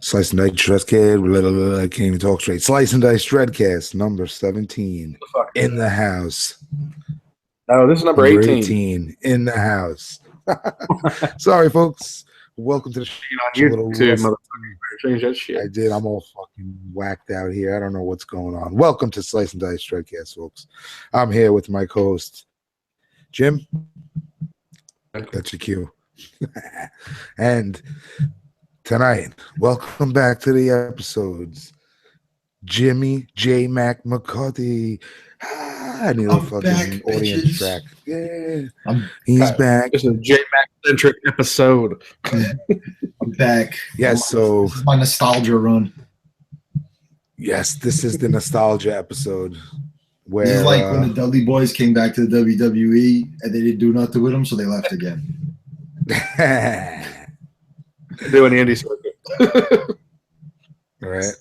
Slice and Dice Dreadcast. I can't even talk straight. Slice and Dice Dreadcast number 17 in the house. No, this is number 18 in the house. Sorry, folks. Welcome to the show. On YouTube, motherfucker. Change that shit. I did. I'm all fucking whacked out here. I don't know what's going on. Welcome to Slice and Dice Dreadcast, folks. I'm here with my co-host, Jim. That's your cue. And tonight, welcome back to the episodes. Jimmy J. Mac McCarthy. I need a fucking back, audience bitches. track. Yeah, he's back. This is a J Mac centric episode. I'm back. Yes, so This is my nostalgia run. yes, this is the nostalgia episode where This is like when the Dudley Boys came back to the WWE and they didn't do nothing with them, so they left again. Doing the indie circuit. all right,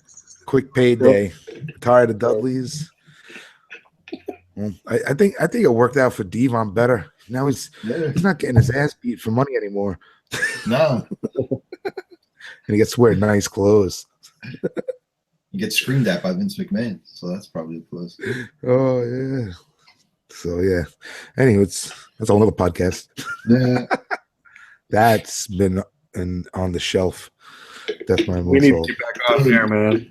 quick payday. Tired of Dudleys. Well, I think it worked out for Devon better. Now he's not getting his ass beat for money anymore. No. And he gets to wear nice clothes. You get screamed at by Vince McMahon, so that's probably a plus. Oh yeah. So yeah. Anyway, that's a whole other podcast. Yeah. That's been on the shelf. That's my We need most. to get back on there, man.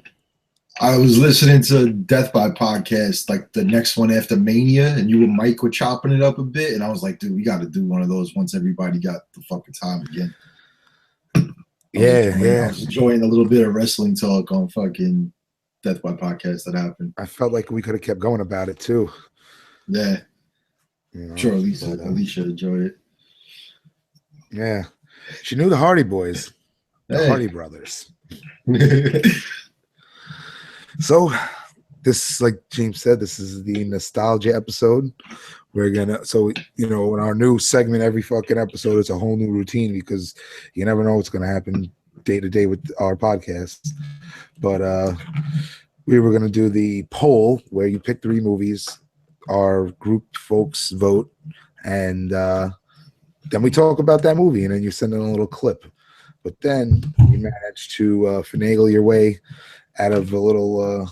I was listening to Death by Podcast, like the next one after Mania, and you and Mike were chopping it up a bit, and I was like, dude, we got to do one of those once everybody got the fucking time again. I was enjoying a little bit of wrestling talk on fucking Death by Podcast that happened. I felt like we could have kept going about it too. Yeah. You know, Sure, Alicia enjoyed it. Yeah. She knew the Hardy Boys, the Hey. Hardy Brothers. So this, like James said, this is the nostalgia episode. We're gonna, so in our new segment, every fucking episode is a whole new routine because you never know what's gonna happen day to day with our podcast. But we were gonna do the poll where you pick 3 movies, our group folks vote, and then we talk about that movie, and then you send in a little clip. But then you managed to finagle your way out of a little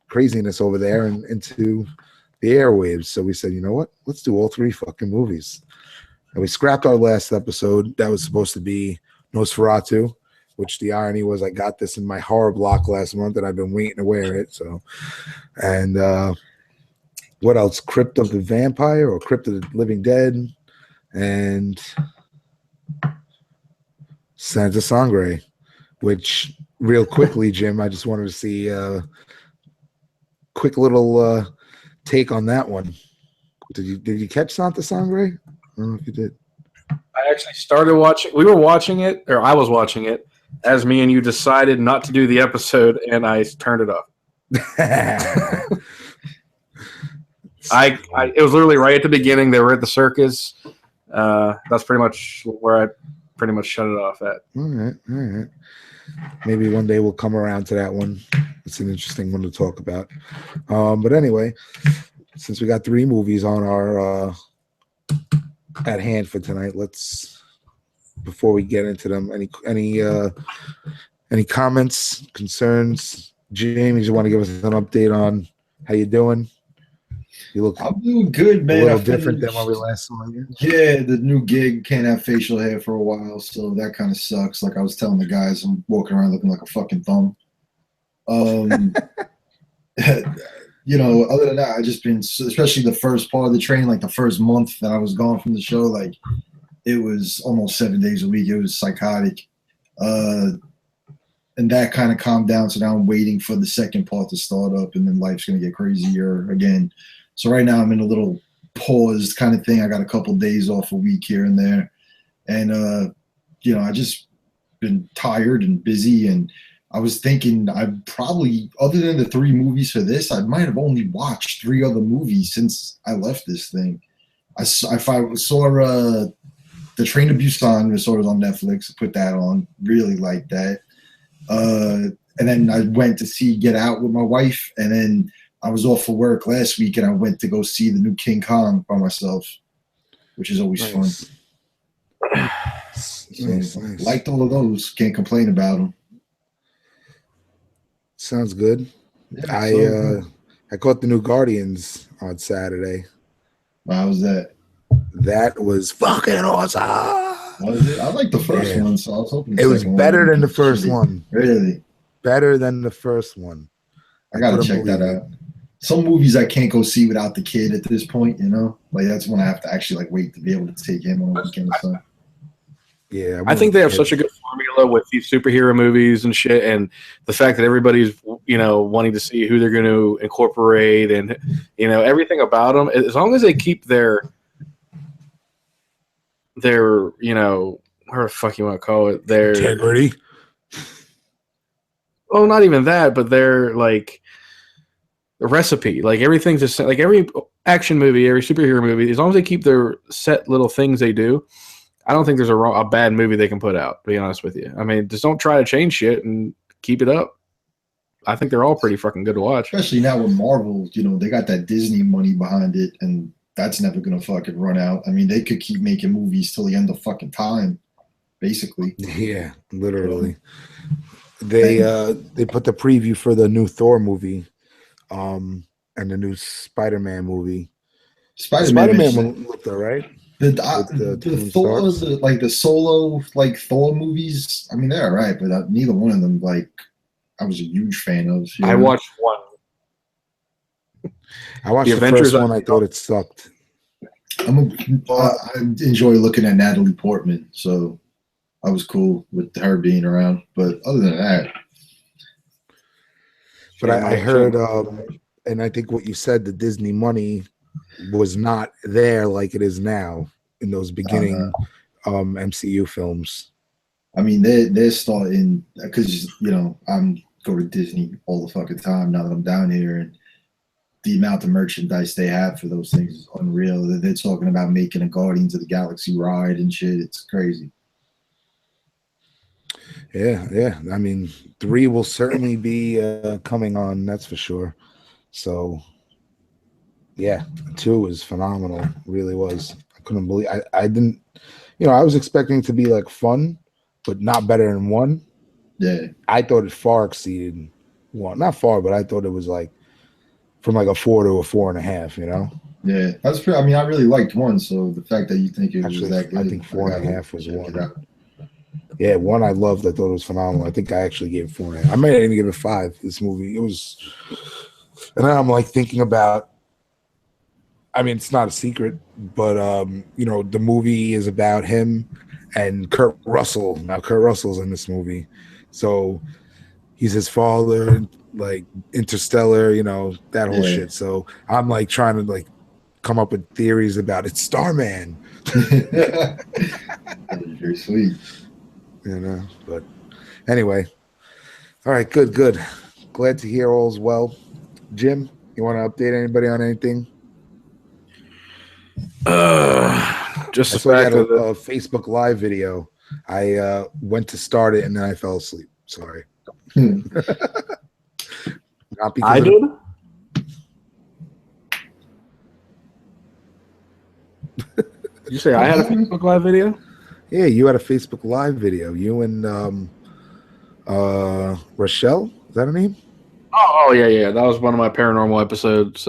craziness over there and into the airwaves. So we said, you know what? Let's do all 3 fucking movies. And we scrapped our last episode. That was supposed to be Nosferatu, which the irony was I got this in my horror block last month and I've been waiting to wear it. So, and what else? Crypt of the Vampire or Crypt of the Living Dead and Santa Sangre, which real quickly, Jim, I just wanted to see a quick little take on that one. Did you catch Santa Sangre? I don't know if you did. I actually started watching. We were watching it, or I was watching it, as me and you decided not to do the episode, and I turned it off. It was literally right at the beginning. They were at the circus. That's pretty much where I pretty much shut it off at. All right. Maybe one day we'll come around to that one. It's an interesting one to talk about. But anyway, since we got 3 movies on our at hand for tonight, let's, before we get into them, any comments, concerns? James, you want to give us an update on how you doing? You look I'm doing good, man. a little different than when we last saw you. Yeah, the new gig, can't have facial hair for a while, so that kind of sucks. Like I was telling the guys, I'm walking around looking like a fucking thumb. Other than that, I just been, especially the first part of the training, like the first month that I was gone from the show, like it was almost 7 days a week. It was psychotic. And that kind of calmed down, so now I'm waiting for the second part to start up, and then life's going to get crazier again. So right now I'm in a little paused kind of thing. I got a couple of days off a week here and there. And, I just been tired and busy. And I was thinking I probably, other than the 3 movies for this, I might have only watched 3 other movies since I left this thing. I saw The Train to Busan, I saw it was on Netflix. I put that on. Really liked that. And then I went to see Get Out with my wife. And then I was off for work last week, and I went to go see the new King Kong by myself, which is always fun. So Nice. liked all of those. Can't complain about them. Sounds good. Yeah, I caught the new Guardians on Saturday. how was that? That was fucking awesome. Was it? I like the first Yeah. one, so I was hoping the It was second better one than the would be first shitty. one. Really? Better than the first one. I gotta couldn't check that believe it. out. Some movies I can't go see without the kid at this point, you know? Like that's when I have to actually like wait to be able to take him on a weekend or something. Yeah, I think they have such a good formula with these superhero movies and shit, and the fact that everybody's wanting to see who they're going to incorporate, and everything about them. As long as they keep their how the fuck you want to call it, their integrity. Oh, not even that, but their like the recipe, like everything's just like every action movie, every superhero movie. As long as they keep their set little things they do. I don't think there's a bad movie they can put out, to be honest with you. I mean, just don't try to change shit and keep it up. I think they're all pretty fucking good to watch. Especially now with Marvel, they got that Disney money behind it, and that's never going to fucking run out. I mean, they could keep making movies till the end of fucking time, basically. Yeah, literally. They put the preview for the new Thor movie and the new Spider-Man movie. Spider-Man one looked all right. The Thor, the solo Thor movies. I mean, they're all right, but neither one of them I was a huge fan of. I watched one. I watched the first one. I thought it sucked. I enjoy looking at Natalie Portman, so I was cool with her being around. But other than that, but I heard, and I think what you said, the Disney money was not there like it is now in those beginning MCU films. I mean, they're starting because I'm go to Disney all the fucking time now that I'm down here, and the amount of merchandise they have for those things is unreal. They're talking about making a Guardians of the Galaxy ride and shit. It's crazy. Yeah. I mean, 3 will certainly be coming on. That's for sure. So. Yeah, 2 was phenomenal. Really was. I couldn't believe. I didn't. I was expecting it to be like fun, but not better than 1. Yeah. I thought it far exceeded 1. Not far, but I thought it was like from like a 4 to a 4.5. Yeah, that's pretty. I mean, I really liked 1. So the fact that you think it was that good, I think 4.5 was 1. Yeah, 1 I loved. I thought it was phenomenal. I think I actually gave it 4.5. I might even give it 5. This movie, it was. And then I'm like thinking about. I mean, it's not a secret, but the movie is about him and Kurt Russell. Now, Kurt Russell's in this movie, so he's his father, like Interstellar, that whole shit. So I'm like trying to like come up with theories about it. Starman. Very sweet. But anyway, all right, good. Glad to hear all's well. Jim, you want to update anybody on anything? Just I saw you had a Facebook Live video. I went to start it and then I fell asleep. Sorry. Not because I did. Did you say I had a Facebook Live video? Yeah, you had a Facebook Live video. You and Rochelle, is that her name? Oh yeah. That was one of my paranormal episodes.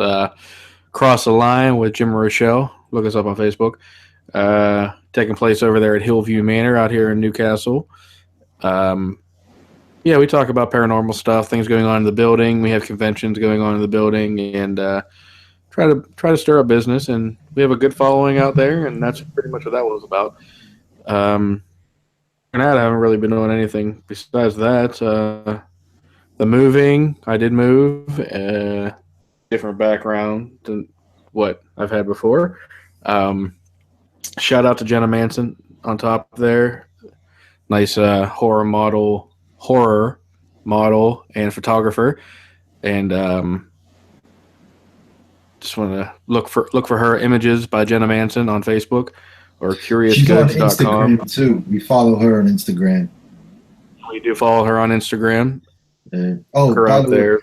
Cross the Line with Jim and Rochelle. Look us up on Facebook. Taking place over there at Hillview Manor out here in Newcastle. Yeah, we talk about paranormal stuff, things going on in the building. We have conventions going on in the building, and try to stir up business. And we have a good following out there, and that's pretty much what that was about. And I haven't really been doing anything besides that. The moving, I did move, different background than what I've had before. Shout out to Jenna Manson on top there. Nice horror model and photographer, and just want to look for her images by Jenna Manson on Facebook or curiousgoods.com. She's on Instagram too. We follow her on Instagram. We do follow her on Instagram. Oh, her out there.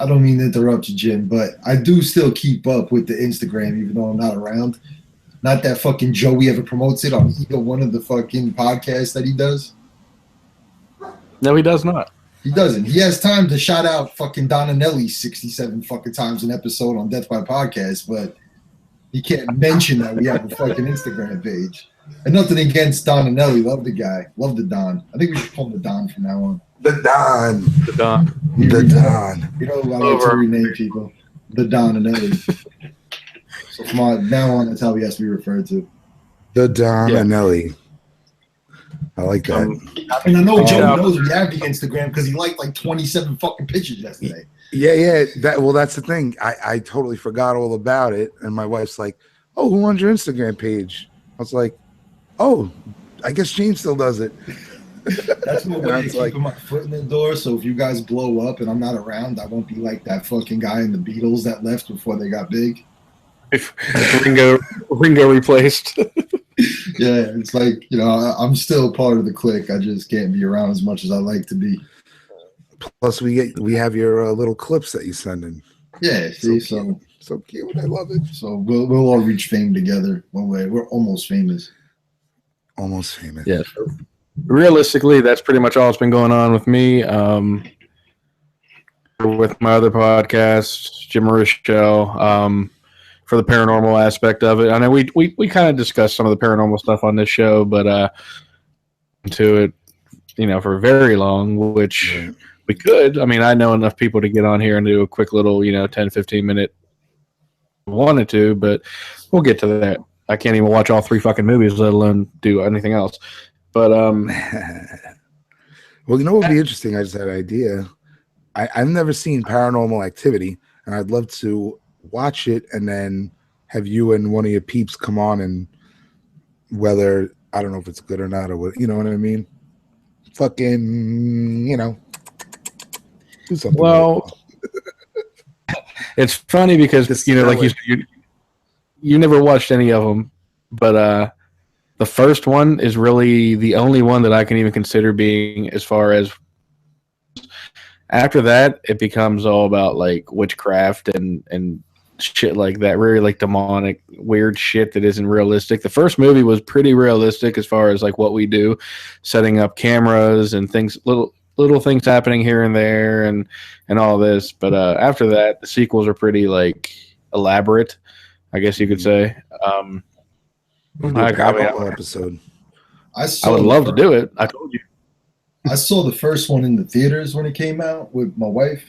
I don't mean to interrupt you, Jim, but I do still keep up with the Instagram, even though I'm not around. Not that fucking Joey ever promotes it on either one of the fucking podcasts that he does. No, he does not. He doesn't. He has time to shout out fucking Donanelli 67 fucking times an episode on Death by Podcast, but he can't mention that we have a fucking Instagram page. And nothing against Donanelli. Love the guy. Love the Don. I think we should call him the Don from now on. The Don. The Don. The Don. You know, I like to rename people. The Donanelli. So from now on, that's how he has to be referred to. The Donanelli. I like that. And I know Joe knows we have the Instagram because he liked like 27 fucking pictures yesterday. Yeah. That's the thing. I totally forgot all about it. And my wife's like, "Oh, who owns your Instagram page?" I was like, "Oh, I guess James still does it." That's my way of keeping my foot in the door. So if you guys blow up and I'm not around, I won't be like that fucking guy in the Beatles that left before they got big. If Ringo replaced. Yeah, it's like, you know, I'm still part of the clique. I just can't be around as much as I like to be. Plus, we have your little clips that you send in. Yeah, see, so cute. I love it. So we'll all reach fame together one way. We're almost famous. Almost famous. Yeah. Realistically, that's pretty much all that's been going on with me. With my other podcast, Jim Rochelle, for the paranormal aspect of it. I know we kind of discussed some of the paranormal stuff on this show, but to it, you know, for very long, which we could. I mean, I know enough people to get on here and do a quick little, you know, 10, 15 minute wanted to, but we'll get to that. I can't even watch all 3 fucking movies, let alone do anything else. But well, you know what would be interesting? I just had an idea. I've never seen Paranormal Activity, and I'd love to watch it and then have you and one of your peeps come on, and whether, I don't know if it's good or not, or what, you know what I mean? Fucking, you know, do something. Well, it's funny because, you know, like you never watched any of them, but the first one is really the only one that I can even consider being, as far as after that, it becomes all about like witchcraft and shit like that, really like demonic, weird shit that isn't realistic. The first movie was pretty realistic as far as like what we do, setting up cameras and things, little things happening here and there and all this. But after that, the sequels are pretty like elaborate, I guess you could say. Episode. I would love to do it. I told you. I saw the first one in the theaters when it came out with my wife,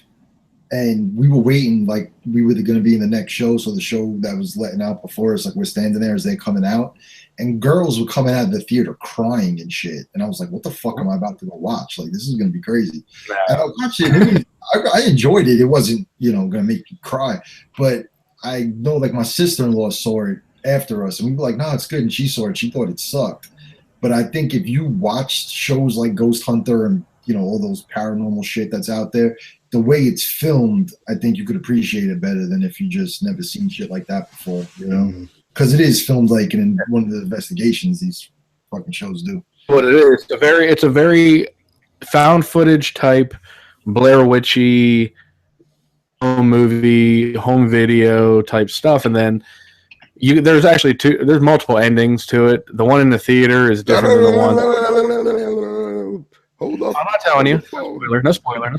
and we were waiting like we were going to be in the next show. So the show that was letting out before us, like we're standing there as they're coming out, and girls were coming out of the theater crying and shit. And I was like, "What the fuck am I about to go watch? Like this is going to be crazy." Nah. And I watched it. I enjoyed it. It wasn't, you know, going to make me cry, but I know like my sister-in-law saw it after us, and we were like, "No, it's good." And she saw it. She thought it sucked. But I think if you watched shows like Ghost Hunter and, you know, all those paranormal shit that's out there, the way it's filmed, I think you could appreciate it better than if you just never seen shit like that before, you know? Because it is filmed like in one of the investigations these fucking shows do. What it is, it's a very found footage type, Blair Witchy home movie, home video type stuff, and then there's actually there's multiple endings to it. The one in the theater is different than the one. Hold up. I'm not telling you. No spoiler. And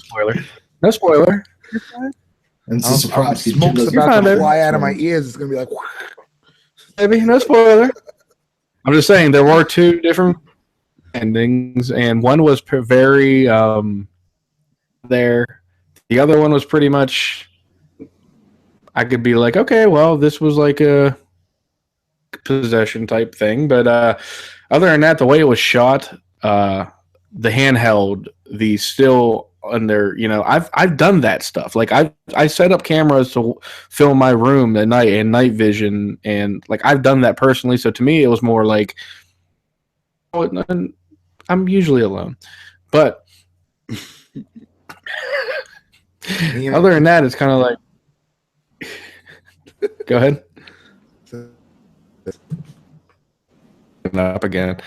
it's a surprise. Smoke's about to fly out of my ears. It's gonna be like, maybe no spoiler. I'm just saying there were 2 different endings, and one was very there. The other one was pretty much. I could be like, okay, well, this was like a possession type thing, but other than that, the way it was shot, the handheld, the still under, you know, I've done that stuff. Like I set up cameras to film my room at night and night vision, and like I've done that personally. So to me, it was more like, I'm usually alone, but other than that, it's kind of like. Go ahead. Up again,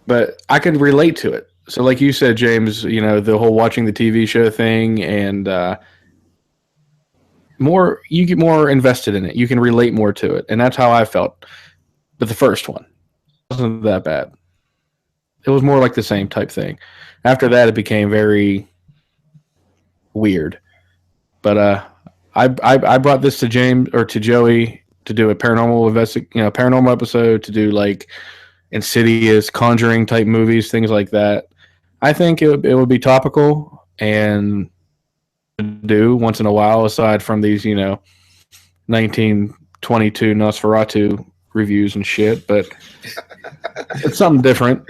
but I could relate to it. So, like you said, James, you know, the whole watching the TV show thing, and you get more invested in it. You can relate more to it, and that's how I felt. but the first one wasn't that bad. It was more like the same type thing. After that, it became very weird. But I brought this to James or to Joey to do a paranormal episode, to do like Insidious, Conjuring type movies, things like that. I think it would be topical and do once in a while, aside from these 1922 Nosferatu reviews and shit. But it's something different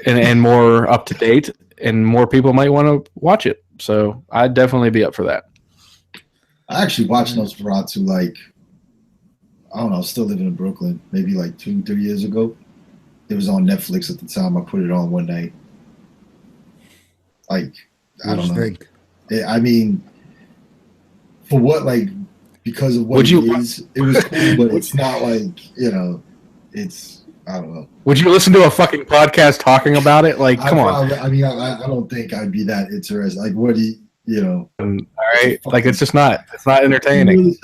and more up to date, and more people might want to watch it. So I'd definitely be up for that. I actually watched Nosferatu like, I don't know, still living in Brooklyn, maybe like 2-3 years ago. It was on Netflix at the time. I put it on one night. Like, I don't know. I mean, for what, like, because of what it is, it was cool, but it's not like, it's, I don't know. Would you listen to a fucking podcast talking about it? Like, come on. I mean, I don't think I'd be that interested. Like, what do you, all right. Like, it's not entertaining.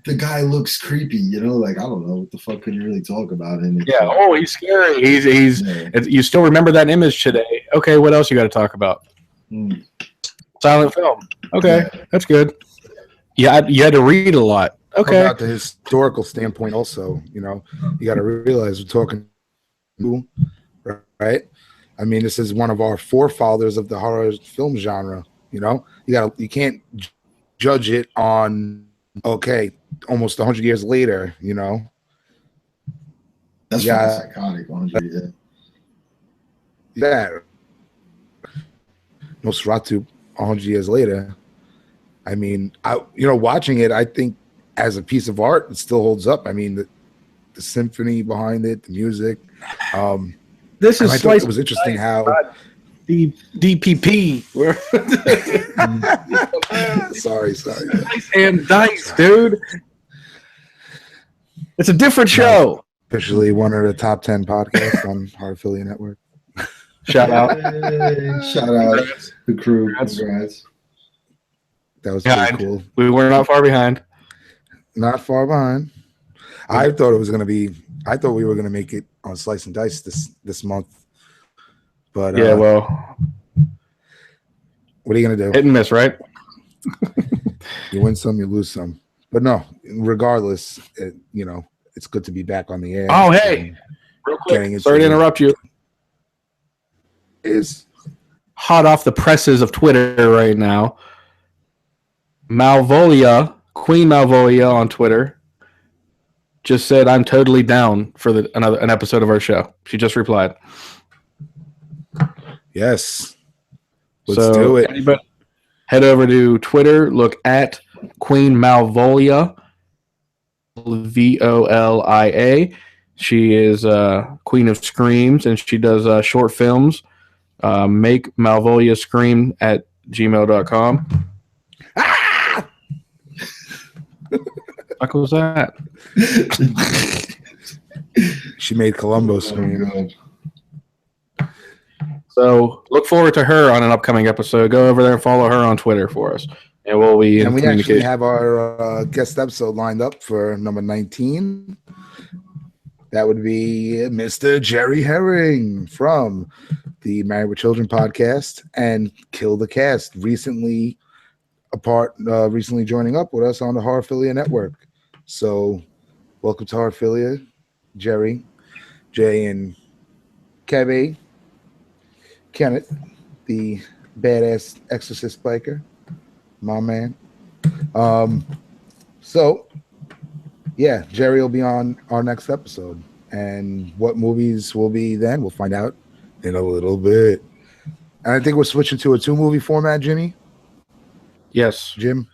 The guy looks creepy, like, I don't know what the fuck could you really talk about him. Yeah. He's scary. He's You still remember that image today. Okay. What else you got to talk about? Silent film. Okay. Yeah. That's good. Yeah. You had to read a lot. Okay. About the historical standpoint also, you got to realize we're talking, right? I mean, this is one of our forefathers of the horror film genre, you can't judge it on, almost 100 years later, That's psychotic, 100, yeah. Nosferatu 100 years later. I mean, watching it, I think as a piece of art, it still holds up. I mean, the symphony behind it, the music. This is I thought it was interesting how the DPP. sorry. Dice and dice, dude. It's a different show. Officially one of the top 10 podcasts on Horror Affiliate Network. Shout out. Shout out the crew. Congrats. That was pretty cool. We were not far behind. Not far behind. I thought we were going to make it on Slice and Dice this month. But yeah, well, what are you going to do? Hit and miss, right? You win some, you lose some. But no, regardless, it's good to be back on the air. Oh, hey, real quick, sorry to interrupt you. Is hot off the presses of Twitter right now. Malvolia, Queen Malvolia on Twitter, just said, "I'm totally down for an episode of our show." She just replied. Yes. Let's do it. Anybody, head over to Twitter, look at Queen Malvolia, Volia. She is Queen of Screams, and she does short films. Make Malvolia scream at gmail.com. Ah! What was that? She made Columbo scream. So look forward to her on an upcoming episode. Go over there and follow her on Twitter for us. And we'll be in communication. We actually have our guest episode lined up for number 19. That would be Mr. Jerry Herring from the Married with Children podcast and Kill the Cast, recently joining up with us on the Horror Affiliate Network. So welcome to Horror Affiliate, Jerry, Jay, and Kevin. Kenneth, the badass exorcist biker, my man. So, yeah, Jerry will be on our next episode. And what movies will be then, we'll find out in a little bit. And I think we're switching to a 2-movie format, Jimmy? Yes. Jim?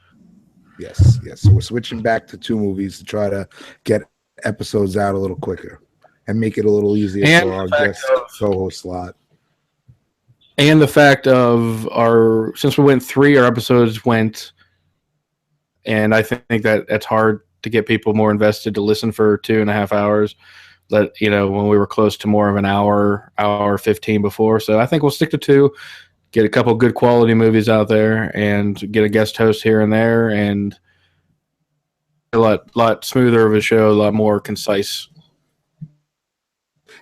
Yes. So we're switching back to 2 movies to try to get episodes out a little quicker and make it a little easier for our guest co-host slot. And the fact of since we went 3, our episodes went, and I think that it's hard to get people more invested to listen for 2.5 hours. When we were close to more of an hour 15 before. So I think we'll stick to 2, get a couple good quality movies out there, and get a guest host here and there, and a lot smoother of a show, a lot more concise.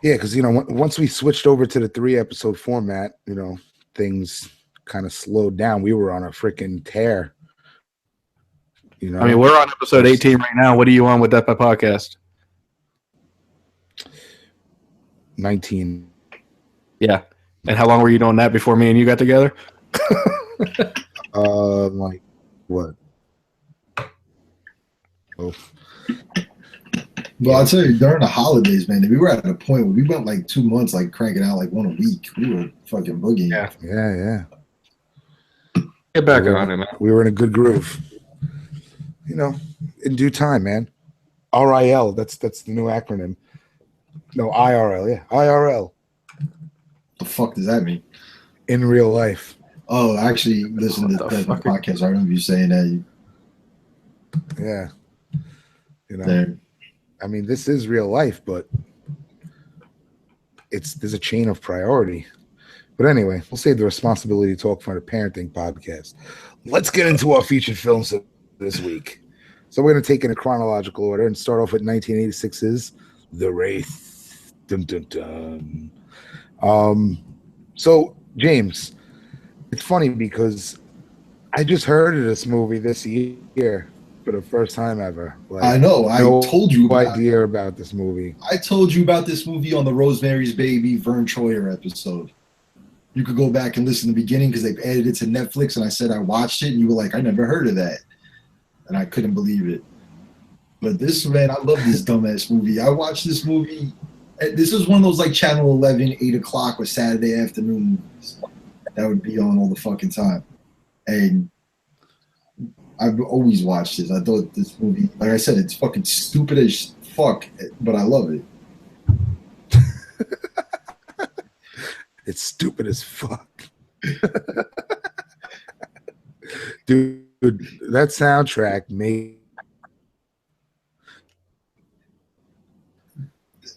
Yeah, because once we switched over to the 3-episode format, things kind of slowed down. We were on a freaking tear. I mean, we're on episode 18 right now. What are you on with that podcast? 19. Yeah. And how long were you doing that before me and you got together? Like what? Oh. Well, I'll tell you, during the holidays, man, we were at a point where we went like 2 months, like cranking out like one a week. We were fucking boogieing. Yeah. Get back on it, man. We were in a good groove. In due time, man. RIL, that's the new acronym. No, IRL, yeah. IRL. The fuck does that mean? In real life. Oh, actually, listen to the podcast. I remember you saying that. Yeah. There. I mean, this is real life, but there's a chain of priority. But anyway, we'll save the responsibility talk for the parenting podcast. Let's get into our featured films this week. So we're going to take in a chronological order and start off with 1986's The Wraith. Dun, dun, dun. So, James, it's funny because I just heard of this movie this year for the first time ever. Like, I know. I told you about this movie. I told you about this movie on the Rosemary's Baby Vern Troyer episode. You could go back and listen to the beginning because they've added it to Netflix, and I said I watched it, and you were like, I never heard of that. And I couldn't believe it. But this, man, I love this dumbass movie. I watched this movie. This is one of those like Channel 11, 8 o'clock or Saturday afternoon movies that would be on all the fucking time. And I've always watched this. I thought this movie, like I said, it's fucking stupid as fuck, but I love it. It's stupid as fuck. Dude, that soundtrack made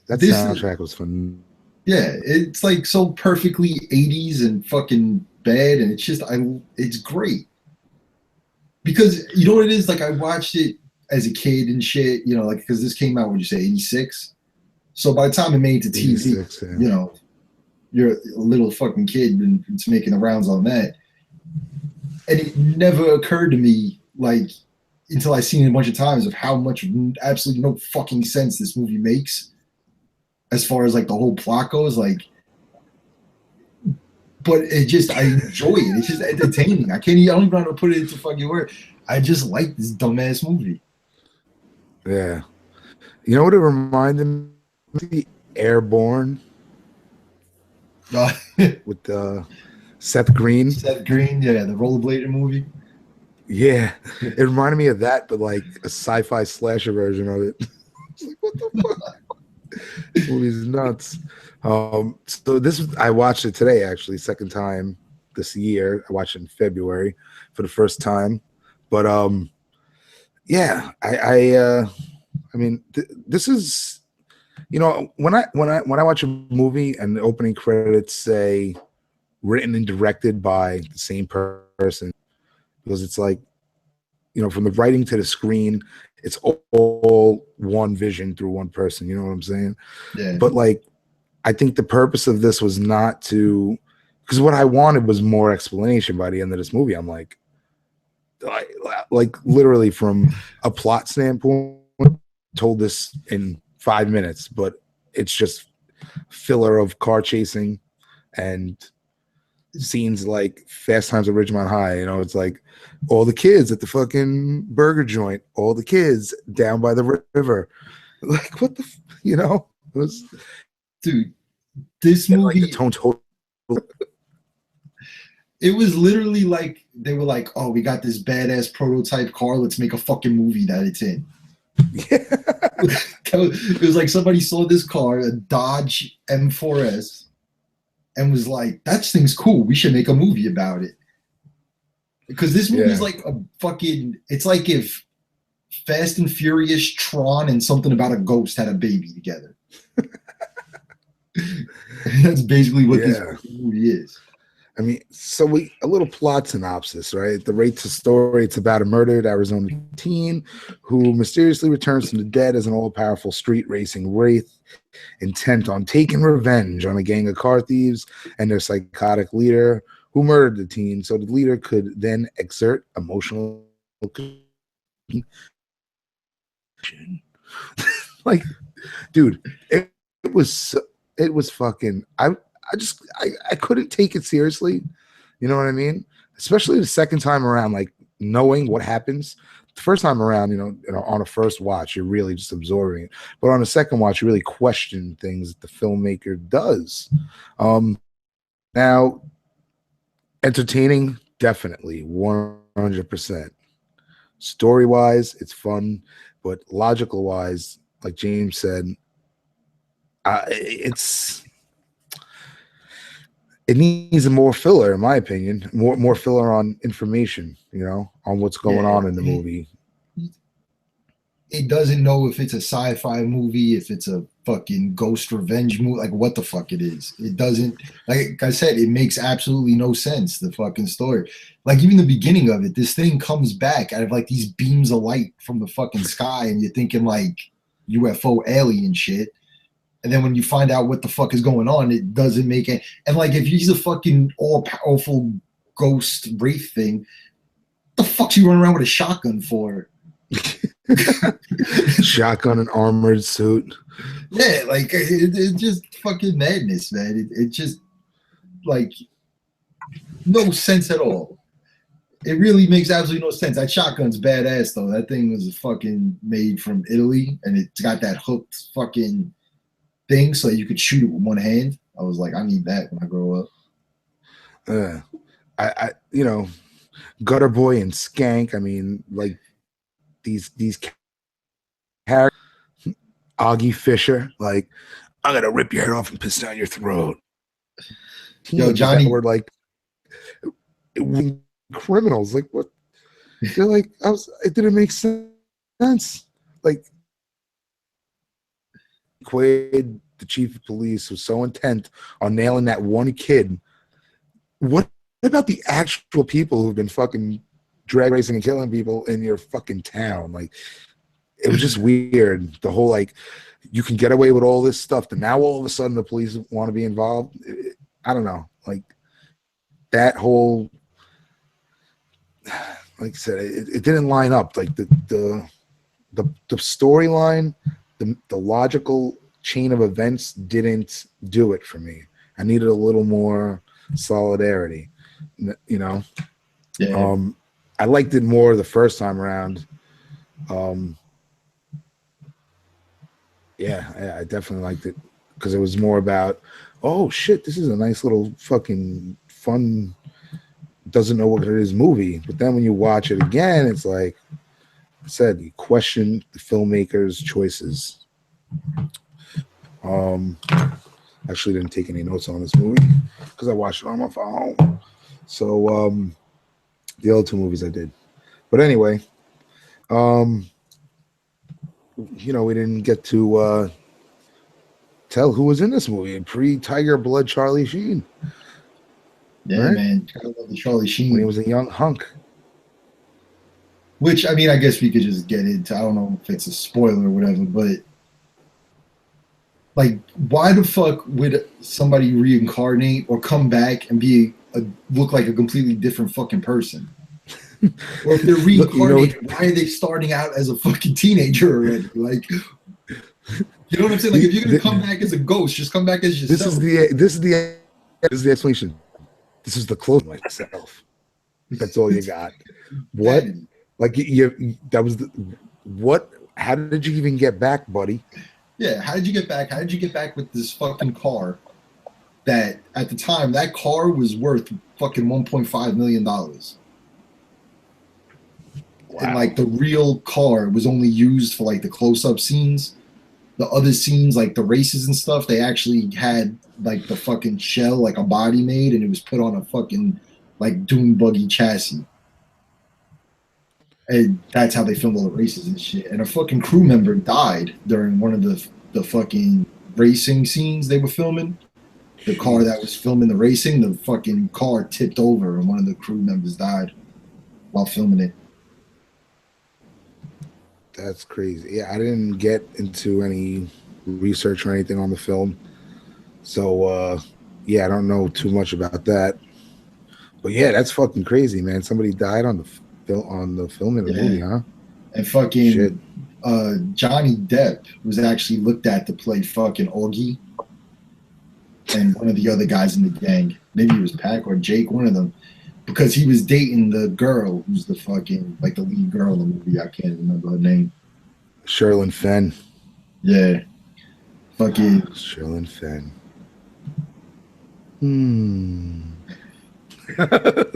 soundtrack was fun. Yeah, it's like so perfectly 80s and fucking bad, and it's just it's great. Because you know what it is? Like I watched it as a kid and shit, like because this came out, would you say 86? So by the time it made it to TV, yeah. You're a little fucking kid and it's making the rounds on that. And it never occurred to me, like, until I seen it a bunch of times, of how much absolutely no fucking sense this movie makes as far as like the whole plot goes. Like, but I enjoy it. It's just entertaining. I don't even know how to put it into fucking word. I just like this dumbass movie. Yeah. You know what it reminded me of? Airborne. With Seth Green. Seth Green, yeah, the rollerblader movie. Yeah, it reminded me of that, but like a sci-fi slasher version of it. Like, what the fuck? This movie's nuts. So I watched it today, actually, second time this year. I watched it in February for the first time, but yeah, I mean, this is. When I watch a movie and the opening credits say written and directed by the same person, because it's like, from the writing to the screen, it's all one vision through one person. You know what I'm saying? Yeah. But like, I think the purpose of this was not to, because what I wanted was more explanation by the end of this movie. I'm like literally from a plot standpoint, told this in 5 minutes, but it's just filler of car chasing and scenes like Fast Times at Ridgemont High. It's like all the kids at the fucking burger joint, all the kids down by the river. Like, what the, it was, dude, this movie, like the tone total. It was literally like, they were like, oh, we got this badass prototype car. Let's make a fucking movie that it's in. Yeah. It was like somebody saw this car, a Dodge M4S, and was like, that thing's cool. We should make a movie about it. Because this movie is like a fucking, it's like if Fast and Furious, Tron, and something about a ghost had a baby together. That's basically what this movie is. I mean, so a little plot synopsis, right? The Wraith story, it's about a murdered Arizona teen who mysteriously returns from the dead as an all-powerful street racing Wraith, intent on taking revenge on a gang of car thieves and their psychotic leader who murdered the teen, so the leader could then exert emotional like, dude, it was fucking. I couldn't take it seriously. You know what I mean? Especially the second time around, like knowing what happens. The first time around, on a first watch, you're really just absorbing it. But on a second watch, you really question things that the filmmaker does. Now, entertaining, definitely, 100%. Story-wise, it's fun, but logical-wise, like James said, it needs more filler, in my opinion. More filler on information, on what's going on in the movie. It doesn't know if it's a sci-fi movie, if it's a fucking ghost revenge movie, like what the fuck it is. It doesn't, like I said, it makes absolutely no sense, the fucking story. Like even the beginning of it, this thing comes back out of like these beams of light from the fucking sky, and you're thinking like UFO alien shit. And then when you find out what the fuck is going on, it doesn't make it. And like if he's a fucking all-powerful ghost wraith thing, what the fuck's he running around with a shotgun for? Shotgun and armored suit. Yeah, like it's just fucking madness, man. It just like no sense at all. It really makes absolutely no sense. That shotgun's badass though. That thing was fucking made from Italy, and it's got that hooked fucking thing so you could shoot it with one hand. I was like, I need that when I grow up. I Gutter Boy and Skank. I mean, like these characters, Augie Fisher, like I'm gonna rip your head off and piss down your throat. Yo, Johnny, were like criminals. Like what? They're like, it didn't make sense. Like Quaid, the chief of police, was so intent on nailing that one kid. What about the actual people who've been fucking drag racing and killing people in your fucking town? Like, it was just weird. The whole, like, you can get away with all this stuff, and now all of a sudden the police want to be involved. I don't know. Like, that whole, like I said, it didn't line up. Like, the storyline, the logical chain of events didn't do it for me. I needed a little more solidarity, Yeah. I liked it more the first time around. I definitely liked it because it was more about, oh shit, this is a nice little fucking fun, doesn't know what it is movie. But then when you watch it again, it's like I said, you question the filmmaker's choices. Actually didn't take any notes on this movie because I watched it on my phone. So the other two movies I did. But anyway, we didn't get to tell who was in this movie. Pre-Tiger Blood Charlie Sheen. Yeah, right? Man. I love the Charlie Sheen. When he was a young hunk. Which, I mean, I guess we could just get into, I don't know if it's a spoiler or whatever, but like, why the fuck would somebody reincarnate or come back and look like a completely different fucking person? Or if they're reincarnated, why are they starting out as a fucking teenager already? Like, you know what I'm saying? Like, if you're gonna come back as a ghost, just come back as yourself. This is the explanation. This is the close myself. That's all you got. What? Like that was what? How did you even get back, buddy? Yeah, how did you get back? How did you get back with this fucking car that at the time that car was worth fucking $1.5 million? Wow. And like the real car was only used for like the close-up scenes. The other scenes, like the races and stuff, they actually had like the fucking shell, like a body made, and it was put on a fucking like dune buggy chassis. And that's how they filmed all the races and shit. And a fucking crew member died during one of the fucking racing scenes they were filming. The car that was filming the racing, the fucking car tipped over and one of the crew members died while filming it. That's crazy. Yeah, I didn't get into any research or anything on the film. So, yeah, I don't know too much about that. But yeah, that's fucking crazy, man. Somebody died on the film in the movie, huh? And fucking Shit. Johnny Depp was actually looked at to play fucking Augie and one of the other guys in the gang. Maybe it was Pac or Jake, one of them. Because he was dating the girl who's the fucking, like the lead girl in the movie. I can't remember her name. Sherilyn Fenn. Yeah. Fucking. Sherilyn Fenn. I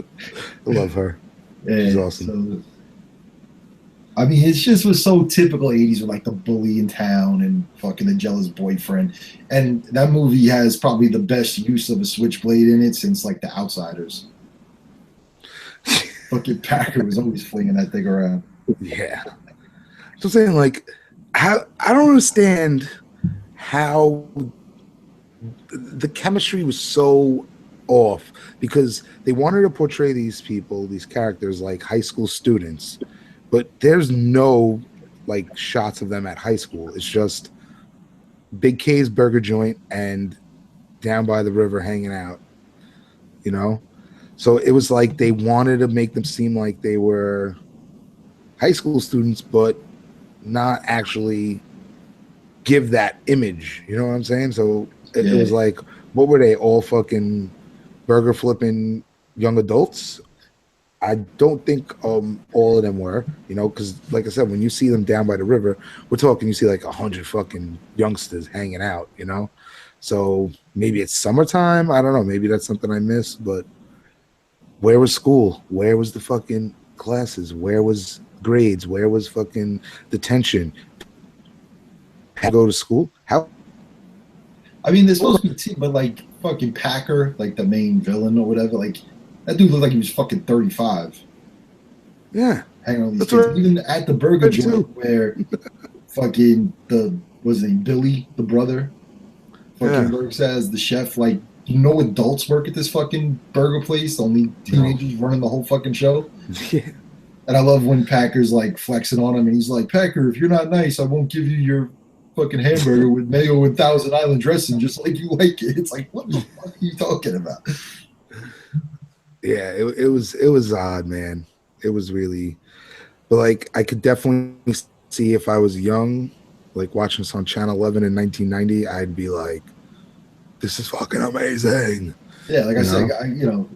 love her. Yeah, she's awesome. So, I mean, it just was so typical 80s with like the bully in town and fucking the jealous boyfriend. And that movie has probably the best use of a switchblade in it since like The Outsiders. Fucking Packer was always flinging that thing around. Yeah. So I'm saying, like, how I don't understand how the chemistry was so off, because they wanted to portray these people, these characters, like high school students, but there's no like shots of them at high school. It's just Big K's burger joint and down by the river hanging out, you know? So it was like they wanted to make them seem like they were high school students, but not actually give that image. You know what I'm saying? So it was like, what were they, all fucking burger flipping young adults? I don't think all of them were, you know, because like I said, when you see them down by the river, we're talking, you see like 100 fucking youngsters hanging out, you know? So maybe it's summertime. I don't know. Maybe that's something I missed, but where was school? Where was the fucking classes? Where was grades? Where was fucking detention? How to go to school? How? I mean, there's supposed to be, but like fucking Packer, like the main villain or whatever, like that dude looked like he was fucking 35. Yeah. Hanging on these kids. Even at the burger joint where fucking was it Billy, the brother, fucking works as the chef, like, no adults work at this fucking burger place, only teenagers running the whole fucking show. Yeah. And I love when Packer's like flexing on him and he's like, Packer, if you're not nice, I won't give you your fucking hamburger with mayo and Thousand Island dressing just like you like it. It's like, what the fuck are you talking about? Yeah, it was odd, man. It was really, but like I could definitely see if I was young, like watching this on Channel 11 in 1990, I'd be like, this is fucking amazing. Yeah, like I said,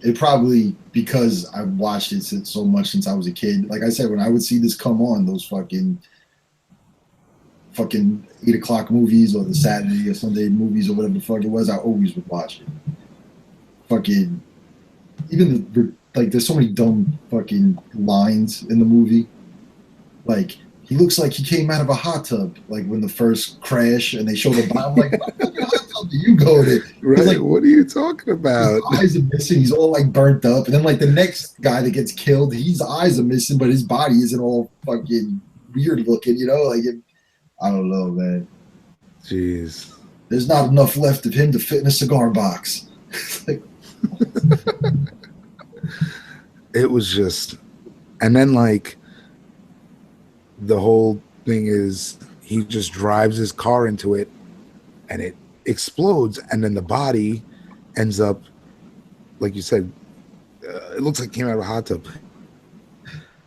it probably, because I watched it so much since I was a kid. Like I said, when I would see this come on, those fucking 8 o'clock movies or the Saturday or Sunday movies or whatever the fuck it was, I always would watch it. Fucking, even like there's so many dumb fucking lines in the movie. Like, he looks like he came out of a hot tub, like when the first crash and they show the bomb. Like, what fucking hot tub do you go to? Right? Like, what are you talking about? His eyes are missing. He's all like burnt up. And then like the next guy that gets killed, his eyes are missing, but his body isn't all fucking weird looking. You know, like I don't know, man. Jeez. There's not enough left of him to fit in a cigar box. Like, it was just, and then like the whole thing is he just drives his car into it and it explodes, and then the body ends up, like you said, it looks like it came out of a hot tub.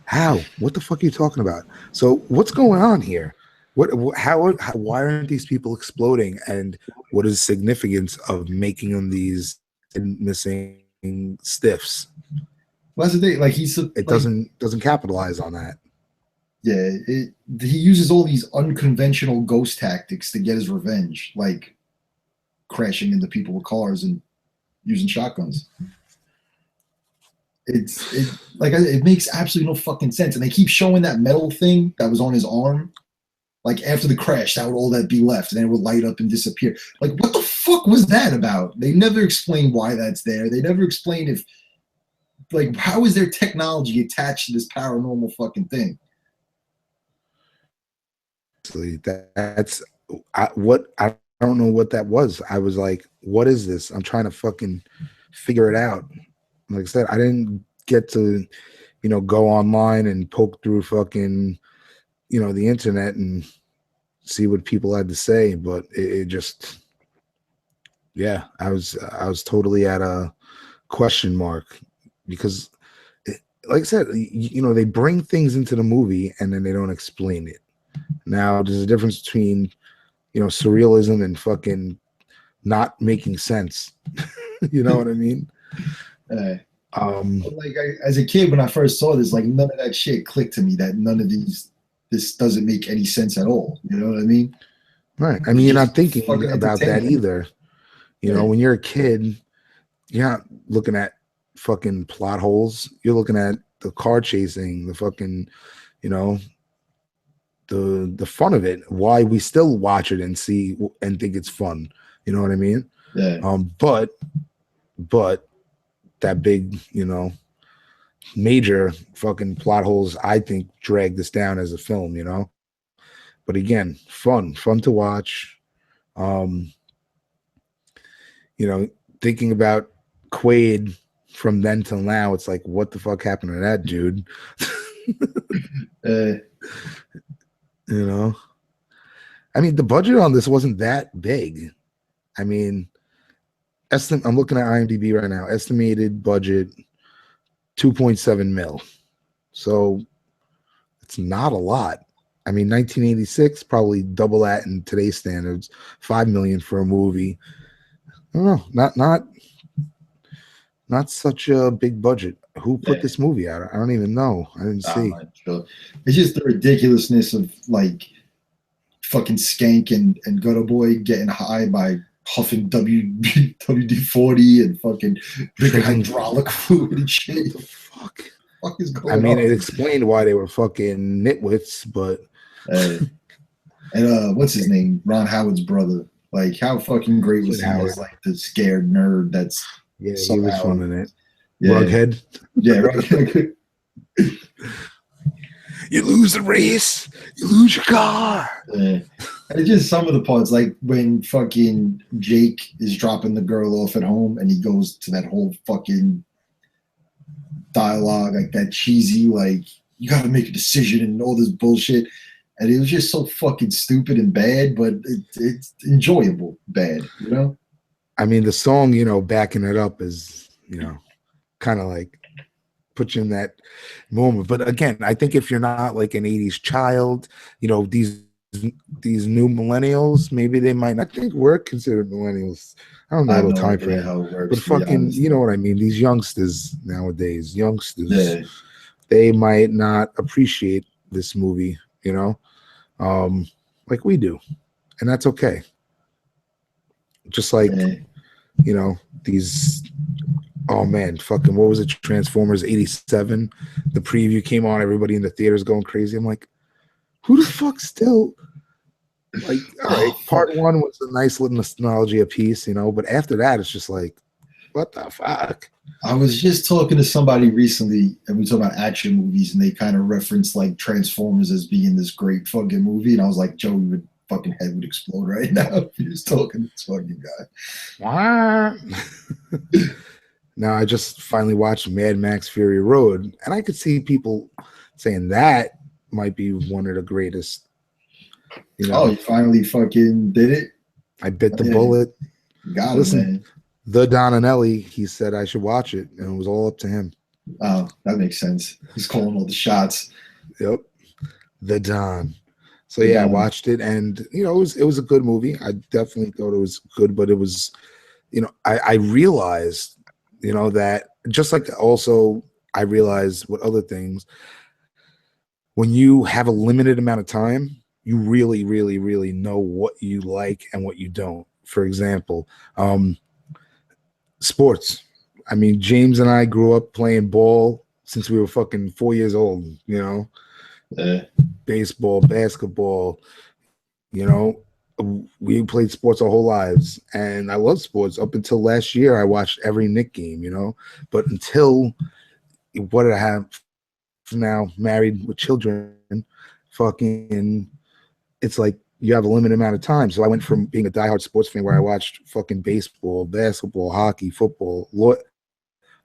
How? What the fuck are you talking about? So what's going on here? Why aren't these people exploding, and what is the significance of making them these missing stiffs? well, that's the thing. Like It doesn't capitalize on that. Yeah, he uses all these unconventional ghost tactics to get his revenge, like crashing into people with cars and using shotguns. It makes absolutely no fucking sense. And they keep showing that metal thing that was on his arm. Like after the crash, that would all that be left, and then it would light up and disappear. Like, what the fuck was that about? They never explain why that's there. They never explain if, like, how is their technology attached to this paranormal fucking thing? That's what I don't know what that was. I was like, what is this? I'm trying to fucking figure it out. Like I said, I didn't get to, go online and poke through fucking, the internet and see what people had to say, but it just, yeah, I was totally at a question mark because, like I said, they bring things into the movie and then they don't explain it. Now, there's a difference between, surrealism and fucking not making sense. You know what I mean? As a kid, when I first saw this, like none of that shit clicked to me. That none of this doesn't make any sense at all. You know what I mean? Right. I mean, you're not thinking about that either. When you're a kid, you're not looking at fucking plot holes. You're looking at the car chasing, the fucking, the fun of it. Why we still watch it and see and think it's fun. You know what I mean? Yeah. But that big, major fucking plot holes, I think, drag this down as a film. But again, fun to watch. Thinking about Quaid from then till now, it's like, what the fuck happened to that dude? I mean, the budget on this wasn't that big. I mean, I'm looking at IMDb right now. Estimated budget 2.7 mil. So it's not a lot. I mean, 1986 probably double that in today's standards. 5 million for a movie. I don't know. Not such a big budget. Who put this movie out? I don't even know. I didn't see. Sure. It's just the ridiculousness of like fucking Skank and Gutter Boy getting high by huffing WD-40 and fucking drinking hydraulic fluid and shit. What the fuck? What is going on? It explained why they were fucking nitwits, but and what's his name? Ron Howard's brother. Like, how fucking great was he as like the scared nerd that's he was fun in it. Yeah. Rughead. Yeah, Rughead. You lose the race, you lose your car. Yeah. And it's just some of the parts, like when fucking Jake is dropping the girl off at home and he goes to that whole fucking dialogue, like that cheesy, like, you gotta make a decision and all this bullshit. And it was just so fucking stupid and bad, but it's enjoyable bad, I mean, the song, backing it up is, kind of like put you in that moment. But again, I think if you're not like an 80s child, these new millennials, maybe they might not think we're considered millennials. I don't know the time frame. But fucking, you know what I mean? These youngsters nowadays, they might not appreciate this movie, like we do. And that's okay. Just like, these, oh man, fucking, what was it? Transformers 87. The preview came on, everybody in the theaters going crazy. I'm like, who the fuck still? Like, all right, part one was a nice little nostalgia piece, but after that, it's just like, what the fuck? I was just talking to somebody recently, and we talk about action movies, and they kind of referenced like Transformers as being this great fucking movie, and I was like, Joey would fucking head would explode right now if he was talking to this fucking guy. Now I just finally watched Mad Max Fury Road, and I could see people saying that might be one of the greatest. Oh, you finally fucking did it? I bit the bullet. Got it, man. The Donanelli, he said I should watch it, and it was all up to him. Oh, that makes sense. He's calling all the shots. Yep. The Don. So yeah, I watched it, and it was a good movie. I definitely thought it was good, but it was, I realized, that just like also I realized what other things, when you have a limited amount of time, you really, really, really know what you like and what you don't. For example, sports. I mean, James and I grew up playing ball since we were fucking 4 years old, baseball, basketball, we played sports our whole lives, and I love sports. Up until last year, I watched every Knick game, but until what did I have now, married with children, fucking, it's like you have a limited amount of time. So I went from being a diehard sports fan where I watched fucking baseball, basketball, hockey, football.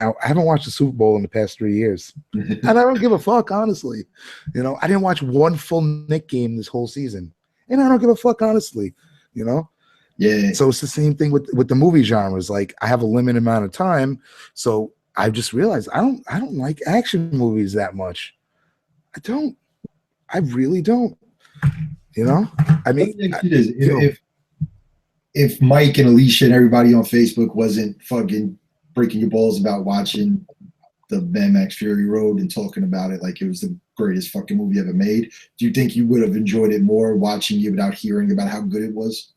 I haven't watched the Super Bowl in the past 3 years, and I don't give a fuck, honestly. You know, I didn't watch one full Knick game this whole season, and I don't give a fuck, honestly. You know, Yeah. so it's the same thing with the movie genres. Like, I have a limited amount of time, so I just realized I don't like action movies that much. I really don't. You know, I mean, if Mike and Alicia and everybody on Facebook wasn't fucking breaking your balls about watching the Mad Max Fury Road and talking about it like it was the greatest fucking movie ever made, do you think you would have enjoyed it more watching it without hearing about how good it was?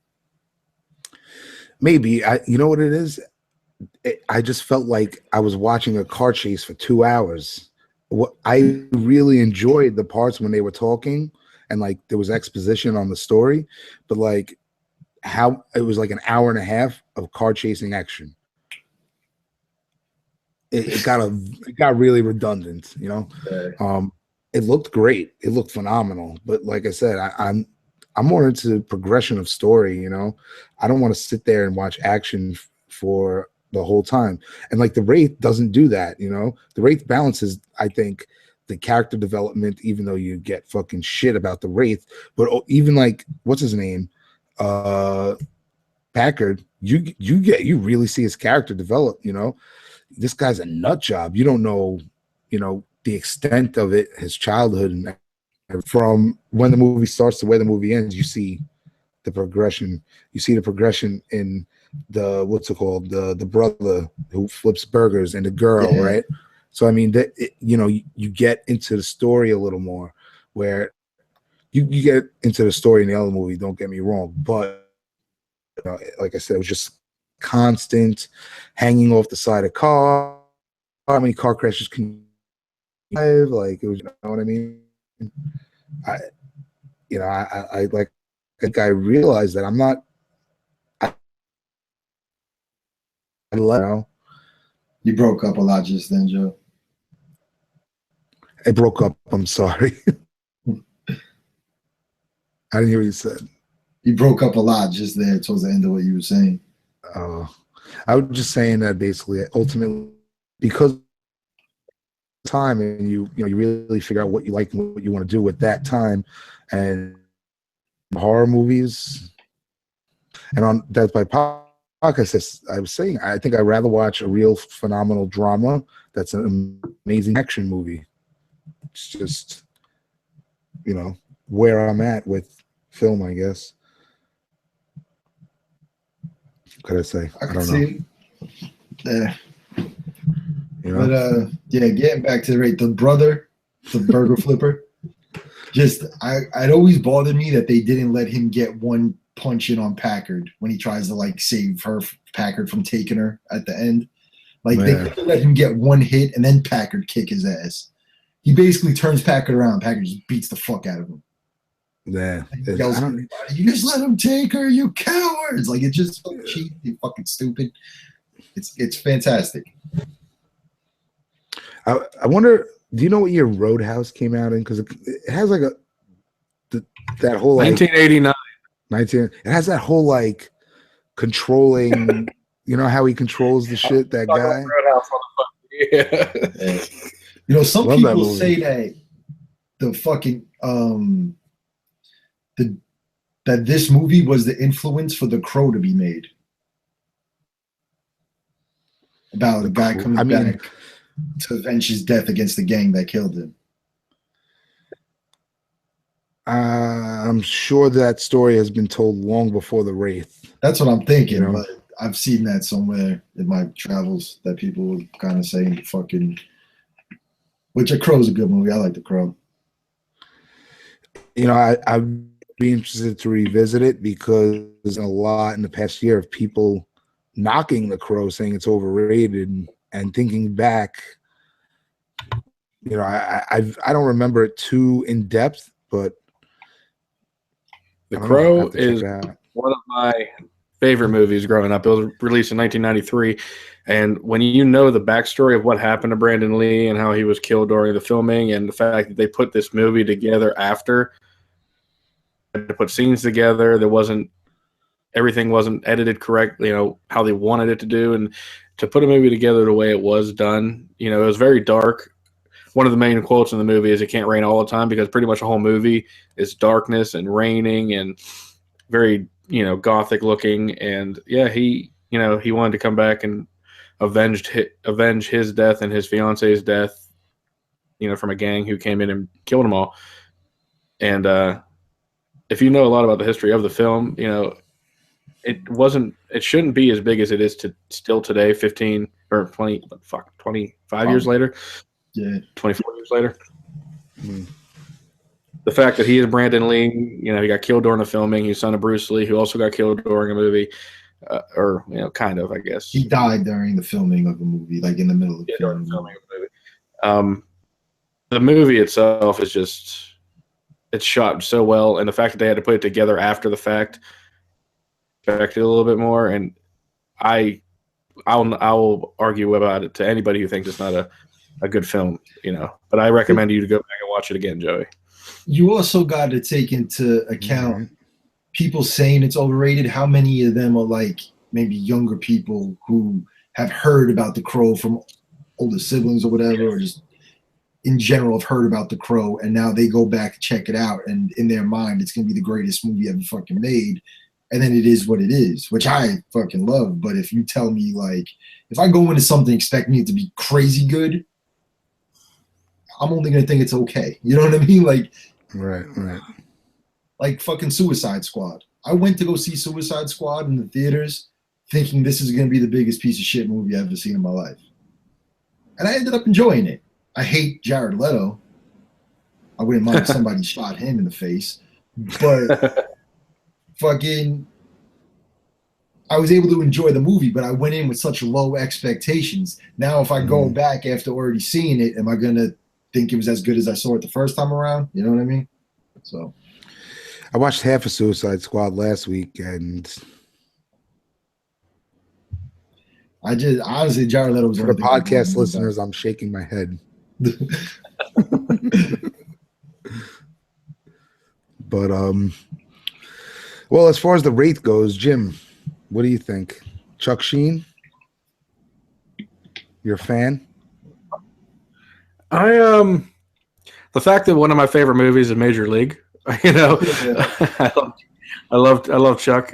Maybe. You know what it is? I just felt like I was watching a car chase for 2 hours. I really enjoyed the parts when they were talking and like there was exposition on the story, but like how it was like an hour and a half of car chasing action. It got really redundant, you know. It looked great, it looked phenomenal, but like I said, I'm more into progression of story, you know. I don't want to sit there and watch action for the whole time. And like the Wraith doesn't do that, you know. The Wraith balances, I think, the character development, even though you get fucking shit about the Wraith, but even like what's his name, Packard, you really see his character develop, you know. This guy's a nut job. You don't know, you know, the extent of it, his childhood, and from when the movie starts to where the movie ends, you see the progression. You see the progression in the the brother who flips burgers and the girl, right? So I mean, you know, you get into the story a little more, where you get into the story in the other movie. Don't get me wrong, but like I said, it was just constant hanging off the side of car. How many car crashes can you have? Like, it was, you know what I mean? I think I realized that I'm not. You broke up a lot just then, Joe. I broke up. I'm sorry. I didn't hear what you said. You broke up a lot just there towards the end of what you were saying. I was just saying that basically, ultimately, because time and you really figure out what you like and what you want to do with that time, and horror movies, and on that's my podcast. I was saying I think I'd rather watch a real phenomenal drama that's an amazing action movie. It's just, you know, where I'm at with film, I guess. What could I say? I don't know. Yeah. You know? But yeah, getting back to the brother, the burger flipper. Just it always bothered me that they didn't let him get one punch in on Packard when he tries to like save Packard from taking her at the end. Like they let him get one hit and then Packard kick his ass. He basically turns Packard around. Packard just beats the fuck out of him. Yeah. Yells, you just let him take her, you cowards! Like, it's just so cheap, you fucking stupid. It's fantastic. I wonder, do you know what year Roadhouse came out in? Because it has like that whole like 1989. It has that whole like controlling. You know how he controls the shit. That guy. Yeah. You know, some people say that the fucking that this movie was the influence for The Crow to be made. About a guy coming back to avenge his death against the gang that killed him. I'm sure that story has been told long before The Wraith. That's what I'm thinking, you know? But I've seen that somewhere in my travels that people were kind of saying fucking. Which A Crow's a good movie. I like The Crow. You know, I'd be interested to revisit it because there's a lot in the past year of people knocking The Crow, saying it's overrated, and thinking back, you know, I don't remember it too in depth, but The Crow is one of my favorite movies growing up. It was released in 1993, and when you know the backstory of what happened to Brandon Lee and how he was killed during the filming, and the fact that they put this movie together after, to put scenes together. Everything wasn't edited correctly, how they wanted it to do, and to put a movie together the way it was done, it was very dark. One of the main quotes in the movie is "It can't rain all the time," because pretty much the whole movie is darkness and raining and very, gothic looking. And yeah, he wanted to come back and avenge his death and his fiance's death, from a gang who came in and killed them all. And if you know a lot about the history of the film, it shouldn't be as big as it is still today, 15 or 25 years later. Yeah. 24 years later. The fact that he is Brandon Lee, he got killed during the filming. He's son of Bruce Lee, who also got killed during a movie, or kind of, I guess. He died during the filming of the movie, like in the middle of the filming of the movie. The movie itself is it's shot so well, and the fact that they had to put it together after the fact affected a little bit more. And I'll argue about it to anybody who thinks it's not a good film, But I recommend you to go back and watch it again, Joey. You also got to take into account people saying it's overrated. How many of them are like maybe younger people who have heard about The Crow from older siblings or whatever, or just in general have heard about The Crow, and now they go back and check it out, and in their mind it's going to be the greatest movie ever fucking made. And then it is what it is, which I fucking love. But if you tell me, like, if I go into something expecting it to be crazy good, I'm only going to think it's okay. You know what I mean? Like, right. Like fucking Suicide Squad. I went to go see Suicide Squad in the theaters thinking this is going to be the biggest piece of shit movie I've ever seen in my life. And I ended up enjoying it. I hate Jared Leto. I wouldn't mind if somebody shot him in the face. But fucking, I was able to enjoy the movie, but I went in with such low expectations. Now, if I go back after already seeing it, am I going to think it was as good as I saw it the first time around? You know what I mean? So I watched half of Suicide Squad last week, and I just honestly, Jared Leto was for the podcast listeners, I'm shaking my head. But well, as far as the Wraith goes, Jim, what do you think? Chuck Sheen, you're a fan? The fact that one of my favorite movies is Major League, I love Chuck.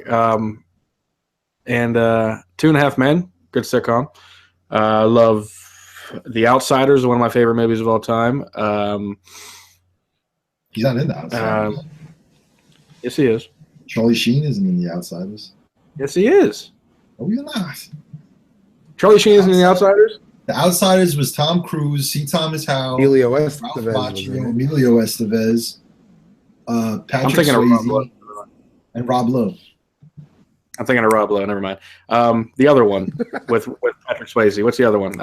And 2.5 Men, good sitcom. I love The Outsiders, one of my favorite movies of all time. He's not in The Outsiders. Yes, he is. Charlie Sheen isn't in The Outsiders. Yes, he is. Oh, you're not. Charlie Sheen isn't in The Outsiders? The Outsiders was Tom Cruise, C. Thomas Howell, Emilio Ralph Macchio, Emilio Estevez, Patrick Swayze, and Rob Lowe. I'm thinking of Rob Lowe. Never mind. The other one with Patrick Swayze. What's the other one?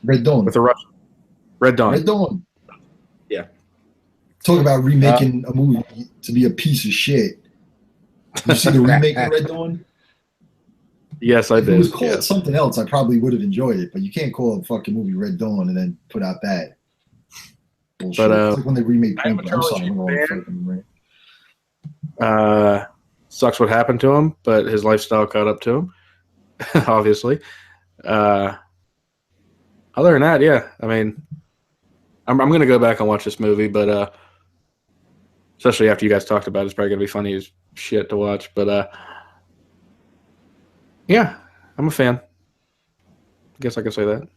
Red Dawn. With the Russian. Red Dawn. Red Dawn. Yeah. Talk about remaking a movie to be a piece of shit. You see the remake of Red Dawn? Yes, I did. If it was called something else, I probably would have enjoyed it. But you can't call a fucking movie Red Dawn and then put out that bullshit. But it's like when they remake I'm Paintball. I'm sorry, I'm going fucking right. Sucks what happened to him, but his lifestyle caught up to him, obviously. Other than that, yeah. I mean, I'm going to go back and watch this movie, but especially after you guys talked about it, it's probably going to be funny as shit to watch. But yeah, I'm a fan. I guess I can say that.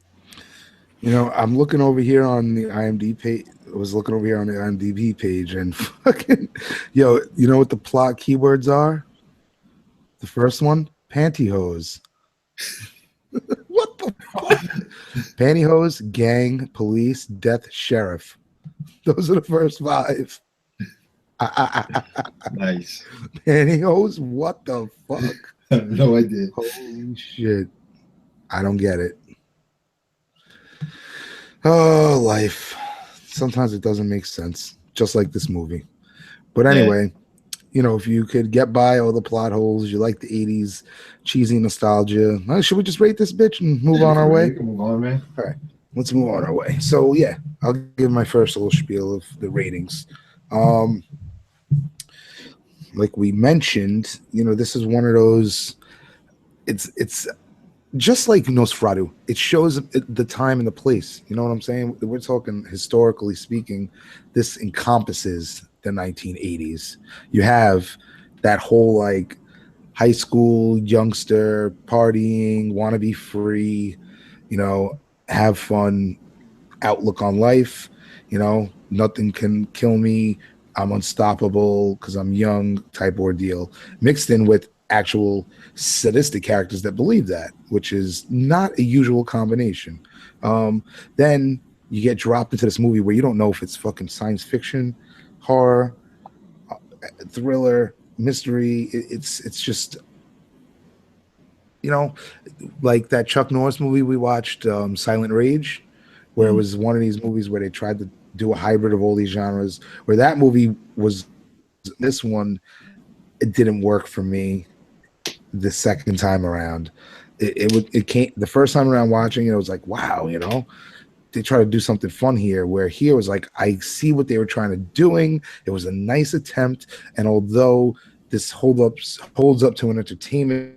I'm looking over here on the IMDb page. I was looking over here on the IMDb page, and fucking, you know what the plot keywords are? The first one, pantyhose. What the fuck? Pantyhose, gang, police, death, sheriff. Those are the first 5. Nice. Pantyhose? What the fuck? I have no idea. Holy shit. I don't get it. Oh, life. Sometimes it doesn't make sense, just like this movie. But anyway, if you could get by all the plot holes, you like the 80s cheesy nostalgia, should we just rate this bitch and move on our way? Move on, man. All right, let's move on our way. So, yeah, I'll give my first little spiel of the ratings. like we mentioned, this is one of those. It's just like Nosferatu. It shows the time and the place. You know what I'm saying? We're talking historically speaking. This encompasses the 1980s. You have that whole like high school youngster partying, want to be free, have fun outlook on life. Nothing can kill me. I'm unstoppable because I'm young type ordeal mixed in with actual sadistic characters that believe that, which is not a usual combination. Then you get dropped into this movie where you don't know if it's fucking science fiction, horror, thriller, mystery. It's just, like that Chuck Norris movie we watched, Silent Rage, where it was one of these movies where they tried to do a hybrid of all these genres, where that movie was this one. It didn't work for me the second time around. It came the first time around watching it was like, wow, they try to do something fun here, where here was like, I see what they were trying to doing. It was a nice attempt, and although this holds up to an entertainment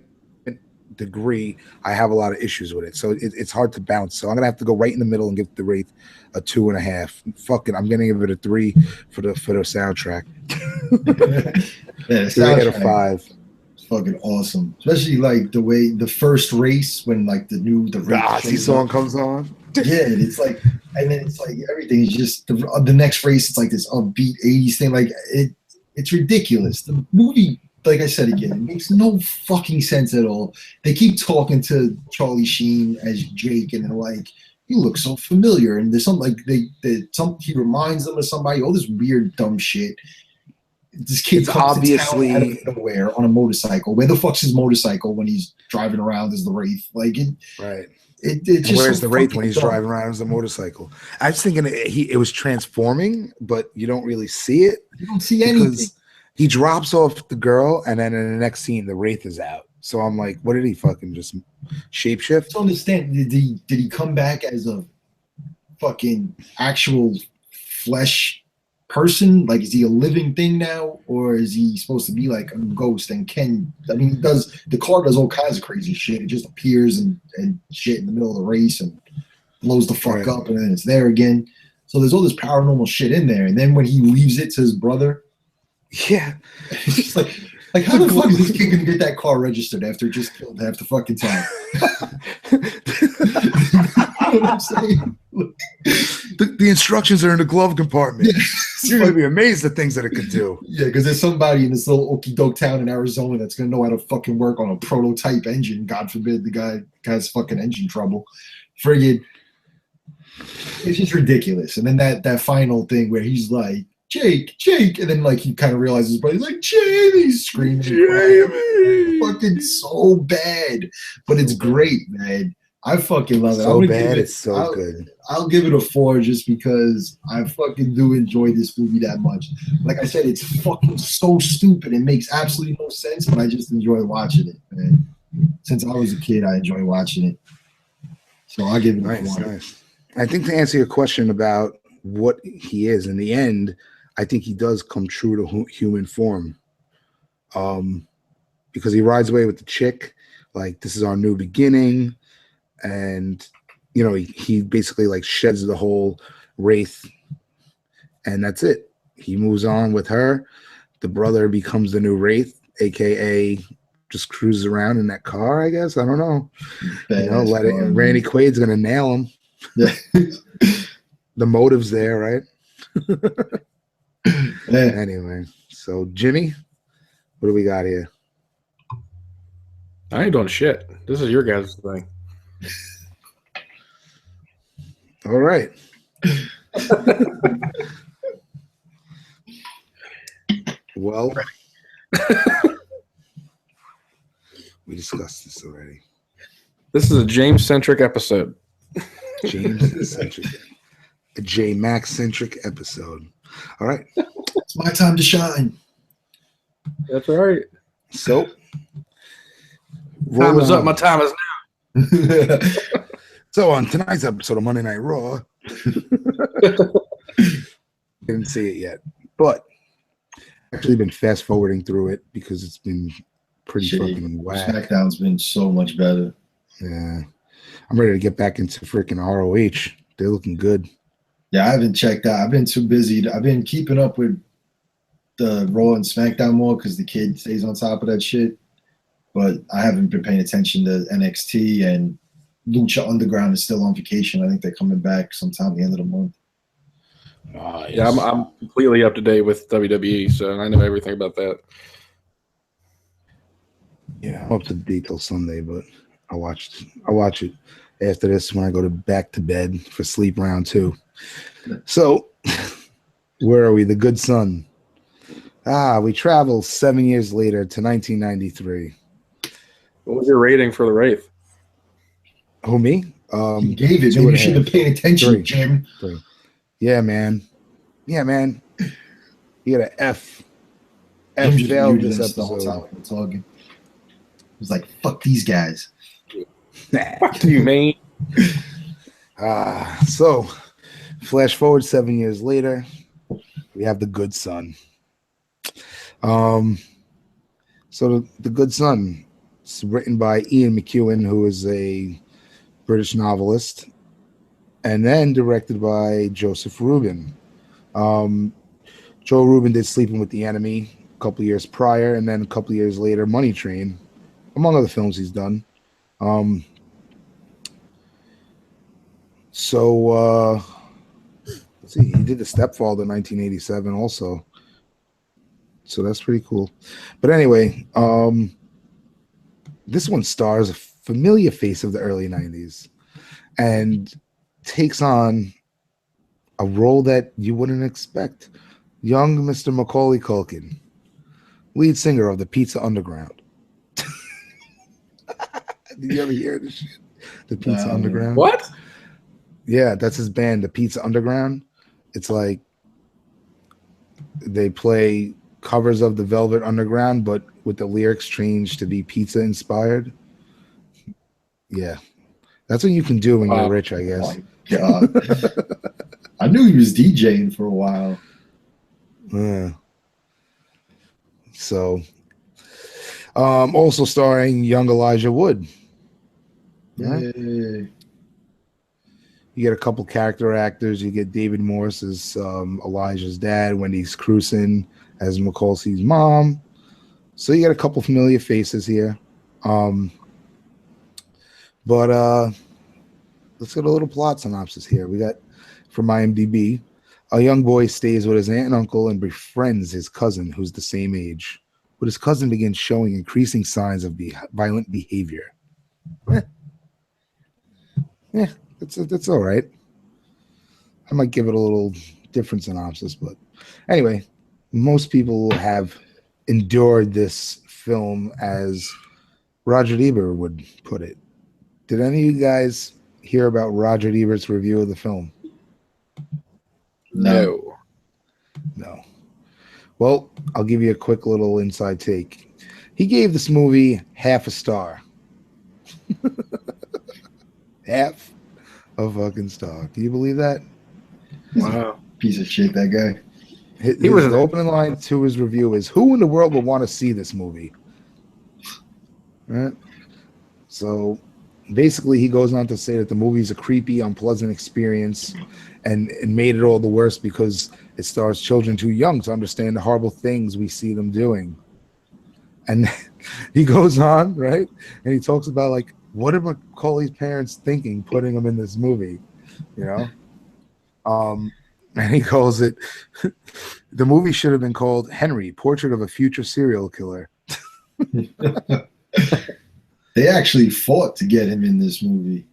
degree, I have a lot of issues with it. So it's hard to bounce. So I'm gonna have to go right in the middle and give the Wraith a 2.5. Fuck it, I'm gonna give it a 3 for the soundtrack. Yeah, 3 out of 5. It's fucking awesome, especially like the way the first race when like the Ozzy song comes on. Yeah, it's like, and then it's like everything is just the next race. It's like this upbeat 80s thing. Like it's ridiculous. The movie, like I said again, it makes no fucking sense at all. They keep talking to Charlie Sheen as Jake, and they're like, "You look so familiar." And there's something like he reminds them of somebody. All this weird dumb shit. This kid comes obviously to town out of nowhere on a motorcycle. Where the fuck's his motorcycle when he's driving around as the Wraith? Like it, right. It just where's so the Wraith when he's dumb. driving around as a motorcycle? I was thinking it was transforming, but you don't really see it. You don't see anything. He drops off the girl, and then in the next scene, the Wraith is out. So I'm like, what did he fucking just shapeshift? I don't understand. Did he come back as a fucking actual flesh person? Like, is he a living thing now, or is he supposed to be like a ghost? And the car does all kinds of crazy shit. It just appears and shit in the middle of the race and blows the fuck up, and then it's there again. So there's all this paranormal shit in there. And then when he leaves it to his brother, yeah, it's just like how the fuck is this kid gonna get that car registered after it just killed half the fucking town? You know what I'm saying? The instructions are in the glove compartment. Yeah. You're gonna be amazed at things that it could do. Yeah, because there's somebody in this little okey doke town in Arizona that's gonna know how to fucking work on a prototype engine. God forbid the guy has fucking engine trouble. Friggin', it's just ridiculous. And then that final thing where he's like, Jake, and then like he kind of realizes, but he's like, Jamie, screaming, Jamie, fucking so bad, but it's great, man. I fucking love it. So bad, it's so good. I'll give it a 4 just because I fucking do enjoy this movie that much. Like I said, it's fucking so stupid. It makes absolutely no sense, but I just enjoy watching it, man. Since I was a kid, I enjoy watching it. So I'll give it a 4. Nice. I think to answer your question about what he is, in the end, I think he does come true to human form. Because he rides away with the chick, like, this is our new beginning. And, he basically like sheds the whole Wraith, and that's it. He moves on with her. The brother becomes the new Wraith, aka just cruises around in that car, I guess. I don't know. Randy Quaid's gonna nail him. Yeah. The motive's there, right? Yeah. Anyway, so Jimmy, what do we got here? I ain't doing shit. This is your guys' thing. All right. Well, we discussed this already. This is a James-centric episode. James-centric. A J-Max-centric episode. All right. It's my time to shine. That's all right. So, time is up. My time is now. So on tonight's episode of Monday Night Raw, didn't see it yet, but actually been fast forwarding through it because it's been pretty Shit, fucking whack. SmackDown's been so much better. Yeah, I'm ready to get back into freaking ROH. They're looking good. Yeah, I haven't checked out. I've been too busy. I've been keeping up with the Raw and SmackDown more because the kid stays on top of that shit. But I haven't been paying attention to NXT, and Lucha Underground is still on vacation. I think they're coming back sometime at the end of the month. Nice. Yeah, I'm completely up to date with WWE, so I know everything about that. Yeah, I'm up to date till Sunday, but I'll watch it after this when I go back to bed for sleep round 2. So, where are we? The Good Son. We travel 7 years later to 1993. What was your rating for the Wraith? Who, me? He gave it. Maybe you should have paid attention, 3. Jim. 3. Yeah, man. You got an F. F failed this episode. Talking. It was like, fuck these guys. Fuck you, man. So, flash forward 7 years later, we have The Good Son. So the Good Son, it's written by Ian McEwan, who is a British novelist, and then directed by Joseph Rubin. Joe Rubin did Sleeping with the Enemy a couple years prior, and then a couple years later, Money Train, among other films he's done. Let's see, he did The Stepfather in 1987 also. So that's pretty cool. But anyway, this one stars a familiar face of the early 90s and takes on a role that you wouldn't expect. Young Mr. Macaulay Culkin, lead singer of the Pizza Underground. Did you ever hear this shit? The Pizza Underground? What? Yeah, that's his band, the Pizza Underground. It's like they play covers of the Velvet Underground, but with the lyrics changed to be pizza inspired. Yeah, that's what you can do when you're rich, I guess. Oh my God. I knew he was DJing for a while. Yeah. So, also starring young Elijah Wood. Right? Yay. You get a couple character actors. You get David Morse as Elijah's dad, Wendy Crewson as McCulsey's mom. So you got a couple familiar faces here. But let's get a little plot synopsis here. We got from IMDb, a young boy stays with his aunt and uncle and befriends his cousin who's the same age. But his cousin begins showing increasing signs of violent behavior. Yeah, that's all right. I might give it a little different synopsis, but anyway, most people have endured this film as Roger Ebert would put it. Did any of you guys hear about Roger Ebert's review of the film? No. Well, I'll give you a quick little inside take. He gave this movie half a star. Half a fucking star. Can you believe that? Wow. Piece of shit, that guy. He was the opening line to his review is, "Who in the world would want to see this movie?" Right? So basically, he goes on to say that the movie is a creepy, unpleasant experience, and it made it all the worse because it stars children too young to understand the horrible things we see them doing. And he goes on, right? And he talks about, like, what are Macaulay's parents thinking putting him in this movie? You know? And he calls it, the movie should have been called Henry, Portrait of a Future Serial Killer. They actually fought to get him in this movie.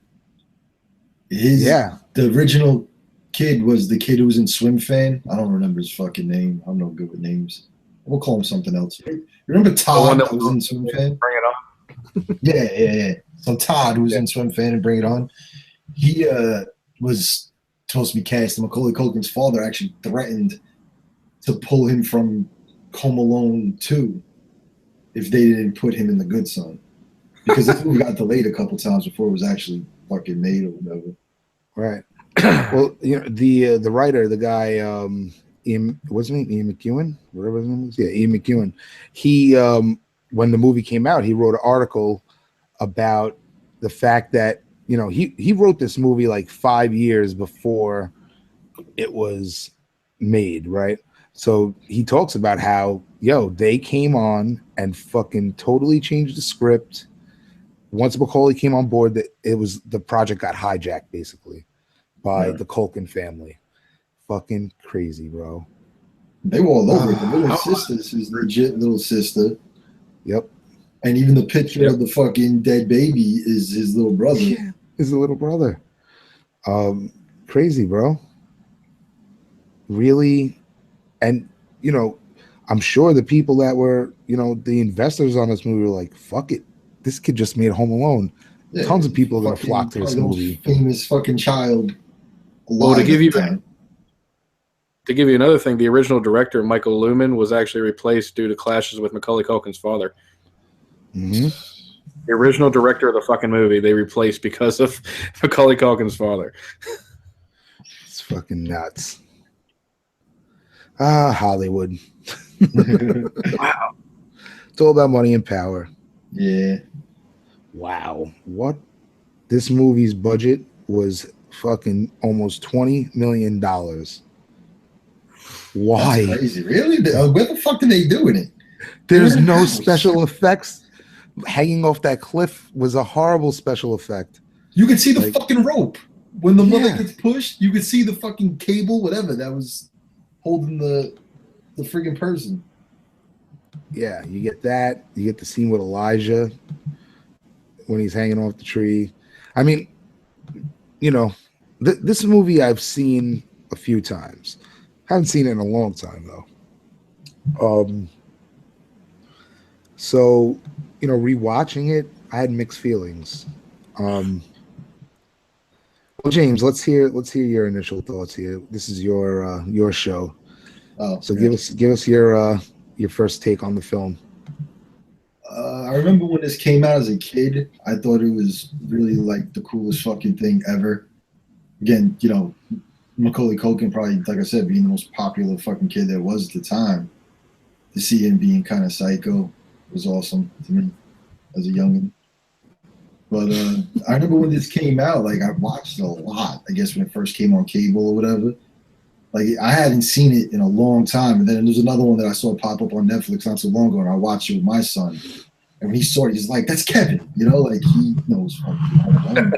The original kid was the kid who was in Swim Fan. I don't remember his fucking name. I'm no good with names. We'll call him something else. Remember Todd that was in Swim Fan? Bring It On. Yeah. So Todd, who was in Swim Fan and Bring It On, he was supposed to be cast. And Macaulay Culkin's father actually threatened to pull him from Home Alone 2 if they didn't put him in The Good Son. Because this movie got delayed a couple times before it was actually fucking made or whatever. Right. Well, you know, the writer, the guy Ian, wasn't it Ian McEwan? Whatever his name was. Yeah, Ian McEwan. He when the movie came out, he wrote an article about the fact that he wrote this movie like 5 years before it was made, right? So he talks about how they came on and fucking totally changed the script. Once Macaulay came on board, that the project got hijacked basically by the Culkin family. Fucking crazy, bro. They were all over it. The little sister is his legit little sister. Yep. And even the picture of the fucking dead baby is his little brother. Yeah, his little brother. Crazy, bro. Really. And, I'm sure the people that were, the investors on this movie were like, fuck it. This kid just made Home Alone. Yeah, tons of people are going to flock to this movie. Famous fucking child. Well, to give you another thing, the original director, Michael Luman, was actually replaced due to clashes with Macaulay Culkin's father. Mm-hmm. The original director of the fucking movie, they replaced because of Macaulay Culkin's father. It's fucking nuts. Hollywood. Wow. It's all about money and power. Yeah. Wow. What? This movie's budget was fucking almost $20 million. Why? That's crazy. Really? Where the fuck did they do it? There's no special effects. Hanging off that cliff was a horrible special effect. You could see the fucking rope. When the mother gets pushed, you could see the fucking cable, whatever, that was holding the friggin' person. Yeah, you get that. You get the scene with Elijah when he's hanging off the tree. I mean, this movie I've seen a few times. Haven't seen it in a long time though. So, rewatching it, I had mixed feelings. Well, James, let's hear your initial thoughts here. This is your show. So give us your first take on the film. I remember when this came out as a kid, I thought it was really like the coolest fucking thing ever. Again, Macaulay Culkin probably, like I said, being the most popular fucking kid there was at the time. To see him being kind of psycho was awesome to me as a youngin'. But I remember when this came out, like I watched it a lot. I guess when it first came on cable or whatever. Like I hadn't seen it in a long time, and then there's another one that I saw pop up on Netflix not so long ago, and I watched it with my son. And when he saw it, he's like, "That's Kevin," like he knows fucking.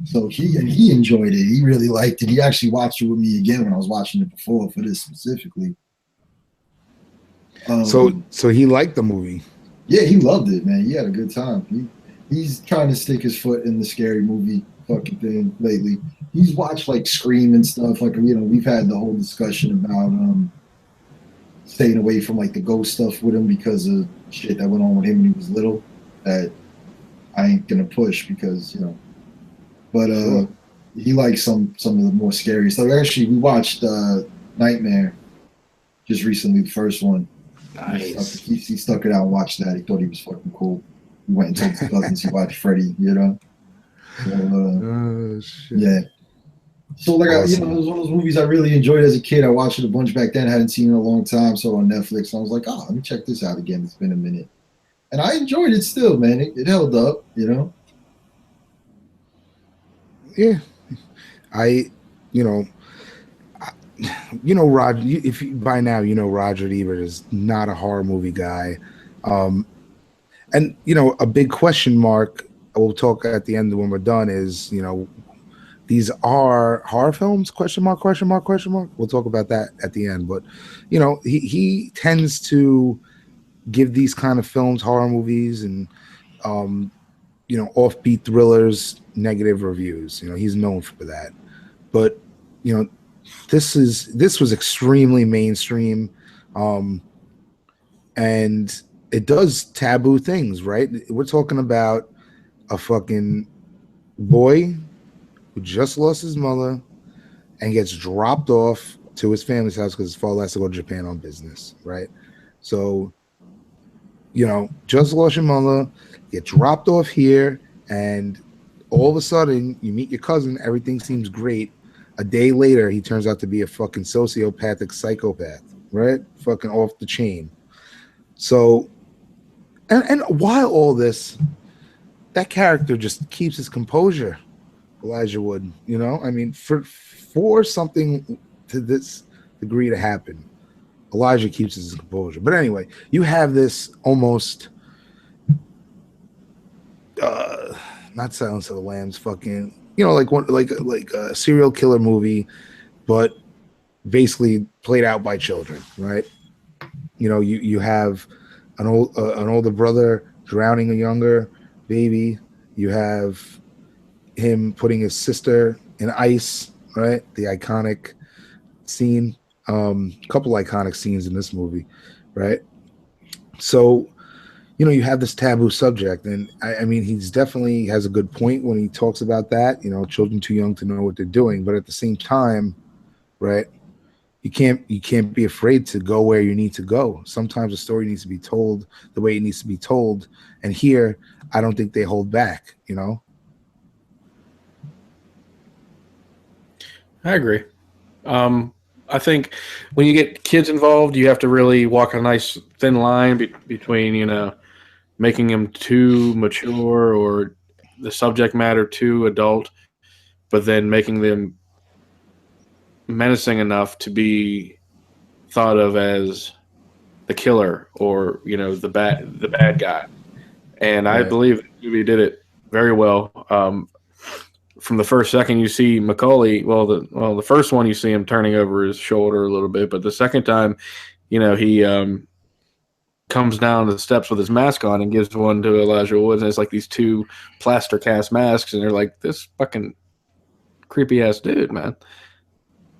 So he enjoyed it. He really liked it. He actually watched it with me again when I was watching it before for this specifically. So he liked the movie. Yeah, he loved it, man. He had a good time. He's trying to stick his foot in the scary movie fucking thing lately. He's watched like Scream and stuff. Like we've had the whole discussion about staying away from like the ghost stuff with him because of shit that went on with him when he was little. That I ain't gonna push because But he likes some of the more scary stuff. Actually, we watched Nightmare just recently, the first one. Nice. He stuck it out and watched that. He thought he was fucking cool. He went and told his cousins he watched Freddy, So, shit. Yeah. So like awesome. It was one of those movies I really enjoyed as a kid. I watched it a bunch back then. I hadn't seen it in a long time. So on Netflix, I was like, let me check this out again. It's been a minute, and I enjoyed it still, man. It held up, Yeah, Roger. If you, by now Roger Ebert is not a horror movie guy, and a big question mark. We'll talk at the end when we're done. Is these are horror films? Question mark? Question mark? Question mark? We'll talk about that at the end. But he tends to give these kind of films, horror movies, and offbeat thrillers, negative reviews. He's known for that. But this was extremely mainstream, and it does taboo things, right? We're talking about a fucking boy who just lost his mother and gets dropped off to his family's house because his father has to go to Japan on business, right? So, just lost your mother, get dropped off here, and all of a sudden you meet your cousin, everything seems great A day later, he turns out to be a fucking sociopathic psychopath, right? Fucking off the chain. So, and while all this, that character just keeps his composure. Elijah Wood, you know, I mean, for something to this degree to happen, Elijah keeps his composure. But anyway, you have this almost not Silence of the Lambs, fucking, you know, like a serial killer movie, but basically played out by children, right? You know, you have an older brother drowning a younger baby. You have him putting his sister in ice, right? The iconic scene. Couple iconic scenes in this movie, right? So, you know, you have this taboo subject, and I mean, he's definitely has a good point when he talks about that. You know, children too young to know what they're doing, but at the same time, right? You can't be afraid to go where you need to go. Sometimes a story needs to be told the way it needs to be told, and here, I don't think they hold back. You know. I agree. I think when you get kids involved, you have to really walk a nice thin line between, you know, making them too mature or the subject matter too adult, but then making them menacing enough to be thought of as the killer or, you know, the bad guy. And I believe the movie did it very well. From the first second you see Macaulay, the first one you see him turning over his shoulder a little bit, but the second time, you know, he comes down the steps with his mask on and gives one to Elijah Woods, and it's like these two plaster cast masks, and they're like, this fucking creepy ass dude, man.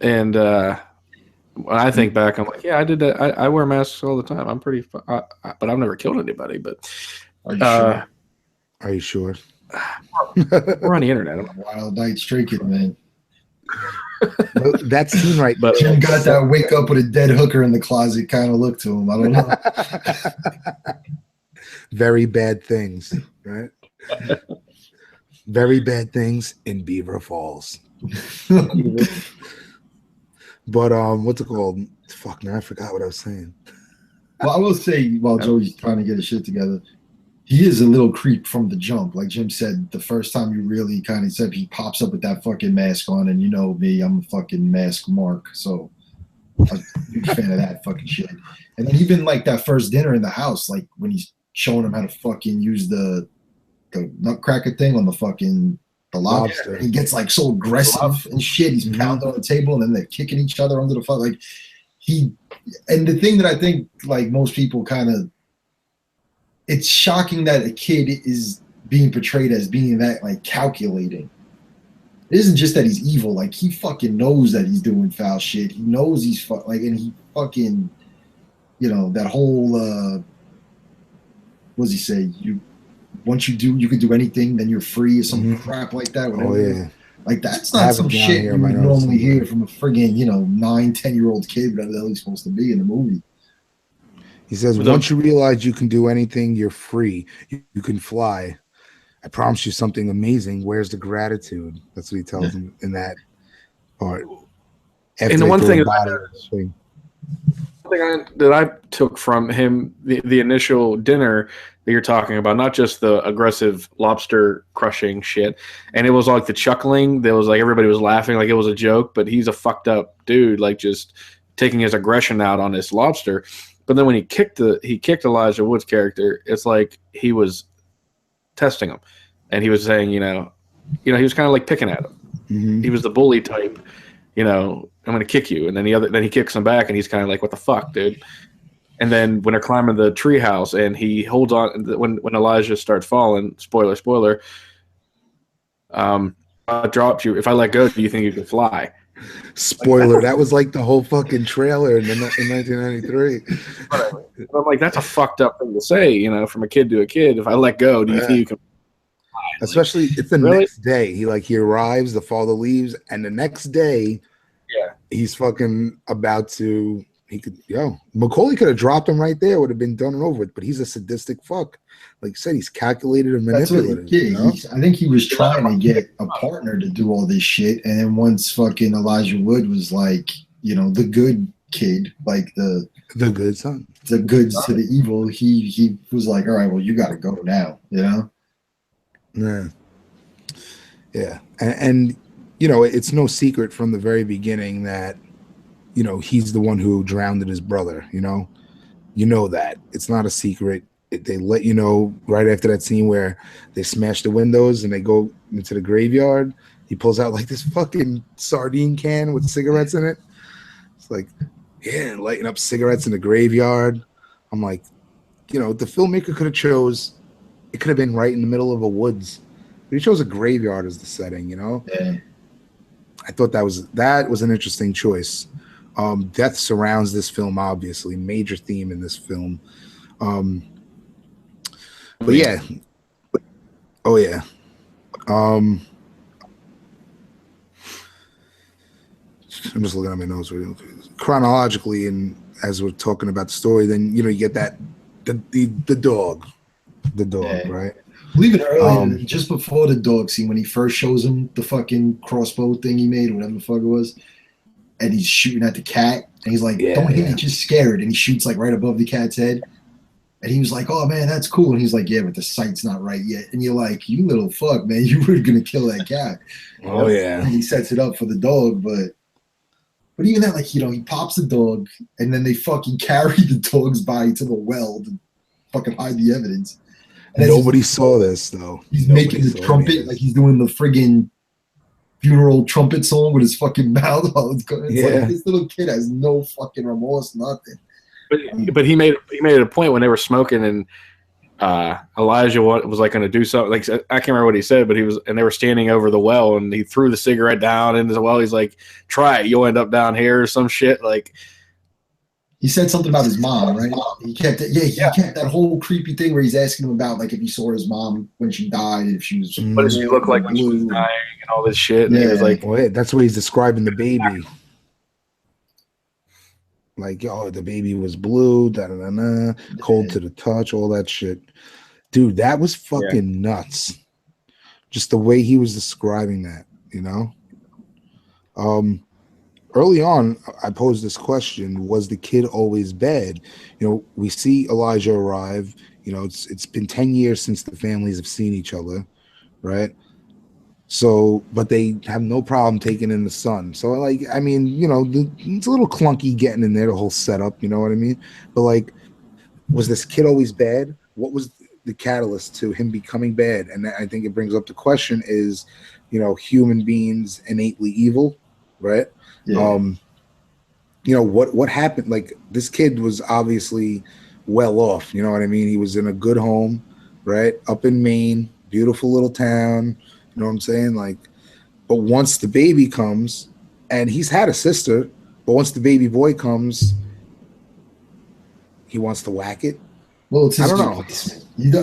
And when I think back, I'm like, yeah, I did that. I wear masks all the time. I'm pretty, but I've never killed anybody. But are you sure? We're on the internet. Wild Night Drinking, man. That scene right, but Jim got that wake up with a dead hooker in the closet kind of look to him. I don't know. Very Bad Things, right? Very Bad Things in Beaver Falls. But what's it called? Fuck, man, I forgot what I was saying. Well, I will say, while Joey's trying to get his shit together, he is a little creep from the jump. Like Jim said, the first time you really kind of said, he pops up with that fucking mask on, and you know me, I'm a fucking mask mark. So I'm a huge fan of that fucking shit. And then even like that first dinner in the house, like when he's showing him how to fucking use the nutcracker thing on the lobster. He gets like so aggressive and shit. He's pounding on the table, and then they're kicking each other under the fuck. Like and the thing that I think like most people kind of, it's shocking that a kid is being portrayed as being that like calculating. It isn't just that he's evil. Like he fucking knows that he's doing foul shit. He knows he's and he fucking, you know, that whole what does he say? Once you can do anything, then you're free or some crap like that. Whatever. Oh yeah. Like that's not some shit you would normally hear from a friggin', you know, 9-10-year-old kid, whatever the hell he's supposed to be in the movie. He says, once you realize you can do anything, you're free. You can fly. I promise you something amazing. Where's the gratitude? That's what he tells him in that part. And the one thing that I took from him, the initial dinner that you're talking about, not just the aggressive lobster crushing shit, and it was like the chuckling. There was like everybody was laughing like it was a joke, but he's a fucked up dude, like just taking his aggression out on this lobster. But then when he kicked Elijah Wood's character, it's like he was testing him, and he was saying, you know, he was kind of like picking at him. Mm-hmm. He was the bully type, you know. I'm gonna kick you, and then he kicks him back, and he's kind of like, what the fuck, dude? And then when they're climbing the treehouse, and he holds on when Elijah starts falling. Spoiler. I dropped you. If I let go, do you think you can fly? Spoiler, that was like the whole fucking trailer in 1993. I'm like, that's a fucked up thing to say, you know, from a kid to a kid. If I let go, do you think you can fly? Especially, it's the next day. He arrives, the fall leaves, and the next day, he's fucking about to He could, Macaulay could have dropped him right there, would have been done and over with. But he's a sadistic fuck. Like you said, he's calculated and manipulative. I think he was trying to get a partner to do all this shit, and then once fucking Elijah Wood was like, the good kid, like the good son, the good to the evil, he was like, all right, well, you got to go now, Yeah, and it's no secret from the very beginning that he's the one who drowned his brother. That it's not a secret. They let you know right after that scene where they smash the windows and they go into the graveyard. He pulls out like this fucking sardine can with cigarettes in it. It's like, lighting up cigarettes in the graveyard. I'm like, the filmmaker could have chose. It could have been right in the middle of a woods. But he chose a graveyard as the setting. Yeah. I thought that was an interesting choice. Death surrounds this film, obviously, major theme in this film. But yeah, I'm just looking at my notes chronologically, and as we're talking about the story, then you get that the dog, right? Believe it early, just before the dog scene, when he first shows him the fucking crossbow thing he made, whatever the fuck it was. And he's shooting at the cat, and he's like, don't hit me, just scare it. And he shoots like right above the cat's head. And he was like, oh man, that's cool. And he's like, yeah, but the sight's not right yet. And you're like, you little fuck, man, you were gonna kill that cat. Yeah. And he sets it up for the dog, but even that, like, he pops the dog, and then they fucking carry the dog's body to the well to fucking hide the evidence. And nobody saw this though. He's making the trumpet, like he's doing the friggin' funeral trumpet song with his fucking mouth while it's going. It's like, this little kid has no fucking remorse, nothing. But he made it a point when they were smoking, and Elijah was like going to do something. Like, I can't remember what he said, but they were standing over the well, and he threw the cigarette down into the well. He's like, "Try it, you'll end up down here," or some shit. Like, he said something about his mom, right? He kept it. Yeah, he kept that whole creepy thing where he's asking him about, like, if he saw his mom when she died, if she was. What does she look like when she was dying, and all this shit? And he was like, that's what he's describing the baby. Like, the baby was blue, cold to the touch, all that shit. Dude, that was fucking nuts. Just the way he was describing that, Early on, I posed this question: was the kid always bad? We see Elijah arrive. It's been 10 years since the families have seen each other, right? So, but they have no problem taking in the son. So, like, I mean, it's a little clunky getting in there, the whole setup, you know what I mean? But, like, was this kid always bad? What was the catalyst to him becoming bad? And I think it brings up the question is, human beings innately evil, right? Yeah. What happened? Like, this kid was obviously well off, you know what I mean? He was in a good home, right? Up in Maine, beautiful little town. You know what I'm saying? Like, but once the baby comes, and he's had a sister, but once the baby boy comes, he wants to whack it. Well, it's his, I don't know.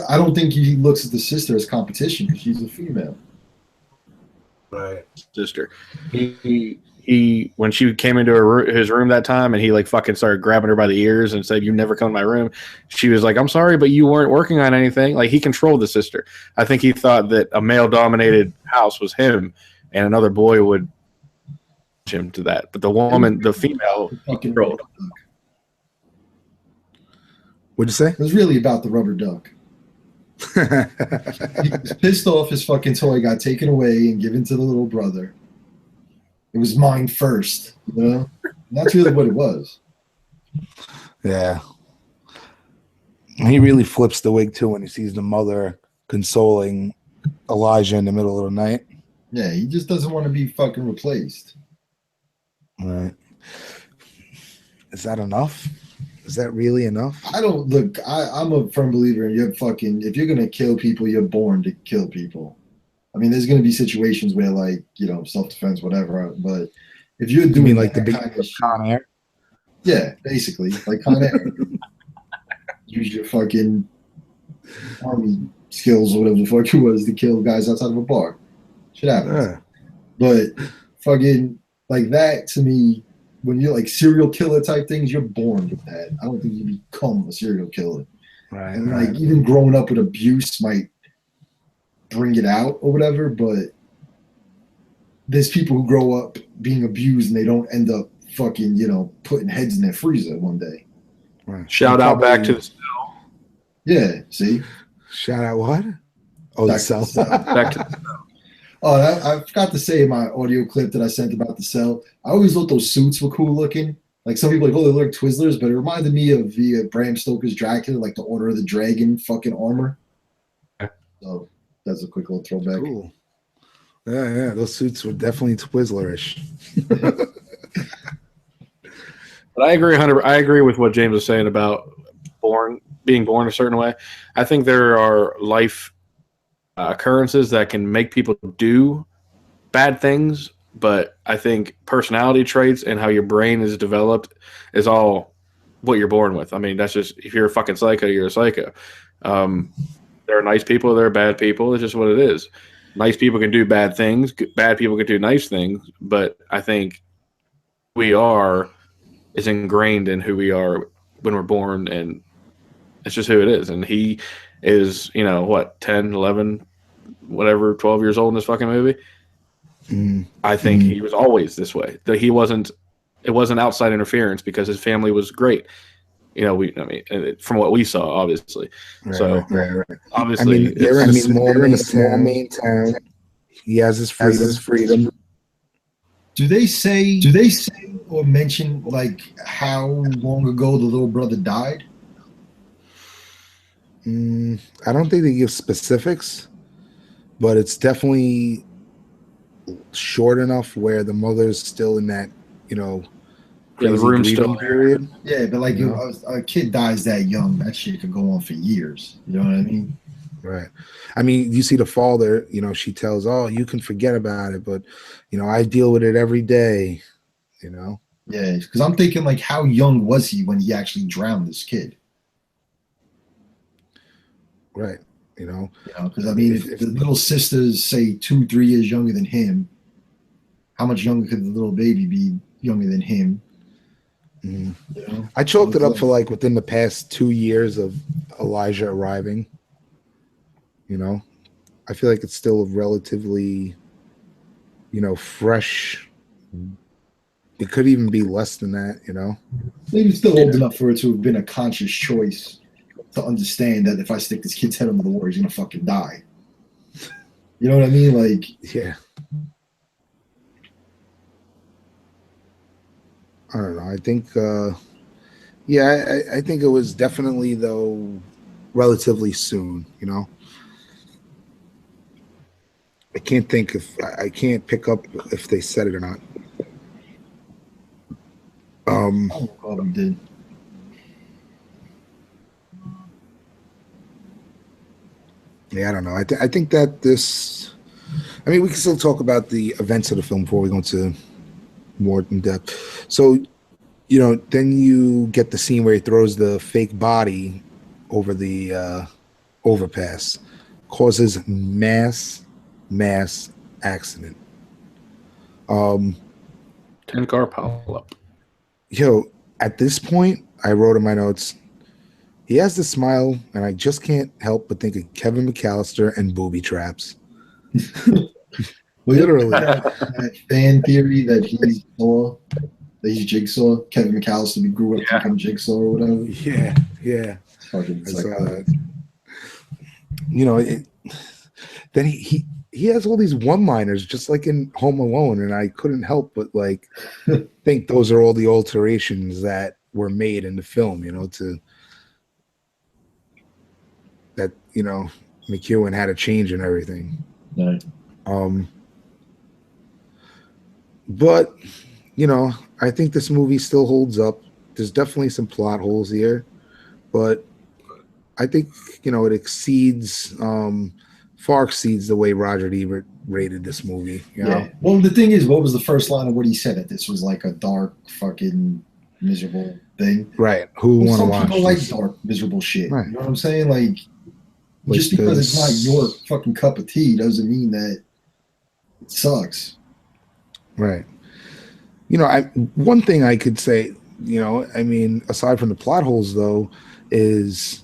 I don't think he looks at the sister as competition because she's a female. Right. Sister. He when she came into his room that time, and he like fucking started grabbing her by the ears and said, "You never come to my room." She was like, "I'm sorry, but you weren't working on anything." Like, he controlled the sister. I think he thought that a male-dominated house was him, and another boy would him to that. But the woman, the female, he controlled. What'd you say? It was really about the rubber duck. He was pissed off his fucking toy got taken away and given to the little brother. It was mine first, And that's really what it was. Yeah. He really flips the wig too when he sees the mother consoling Elijah in the middle of the night. Yeah, he just doesn't want to be fucking replaced. All right. Is that enough? Is that really enough? I'm a firm believer in if you're gonna kill people, you're born to kill people. I mean, there's gonna be situations where, like, self-defense, whatever. But if you're doing like the big kind of Con Air, yeah, basically like Con Air, use your fucking army skills or whatever the fuck it was to kill guys outside of a bar. Shit happens. yeah. But fucking like that, to me, when you're like serial killer type things, you're born with that. I don't think you become a serial killer. Right. And like even growing up with abuse might bring it out or whatever, but there's people who grow up being abused and they don't end up fucking, putting heads in their freezer one day. Right. Shout out back to the Yeah, see? Shout out what? Oh, the cell. back to the Oh, I forgot to say in my audio clip that I sent about the cell, I always thought those suits were cool looking. Like some people are like, oh, they look like Twizzlers, but it reminded me of the Bram Stoker's Dracula, like the Order of the Dragon fucking armor. So that's a quick little throwback. Cool. Yeah, those suits were definitely Twizzlerish. But I agree, Hunter. I agree with what James was saying about being born a certain way. I think there are life occurrences that can make people do bad things, but I think personality traits and how your brain is developed is all what you're born with. I mean, that's just, if you're a fucking psycho, you're a psycho. There are nice people, there are bad people. It's just what it is. Nice people can do bad things. Bad people can do nice things. But I think is ingrained in who we are when we're born, and it's just who it is. And he is, 10, 11, whatever, 12 years old in this fucking movie. I think he was always this way. That it wasn't outside interference because his family was great. From what we saw, obviously. Right. Obviously, they're in a small main town. He has his freedom. Do they say or mention like how long ago the little brother died? I don't think they give specifics, but it's definitely short enough where the mother's still in that, the room's still period. Yeah, but like a kid dies that young, that shit could go on for years. You know what I mean? Right. I mean, you see the father, she tells, oh, you can forget about it, but, I deal with it every day, Yeah, because I'm thinking like, how young was he when he actually drowned this kid? Right. Because I mean, if the little sister's say 2-3 years younger than him, how much younger could the little baby be younger than him? I chalked it up for like within the past 2 years of Elijah arriving. I feel like it's still relatively, fresh. It could even be less than that, Maybe it's still old enough for it to have been a conscious choice to understand that if I stick this kid's head under the water, he's gonna fucking die. You know what I mean? Like, yeah. I don't know. I think, I think it was definitely though relatively soon. I can't think if I can't pick up if they said it or not. I probably did. Yeah, I don't know. I think that I mean, we can still talk about the events of the film before we go into more in depth. So, then you get the scene where he throws the fake body over the overpass, causes mass accident. 10-car pileup. At this point, I wrote in my notes, he has the smile, and I just can't help but think of Kevin McAllister and booby traps. Literally. That fan theory that he's Jigsaw. Kevin McAllister grew up to become Jigsaw or whatever. Yeah. Fucking then he has all these one-liners just like in Home Alone, and I couldn't help but like think those are all the alterations that were made in the film, to that McEwen had a change and everything. Right. But I think this movie still holds up. There's definitely some plot holes here, but I think it exceeds far exceeds the way Roger Ebert rated this movie. Yeah. Well, the thing is, what was the first line of what he said? That this was like a dark, fucking miserable thing. Right. Who want to watch? Some people like dark, miserable shit. Right. You know what I'm saying? Like just because it's not your fucking cup of tea doesn't mean that it sucks. Right. one thing I could say, I mean, aside from the plot holes, though, is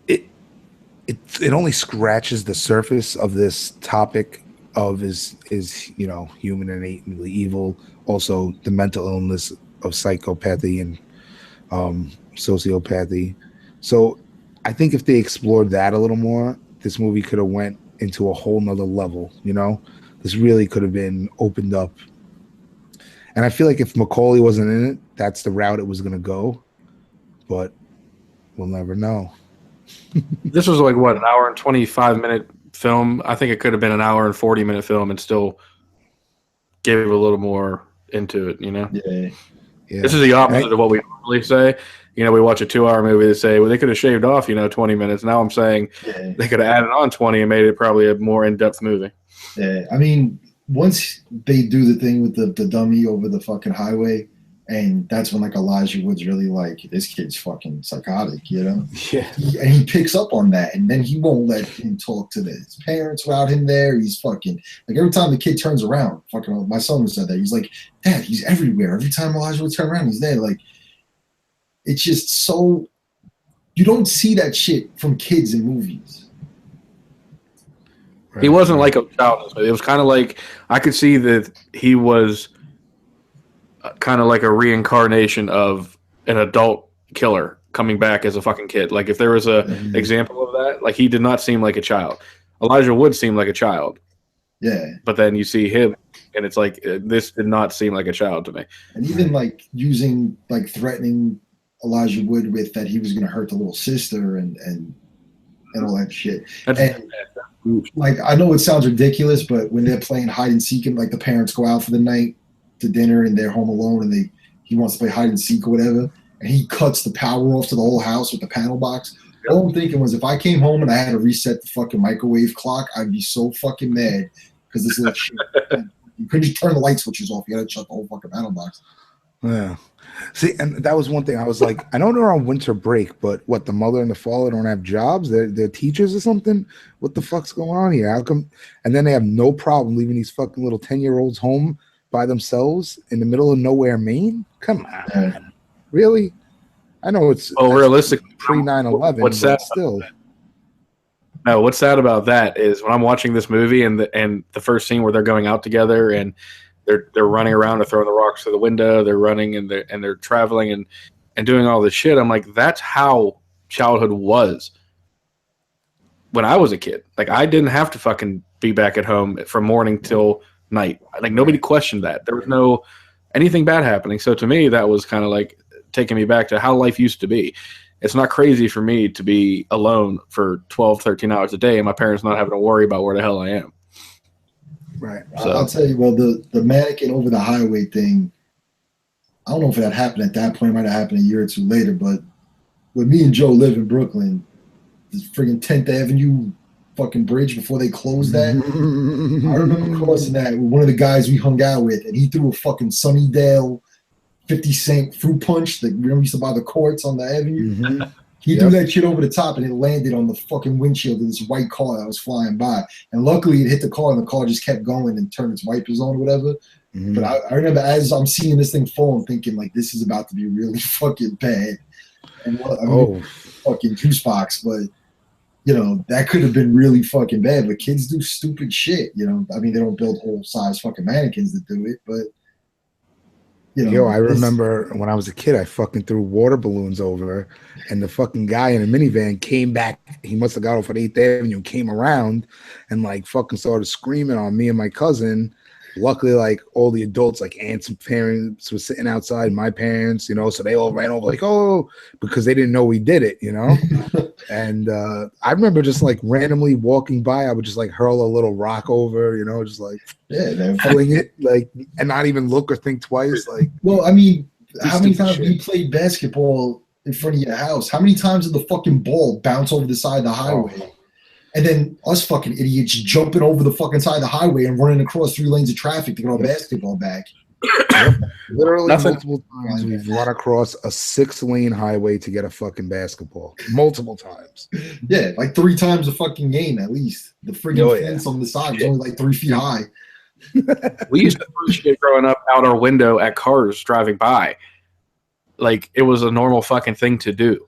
it only scratches the surface of this topic of is human innately evil, also the mental illness of psychopathy and sociopathy. So I think if they explored that a little more, this movie could have went into a whole nother level. This really could have been opened up. And I feel like if Macaulay wasn't in it, that's the route it was going to go. But we'll never know. This was like, what, an hour and 25-minute film? I think it could have been an hour and 40-minute film and still gave it a little more into it, Yeah. This is the opposite of what we normally say. We watch a 2-hour movie, they say, well, they could have shaved off, 20 minutes. Now I'm saying they could have added on 20 and made it probably a more in-depth movie. Yeah, I mean, once they do the thing with the dummy over the fucking highway, and that's when, like, Elijah Wood's really like, this kid's fucking psychotic, Yeah. And he picks up on that, and then he won't let him talk to his parents without him there. He's fucking, like, every time the kid turns around, fucking, my son said that. He's like, Dad, he's everywhere. Every time Elijah Wood turns around, he's there. Like, it's just so, you don't see that shit from kids in movies. Right. He wasn't like a child. It was kind of like, I could see that he was kind of like a reincarnation of an adult killer coming back as a fucking kid. Like, if there was a example of that, like, he did not seem like a child. Elijah Wood seemed like a child. Yeah. But then you see him, and it's like, this did not seem like a child to me. And even, like, using, like, threatening Elijah Wood with that he was going to hurt the little sister and all that shit. Like, I know it sounds ridiculous, but when they're playing hide and seek and, like, the parents go out for the night to dinner and they're home alone and he wants to play hide and seek or whatever, and he cuts the power off to the whole house with the panel box. All I'm thinking was, if I came home and I had to reset the fucking microwave clock, I'd be so fucking mad because this little shit. You couldn't just turn the light switches off. You had to shut the whole fucking panel box. Yeah. See, and that was one thing I was like, I know they're on winter break, but what, the mother and the father don't have jobs? They're teachers or something? What the fuck's going on here? How come? And then they have no problem leaving these fucking little 10-year-olds home by themselves in the middle of nowhere, Maine? Come on. Really? I know it's realistically pre 9/11, what's but sad still. No, what's sad about that is when I'm watching this movie and the first scene where they're going out together and they're running around or throwing the rocks through the window, they're running and they're traveling and doing all this shit. I'm like, that's how childhood was when I was a kid. Like, I didn't have to fucking be back at home from morning till night. Like, nobody questioned that. There was no anything bad happening. So to me, that was kind of like taking me back to how life used to be. It's not crazy for me to be alone for 12, 13 hours a day and my parents not having to worry about where the hell I am. Right. So, I'll tell you, well, the mannequin over the highway thing, I don't know if that happened at that point. It might have happened a year or two later, but when me and Joe live in Brooklyn, this friggin' 10th Avenue fucking bridge before they closed that, I remember crossing that with one of the guys we hung out with, and he threw a fucking Sunnydale 50-cent fruit punch that we used to buy the courts on the avenue. Mm-hmm. He threw that shit over the top, and it landed on the fucking windshield of this white car that was flying by. And luckily, it hit the car, and the car just kept going and turned its wipers on or whatever. Mm-hmm. But I remember as I'm seeing this thing fall, I'm thinking, like, this is about to be really fucking bad. And fucking juice box, but that could have been really fucking bad. But kids do stupid shit, I mean, they don't build whole size fucking mannequins to do it, but I remember when I was a kid, I fucking threw water balloons over, and the fucking guy in a minivan came back. He must have got off at 8th Avenue, came around, and like fucking started screaming on me and my cousin. Luckily, like all the adults, like aunts and parents, were sitting outside. My parents, so they all ran over like, oh, because they didn't know we did it, And I remember just like randomly walking by, I would just like hurl a little rock over, just like fling it, like, and not even look or think twice. Like, well, I mean, how many times have you played basketball in front of your house? How many times did the fucking ball bounce over the side of the highway? Oh. And then us fucking idiots jumping over the fucking side of the highway and running across 3 lanes of traffic to get our basketball back. Literally multiple times we've run across a 6-lane highway to get a fucking basketball. Multiple times. Yeah, like 3 times a fucking game at least. The friggin' fence on the side was only like 3 feet high. We used to throw shit growing up out our window at cars driving by. Like, it was a normal fucking thing to do.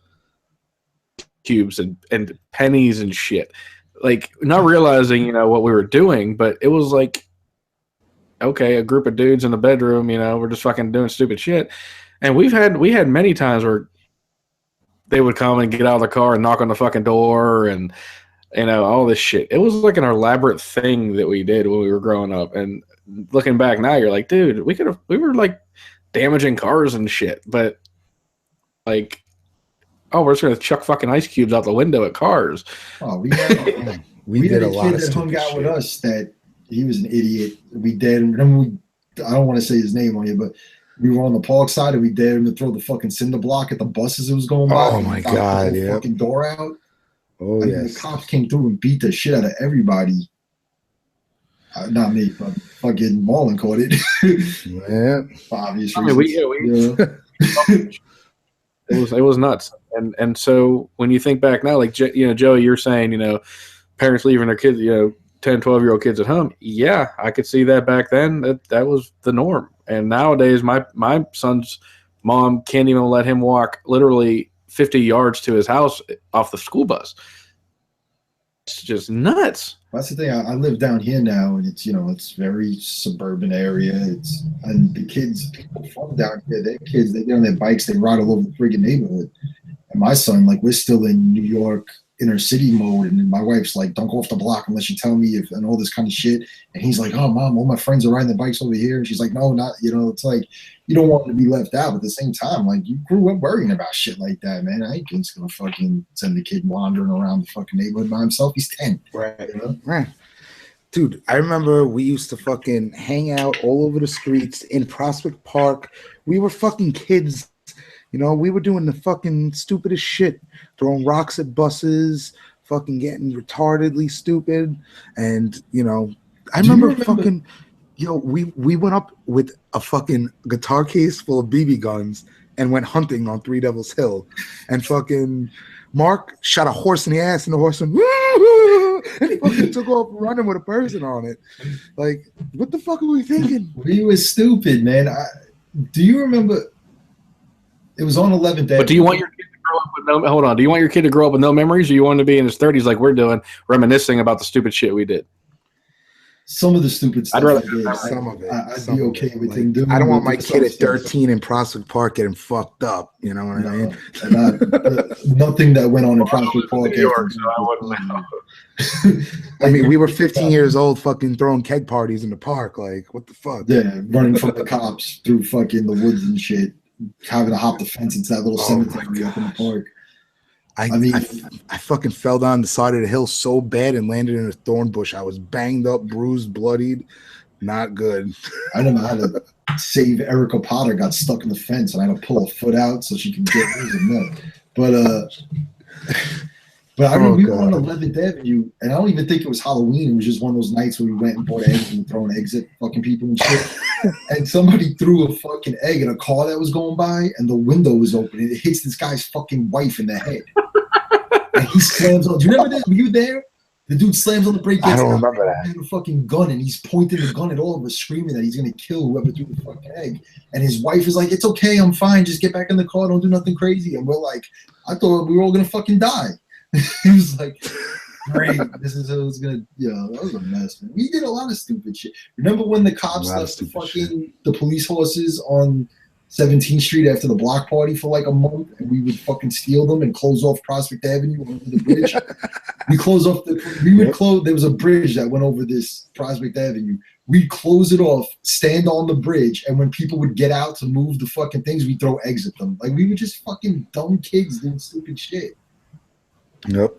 Cubes and pennies and shit. Like, not realizing, you know, what we were doing, but it was like, okay, a group of dudes in the bedroom, you know, we're just fucking doing stupid shit. And we had many times where they would come and get out of the car and knock on the fucking door and, you know, all this shit. It was like an elaborate thing that we did when we were growing up. And looking back now, you're like, dude, we were like damaging cars and shit. But like, oh, we're just gonna chuck fucking ice cubes out the window at cars. Oh, we did a lot of hung out with us that he was an idiot. We dared him. Remember, I don't want to say his name on you, but we were on the park side and we dared him to throw the fucking cinder block at the buses that was going by. Oh my god! Yeah, fucking door out. Oh yeah. The cops came through and beat the shit out of everybody. Not me, but fucking Marlon caught it. Yeah. For obvious I mean, it was nuts. And so when you think back now, like, you know, Joey, you're saying, you know, parents leaving their kids, you know, 10, 12-year-old kids at home. Yeah, I could see that back then. That was the norm. And nowadays, my son's mom can't even let him walk literally 50 yards to his house off the school bus. It's just nuts. That's the thing. I live down here now, and it's, you know, it's very suburban area. And the kids, people from down here, they get on their bikes, they ride all over the friggin' neighborhood. And my son, like, we're still in New York inner city mode, and my wife's like, don't go off the block unless you tell me, and all this kind of shit. And he's like, oh, Mom, all my friends are riding their bikes over here. And she's like, no, not, you know, it's like, you don't want to be left out. But at the same time, like, you grew up worrying about shit like that, man. I ain't just gonna fucking send the kid wandering around the fucking neighborhood by himself. He's 10. Right. You know? Right. Dude, I remember we used to fucking hang out all over the streets in Prospect Park. We were fucking kids. You know, we were doing the fucking stupidest shit, throwing rocks at buses, fucking getting retardedly stupid. And, you know, I remember fucking, you know, we went up with a fucking guitar case full of BB guns and went hunting on Three Devils Hill. And fucking Mark shot a horse in the ass, and the horse went, woo! And he fucking took off running with a person on it. Like, what the fuck were we thinking? We were stupid, man. Do you remember? It was on 11th Day. But do you want your kid to grow up with no? Hold on. Do you want your kid to grow up with no memories, or you want him to be in his 30s like we're doing, reminiscing about the stupid shit we did? Some of the stupid stuff. I'd rather some of it. I'd be okay with him doing. I don't want my kid at 13 in Prospect Park getting fucked up. You know what I mean? Nothing that went on in Prospect Park. New York, so I wouldn't know. I mean, we were 15 years old, fucking throwing keg parties in the park. Like, what the fuck? Yeah, running from the cops through fucking the woods and shit, having to hop the fence into that little cemetery up in the park. I fucking fell down the side of the hill so bad and landed in a thorn bush. I was banged up, bruised, bloodied. Not good. I don't know how to save Erica Potter. Got stuck in the fence, and I had to pull a foot out so she could get milk. But I remember we were on 11th Avenue, and I don't even think it was Halloween. It was just one of those nights where we went and bought eggs and were throwing eggs at fucking people and shit. And somebody threw a fucking egg at a car that was going by, and the window was open, and it hits this guy's fucking wife in the head. And he slams on. Do you remember that? Were you there? The dude slams on the brake. I don't remember that. He had a fucking gun, and he's pointing the gun at all of us, screaming that he's gonna kill whoever threw the fucking egg. And his wife is like, "It's okay, I'm fine. Just get back in the car. Don't do nothing crazy." And we're like, "I thought we were all gonna fucking die." He was like, "Great, this is how it was gonna." Yeah, that was a mess, man. We did a lot of stupid shit. Remember when the cops left the police horses on 17th Street after the block party for like a month, and we would fucking steal them and close off Prospect Avenue over the bridge? There was a bridge that went over this Prospect Avenue. We'd close it off, stand on the bridge, and when people would get out to move the fucking things, we'd throw eggs at them. Like, we were just fucking dumb kids doing stupid shit. Yep.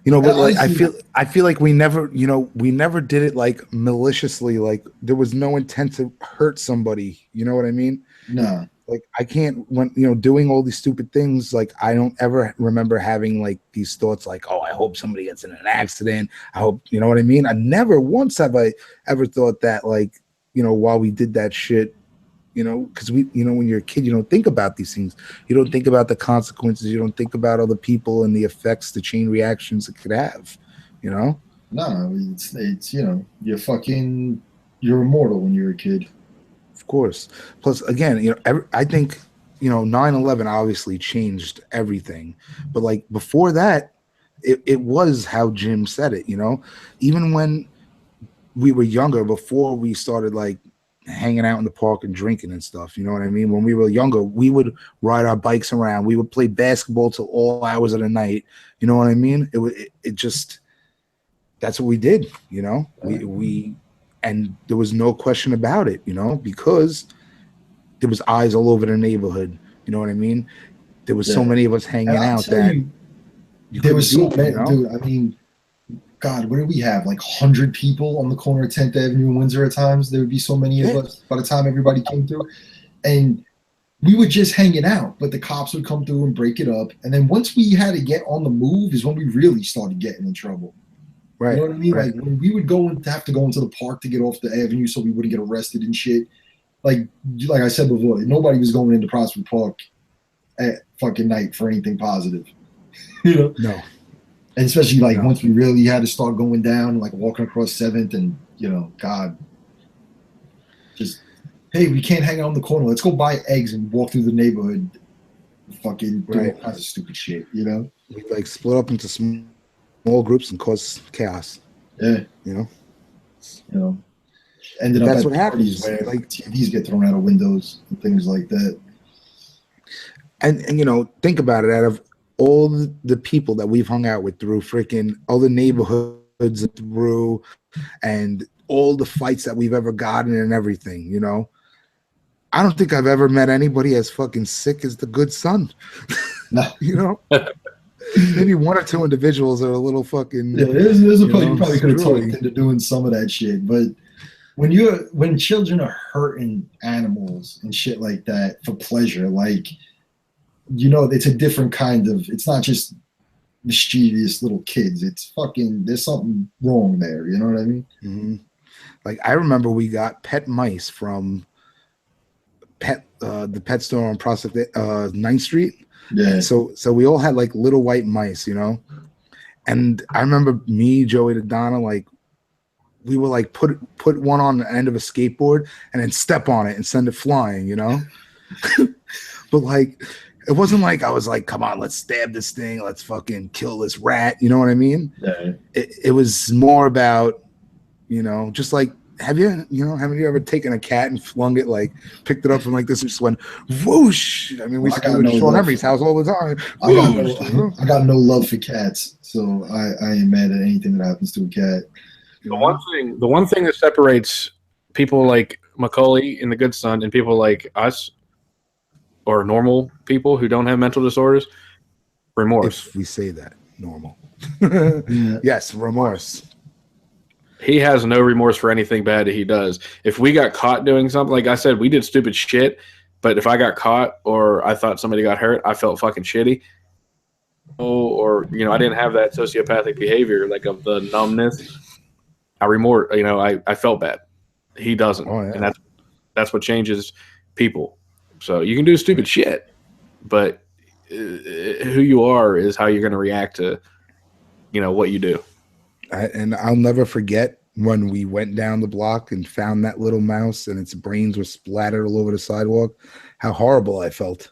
You know, but like, I feel like we never did it like maliciously. Like, there was no intent to hurt somebody. You know what I mean? No. Like, I can't, when, you know, doing all these stupid things, like, I don't ever remember having like these thoughts like, oh, I hope somebody gets in an accident. I hope, you know what I mean? I never once have I ever thought that, like, you know, while we did that shit, you know, because we, you know, when you're a kid, you don't think about these things. You don't think about the consequences. You don't think about other people and the effects, the chain reactions it could have, you know? No, it's you know, you're immortal when you're a kid. Of course. Plus, again, I think 9/11 obviously changed everything, but like before that, it was how Jim said it. Even when we were younger, before we started like hanging out in the park and drinking and stuff, you know what I mean? When we were younger, we would ride our bikes around. We would play basketball till all hours of the night. You know what I mean? It just, that's what we did. We and there was no question about it. Because there was eyes all over the neighborhood. You know what I mean? There was so many of us hanging out that there was so many, dude. I mean, God, what did we have? Like 100 people on the corner of 10th Avenue in Windsor at times. There would be so many of us by the time everybody came through. And we were just hanging out, but the cops would come through and break it up. And then once we had to get on the move is when we really started getting in trouble. Right. You know what I mean? Right. Like when we would have to go into the park to get off the avenue so we wouldn't get arrested and shit. Like I said before, nobody was going into Prospect Park at fucking night for anything positive. No. And especially like once we really had to start going down, like walking across 7th and, God, just, hey, we can't hang out in the corner. Let's go buy eggs and walk through the neighborhood. Fucking do all kinds of stupid shit, We like split up into small groups and cause chaos. Yeah. Ended up that's at what happens. Where, like TVs get thrown out of windows and things like that. And think about it. Out of all the people that we've hung out with through freaking all the neighborhoods through, and all the fights that we've ever gotten and everything, I don't think I've ever met anybody as fucking sick as the good son. No. Maybe one or two individuals are a little fucking. Yeah, there's a point you probably could have talked into doing some of that shit, but when children are hurting animals and shit like that for pleasure, like. It's a different kind of, it's not just mischievous little kids. It's fucking, there's something wrong there. You know what I mean? Mm-hmm. Like, I remember we got pet mice from the pet store on Prospect 9th Street. Yeah. So we all had like little white mice, and I remember me, Joey, and Donna, like, we would like put one on the end of a skateboard and then step on it and send it flying, But like, it wasn't like I was like, come on, let's stab this thing. Let's fucking kill this rat. You know what I mean? Yeah. It was more about, just like, haven't you ever taken a cat and flung it, like picked it up and like this and just went whoosh? I mean, we used to do it at Sean Emery's house all the time. I got no love for cats, so I ain't mad at anything that happens to a cat. The one thing that separates people like Macaulay and the Good Son and people like us, or normal people who don't have mental disorders, remorse. If we say that, normal. Yeah. Yes, remorse. He has no remorse for anything bad that he does. If we got caught doing something, like I said, we did stupid shit, but if I got caught or I thought somebody got hurt, I felt fucking shitty. Or, I didn't have that sociopathic behavior, like of the numbness. I felt bad. He doesn't. Oh, yeah. And that's what changes people. So you can do stupid shit, but who you are is how you're going to react to, what you do. And I'll never forget when we went down the block and found that little mouse and its brains were splattered all over the sidewalk, how horrible I felt.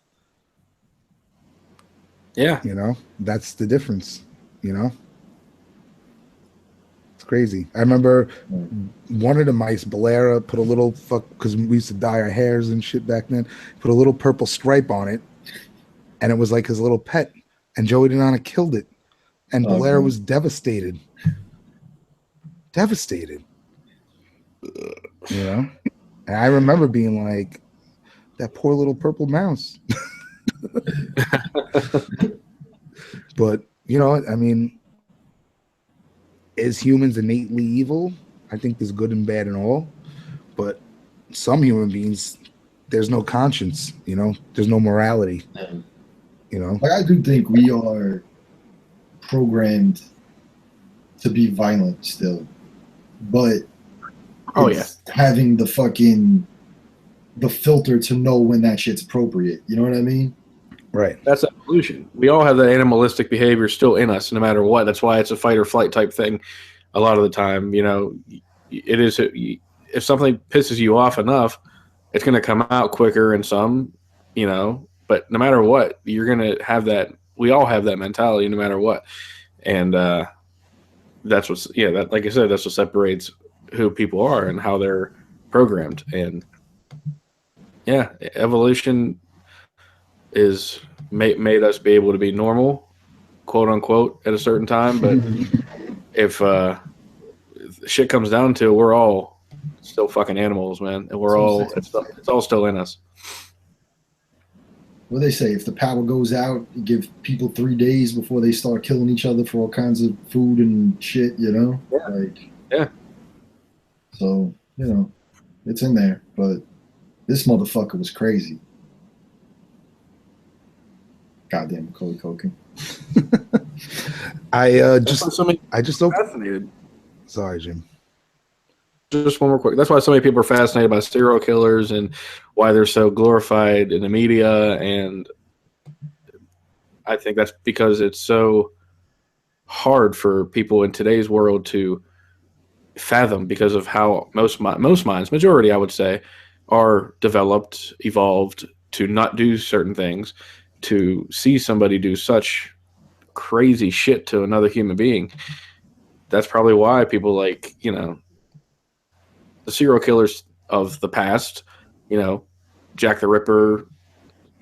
Yeah. That's the difference, It's crazy. I remember one of the mice, Balera, put a little because we used to dye our hairs and shit back then, put a little purple stripe on it, and it was like his little pet. And Joey Donana killed it. And Balera was devastated. Devastated. And I remember being like, that poor little purple mouse. But, I mean, is humans innately evil? I think there's good and bad in all. But some human beings, there's no conscience, there's no morality. Like, I do think we are programmed to be violent still. But having the filter to know when that shit's appropriate. You know what I mean? Right. That's evolution. We all have that animalistic behavior still in us, no matter what. That's why it's a fight or flight type thing. A lot of the time, it is. if something pisses you off enough, it's going to come out quicker in some, but no matter what, you're going to have that. We all have that mentality no matter what. And that's like I said, that's what separates who people are and how they're programmed. And yeah, evolution is made us be able to be normal, quote unquote, at a certain time. But if shit comes down to it, we're all still fucking animals, man, and it's all still in us. What they say, if the power goes out, you give people 3 days before they start killing each other for all kinds of food and shit, Yeah. So, it's in there. But this motherfucker was crazy. Goddamn Macaulay Culkin. I just opened. Fascinated. Sorry, Jim. Just one more quick. That's why so many people are fascinated by serial killers and why they're so glorified in the media. And I think that's because it's so hard for people in today's world to fathom, because of how most minds, majority I would say, are developed, evolved to not do certain things, to see somebody do such crazy shit to another human being. That's probably why people like, the serial killers of the past, Jack the Ripper,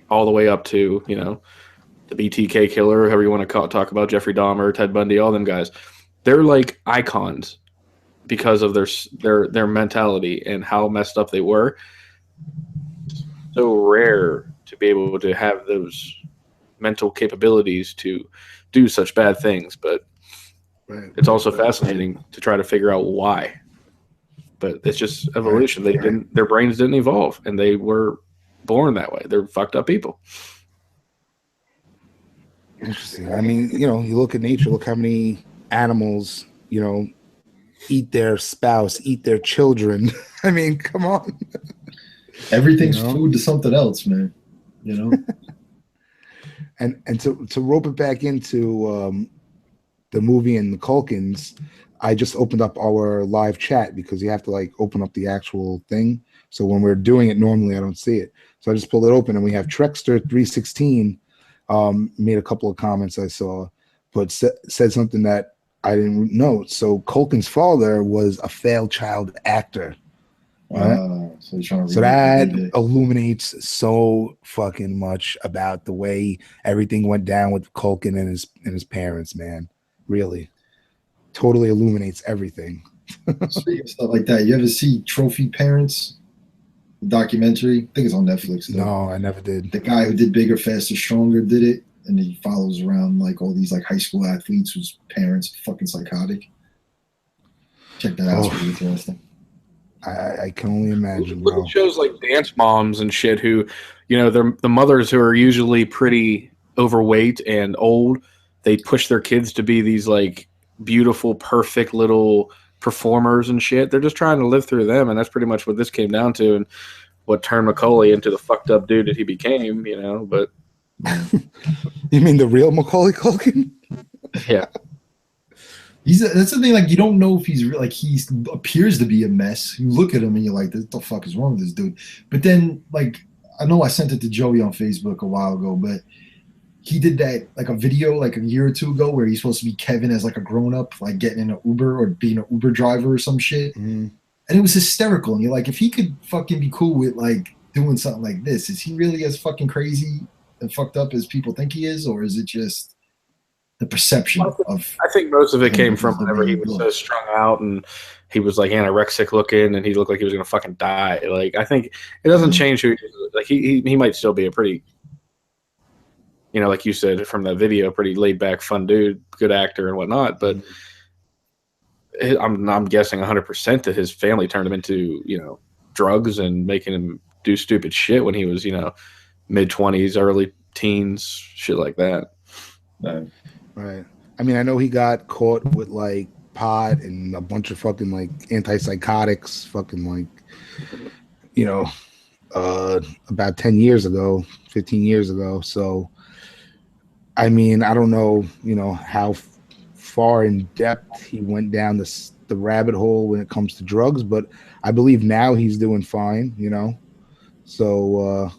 all the way up to, the BTK killer, however you want to talk about, Jeffrey Dahmer, Ted Bundy, all them guys. They're like icons because of their mentality and how messed up they were. So rare to be able to have those mental capabilities to do such bad things, but it's also fascinating to try to figure out why. But it's just evolution. Their brains didn't evolve, and they were born that way. They're fucked up people. Interesting. I mean, you look at nature. Look how many animals, eat their spouse, eat their children. I mean, come on. Everything's food to something else, man. And to rope it back into the movie and the Culkins, I just opened up our live chat because you have to open up the actual thing. So when we're doing it normally, I don't see it. So I just pulled it open, and we have Trexter316 made a couple of comments I saw, but said something that I didn't know. So Culkin's father was a failed child actor. Right? So that illuminates so fucking much about the way everything went down with Culkin and his parents, man. Really. Totally illuminates everything. Speaking of stuff like that, you ever see Trophy Parents? The documentary? I think it's on Netflix. Though. No, I never did. The guy who did Bigger, Faster, Stronger did it, and he follows around all these high school athletes whose parents are fucking psychotic. Check that out. It's really interesting. I can only imagine. Look at shows like Dance Moms and shit who, they're the mothers who are usually pretty overweight and old. They push their kids to be these beautiful, perfect little performers and shit. They're just trying to live through them, and that's pretty much what this came down to, and what turned Macaulay into the fucked up dude that he became. But you mean the real Macaulay Culkin? Yeah. That's the thing. You don't know if he's he appears to be a mess. You look at him and you're like, "What the fuck is wrong with this dude?" But then, I know I sent it to Joey on Facebook a while ago, but he did that a video a year or two ago where he's supposed to be Kevin as a grown up, getting in an Uber or being an Uber driver or some shit, and it was hysterical. And you're like, if he could fucking be cool with doing something like this, is he really as fucking crazy and fucked up as people think he is, or is it just the perception of? I think most of it came from whenever he was so strung out and he was anorexic looking and he looked like he was gonna fucking die. I think it doesn't change who he might still be a pretty, like you said from that video, pretty laid back, fun dude, good actor and whatnot. But I'm guessing 100% that his family turned him into drugs and making him do stupid shit when he was mid-20s, early teens, shit like that. Right. I mean, I know he got caught with pot and a bunch of fucking antipsychotics, fucking about 10 years ago, 15 years ago. So, I mean, I don't know, how far in depth he went down the rabbit hole when it comes to drugs, but I believe now he's doing fine, So,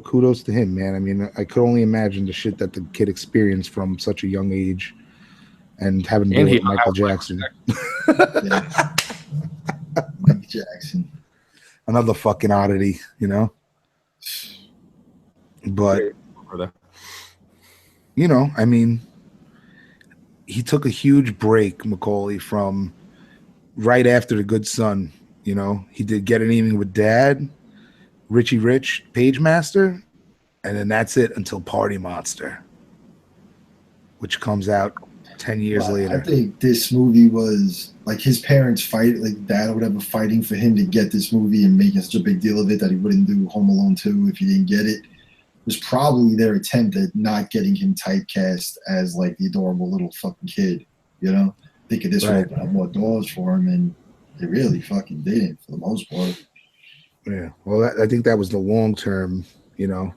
kudos to him, man. I mean, I could only imagine the shit that the kid experienced from such a young age and having to deal with Michael Jackson. Mike Jackson. Another fucking oddity, But, I mean, he took a huge break, Macaulay, from right after The Good Son. He did Get An Evening with Dad, Richie Rich, Page Master, and then that's it until Party Monster, which comes out 10 years later. I think this movie was like his parents dad or whatever, fighting for him to get this movie and making such a big deal of it that he wouldn't do Home Alone 2 if he didn't get it. Was probably their attempt at not getting him typecast as like the adorable little fucking kid, Thinking this would open up more doors for him, and they really fucking didn't for the most part. Yeah, well, I think that was the long term, Yeah.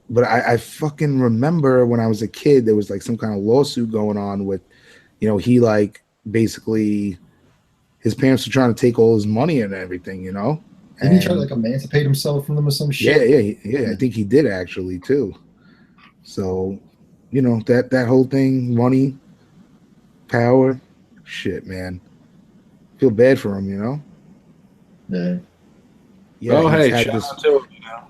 But I fucking remember when I was a kid, there was like some kind of lawsuit going on with, he like basically his parents were trying to take all his money and everything, Didn't he try to like emancipate himself from them or some shit? Yeah. I think he did actually too. So, that whole thing, money, power, shit, man. Feel bad for him, Yeah. Hey, shout out to him.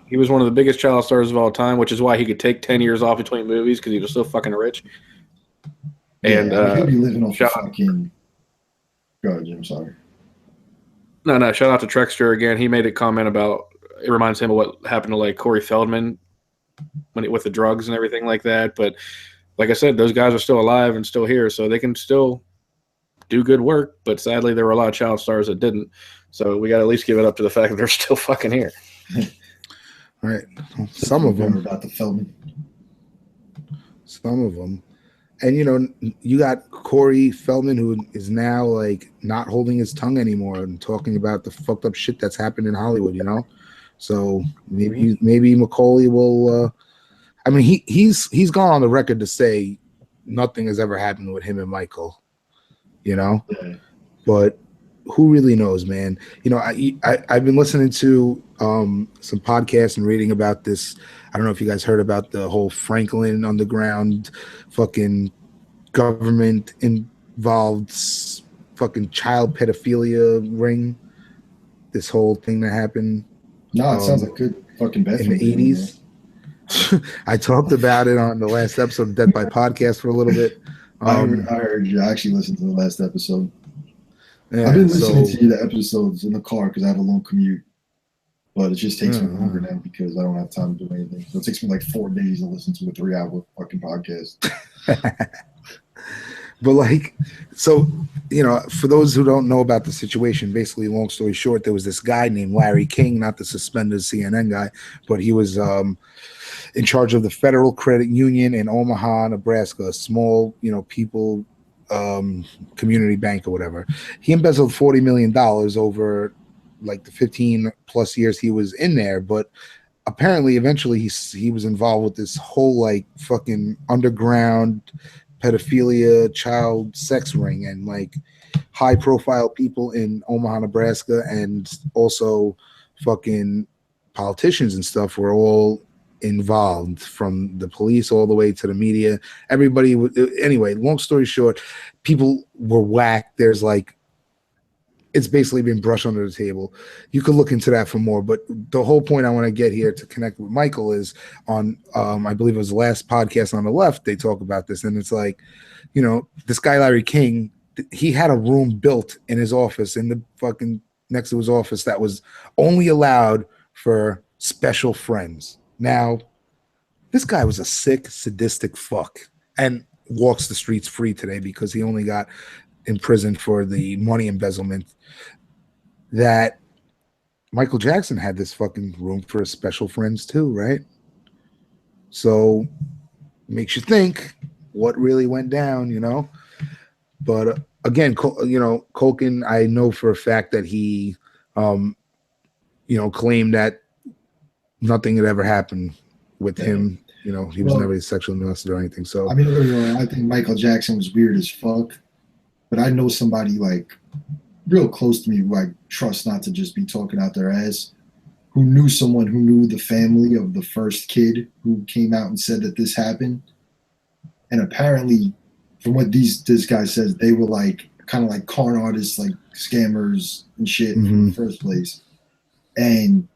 He was one of the biggest child stars of all time, which is why he could take 10 years off between movies because he was so fucking rich. And he'll be living off the fucking. Go ahead, Jim. Sorry. No. Shout out to Trexter again. He made a comment about it reminds him of what happened to like Corey Feldman with the drugs and everything like that. But like I said, those guys are still alive and still here, so they can still do good work. But sadly, there were a lot of child stars that didn't. So we got to at least give it up to the fact that they're still fucking here. Right. Some of them. About the Feldman. Some of them. And, you got Corey Feldman, who is now, like, not holding his tongue anymore and talking about the fucked up shit that's happened in Hollywood, So maybe Macaulay will I mean, he's gone on the record to say nothing has ever happened with him and Michael, Yeah. But who really knows, man? I've been listening to some podcasts and reading about this. I don't know if you guys heard about the whole Franklin underground fucking government involved fucking child pedophilia ring. This whole thing that happened. No, it sounds like good fucking bad in the 80s. I talked about it on the last episode of Death by Podcast for a little bit. I heard you. I actually listened to the last episode. Yeah, I've been listening to the episodes in the car because I have a long commute, but it just takes me longer now because I don't have time to do anything. So it takes me like 4 days to listen to a 3-hour fucking podcast. But for those who don't know about the situation, basically, long story short, there was this guy named Larry King, not the suspended CNN guy, but he was in charge of the Federal Credit Union in Omaha, Nebraska, a small, people community bank or whatever. He embezzled $40 million over like the 15 plus years he was in there, but apparently eventually he was involved with this whole like fucking underground pedophilia child sex ring, and like high profile people in Omaha, Nebraska, and also fucking politicians and stuff were all involved, from the police all the way to the media. Everybody anyway, long story short, people were whacked. There's like, it's basically been brushed under the table. You could look into that for more, but the whole point I want to get here to connect with Michael is on I believe it was the last podcast on the left, they talk about this, and it's like, this guy Larry King, he had a room built in his office, in the fucking next to his office, that was only allowed for special friends. Now, this guy was a sick, sadistic fuck and walks the streets free today because he only got imprisoned for the money embezzlement. That Michael Jackson had this fucking room for his special friends too, right? So makes you think what really went down, But again, Culkin, I know for a fact that he, claimed that nothing had ever happened with him. He was never sexually molested or anything. So I think Michael Jackson was weird as fuck. but I know somebody like real close to me who I trust not to just be talking out their ass, who knew someone who knew the family of the first kid who came out and said that this happened. And apparently, from what this guy says, they were like kind of like con artists, like scammers and shit in the first place. And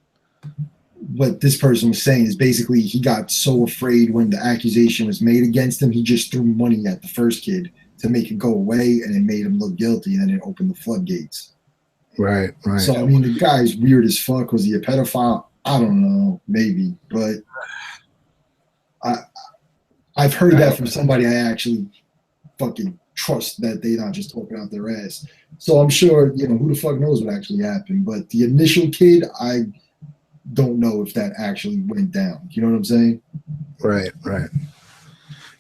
what this person was saying is basically he got so afraid when the accusation was made against him, he just threw money at the first kid to make it go away, and it made him look guilty, and then it opened the floodgates. Right. So, I mean, the guy's weird as fuck. Was he a pedophile? I don't know, maybe. But I've heard that from somebody I actually fucking trust, that they're not just talking out their ass. So I'm sure, who the fuck knows what actually happened. But the initial kid, I don't know if that actually went down. You know what I'm saying? Right.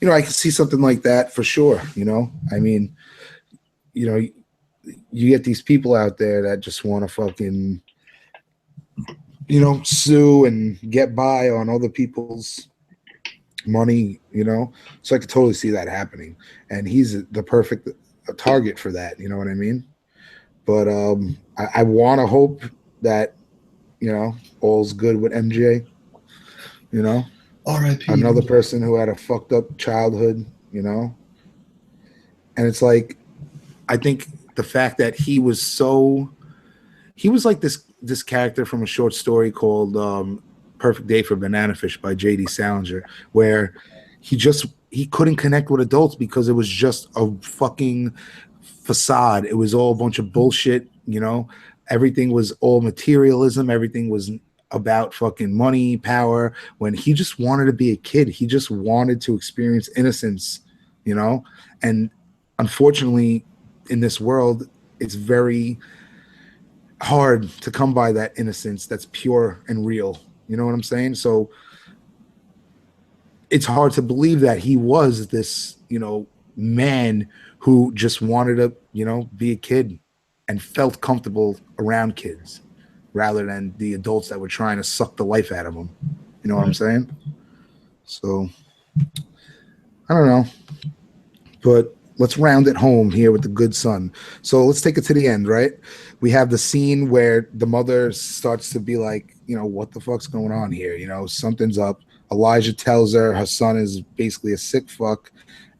I can see something like that for sure. I mean, you get these people out there that just want to fucking, sue and get by on other people's money, so I could totally see that happening. And he's the perfect target for that. You know what I mean? But I want to hope that, all's good with MJ, R.I.P. Another person who had a fucked up childhood, and it's like, I think the fact that he was like this character from a short story called Perfect Day for Banana Fish by J.D. Salinger, where he couldn't connect with adults because it was just a fucking facade. It was all a bunch of bullshit, everything was all materialism, everything was about fucking money, power, when he just wanted to be a kid. He just wanted to experience innocence, and unfortunately in this world, it's very hard to come by that innocence that's pure and real. You know what I'm saying? So it's hard to believe that he was this, man who just wanted to, be a kid and felt comfortable around kids rather than the adults that were trying to suck the life out of him. You know what I'm saying? So I don't know, but let's round it home here with the good son. So let's take it to the end, right? We have the scene where the mother starts to be like, what the fuck's going on here? Something's up. Elijah tells her son is basically a sick fuck,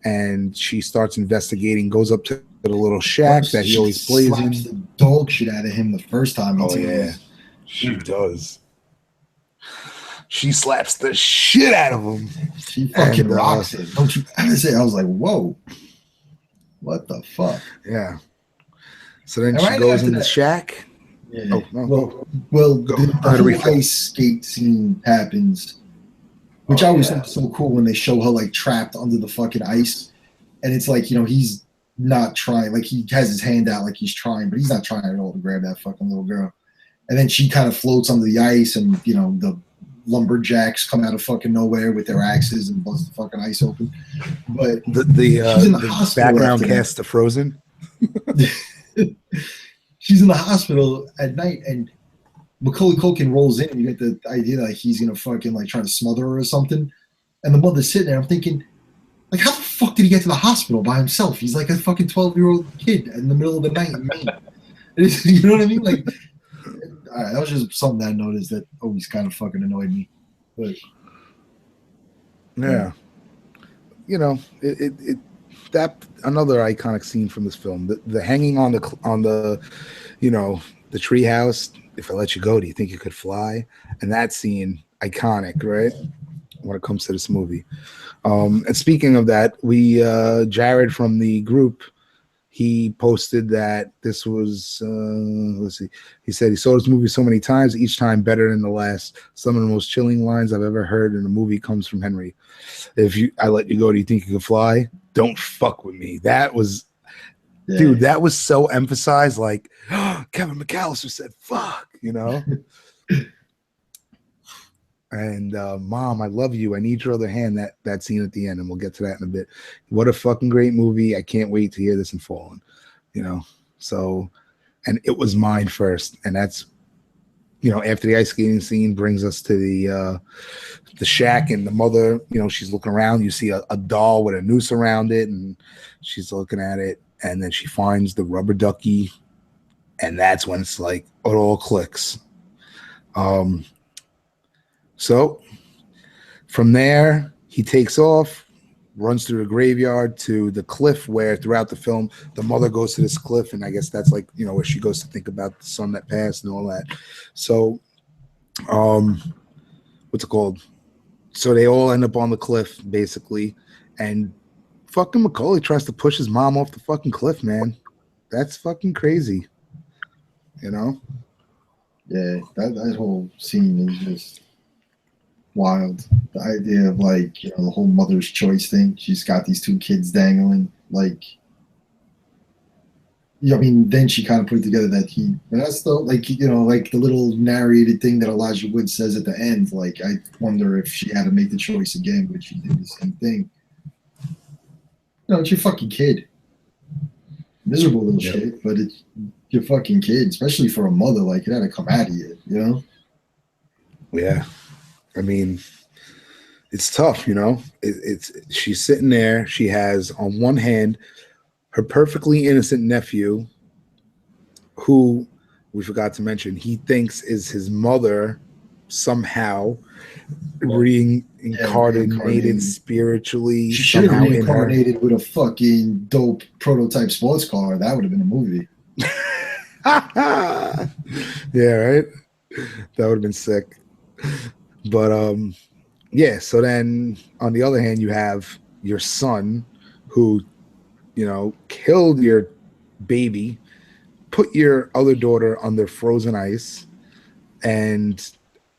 and she starts investigating, goes up to the little shack that he always plays in. The dog shit out of him the first time. She does. She slaps the shit out of him. She fucking rocks it. Don't you ever say? I was like, whoa. What the fuck? Yeah. So then she goes in the shack. Yeah. Oh, no. Well, the whole ice skate scene happens, which I always thought was so cool when they show her like trapped under the fucking ice, and it's like, he's not trying, like he has his hand out like he's trying, but he's not trying at all to grab that fucking little girl. And then she kind of floats under the ice, and the lumberjacks come out of fucking nowhere with their axes and bust the fucking ice open. But the background cast to Frozen. She's in the hospital at night, and Macaulay Culkin rolls in, and you get the idea that he's gonna fucking like try to smother her or something. And the mother's sitting there. I'm thinking, like, how the fuck did he get to the hospital by himself? He's like a fucking 12-year-old kid in the middle of the night in Maine. You know what I mean? Like, that was just something that I noticed that always kind of fucking annoyed me. But yeah, that another iconic scene from this film, the hanging on the the treehouse. If I let you go, do you think you could fly? And that scene, iconic, right? When it comes to this movie. And speaking of that, we Jared from the group, he posted that this was let's see, he said he saw this movie so many times, each time better than the last. Some of the most chilling lines I've ever heard in a movie comes from Henry. I let you go, do you think you can fly? Don't fuck with me. That was dude, that was so emphasized, like Kevin McAllister said fuck, And Mom, I love you. I need your other hand. That scene at the end, and we'll get to that in a bit. What a fucking great movie. I can't wait to hear this in Fallen. So, and it was mine first. And that's, after the ice skating scene brings us to the shack, and the mother, she's looking around. You see a doll with a noose around it, and she's looking at it. and then she finds the rubber ducky, and that's when it's like it all clicks. So from there, he takes off, runs through the graveyard to the cliff where throughout the film, the mother goes to this cliff. And I guess that's like, where she goes to think about the son that passed and all that. So, what's it called? So they all end up on the cliff basically. And fucking Macaulay tries to push his mom off the fucking cliff, man. That's fucking crazy. Yeah, that whole scene is just wild. The idea of like, the whole mother's choice thing. She's got these two kids dangling. Like, then she kind of put together that and that's the, like, like the little narrated thing that Elijah Wood says at the end. Like, I wonder if she had to make the choice again, but she did the same thing. It's your fucking kid. Miserable little shit, but it's your fucking kid, especially for a mother. Like, it had to come out of you, Yeah. I mean, it's tough, it's she's sitting there. She has on one hand her perfectly innocent nephew, who we forgot to mention, he thinks is his mother somehow reincarnated spiritually. She should have reincarnated with a fucking dope prototype sports car. That would have been a movie. Yeah, right? That would have been sick. But so then on the other hand, you have your son who, killed your baby, put your other daughter under frozen ice, and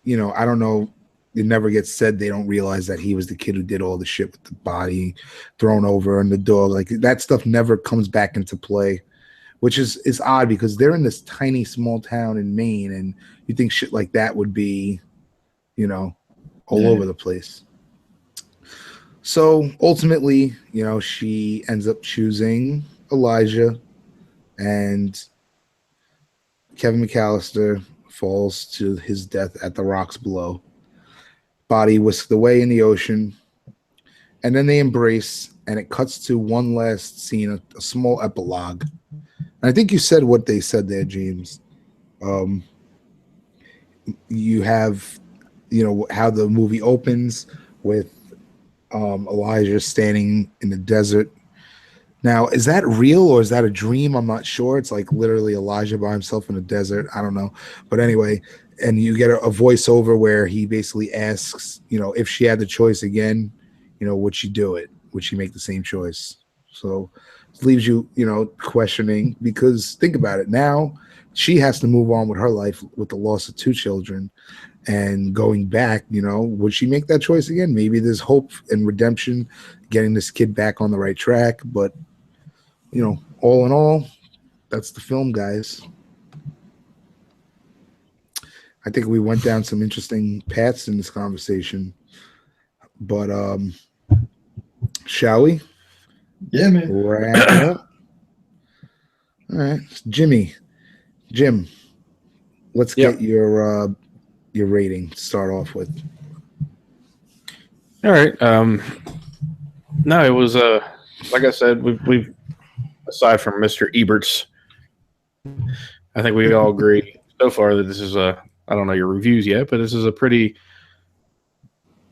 I don't know, it never gets said, they don't realize that he was the kid who did all the shit with the body thrown over and the dog. Like, that stuff never comes back into play, which is odd because they're in this tiny small town in Maine, and you think shit like that would be all over the place. So ultimately, she ends up choosing Elijah, and Kevin McAllister falls to his death at the rocks below. Body whisked away in the ocean, and then they embrace, and it cuts to one last scene, a small epilogue. And I think you said what they said there, James. You have, how the movie opens with Elijah standing in the desert. Now, is that real or is that a dream? I'm not sure. It's like literally Elijah by himself in the desert. I don't know. But anyway, and you get a voiceover where he basically asks, if she had the choice again, would she do it? Would she make the same choice? So it leaves you, questioning, because think about it. Now she has to move on with her life with the loss of 2 children. And going back, would she make that choice again? Maybe there's hope and redemption, getting this kid back on the right track. But, all in all, that's the film, guys. I think we went down some interesting paths in this conversation. But shall we? Yeah, man. Wrap it up. All right. Jim, let's get your rating to start off with. All right. No, it was like I said, we've aside from Mr. Ebert's, I think we all agree so far that this is I don't know your reviews yet, but this is a pretty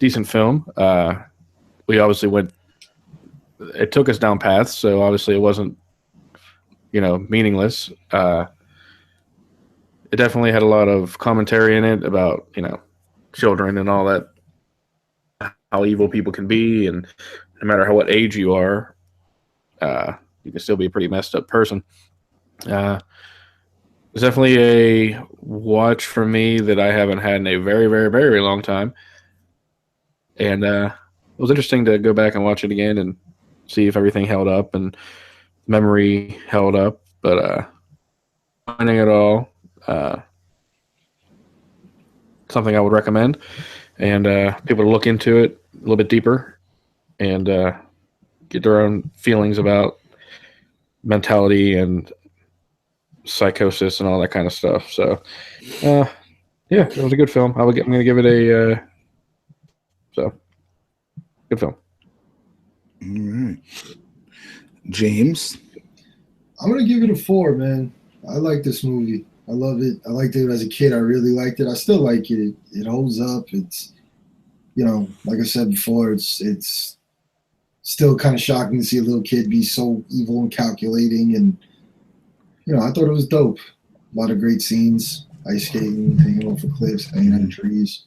decent film. We obviously it took us down paths, so obviously it wasn't, meaningless. It definitely had a lot of commentary in it about, children and all that, how evil people can be, and no matter what age you are, you can still be a pretty messed up person. It's definitely a watch for me that I haven't had in a very, very, very long time. And it was interesting to go back and watch it again and see if everything held up and memory held up. But finding it all, something I would recommend, and people to look into it a little bit deeper and get their own feelings about mentality and psychosis and all that kind of stuff. So, yeah, it was a good film. I'm going to give it a good film. All right. James? I'm gonna give it a 4, man. I like this movie. I love it. I liked it as a kid. I really liked it. I still like it. It holds up. It's, like I said before, it's still kind of shocking to see a little kid be so evil and calculating. And I thought it was dope. A lot of great scenes: ice skating, hanging off of cliffs, hanging out in trees,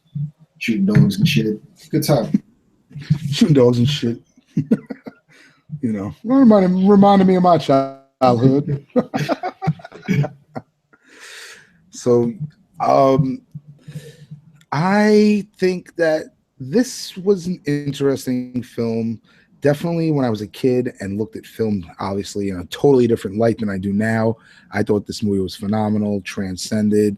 shooting dogs and shit. Good time. Shooting dogs and shit. Reminded me of my childhood. So, I think that this was an interesting film. Definitely when I was a kid and looked at film, obviously, in a totally different light than I do now, I thought this movie was phenomenal, transcended,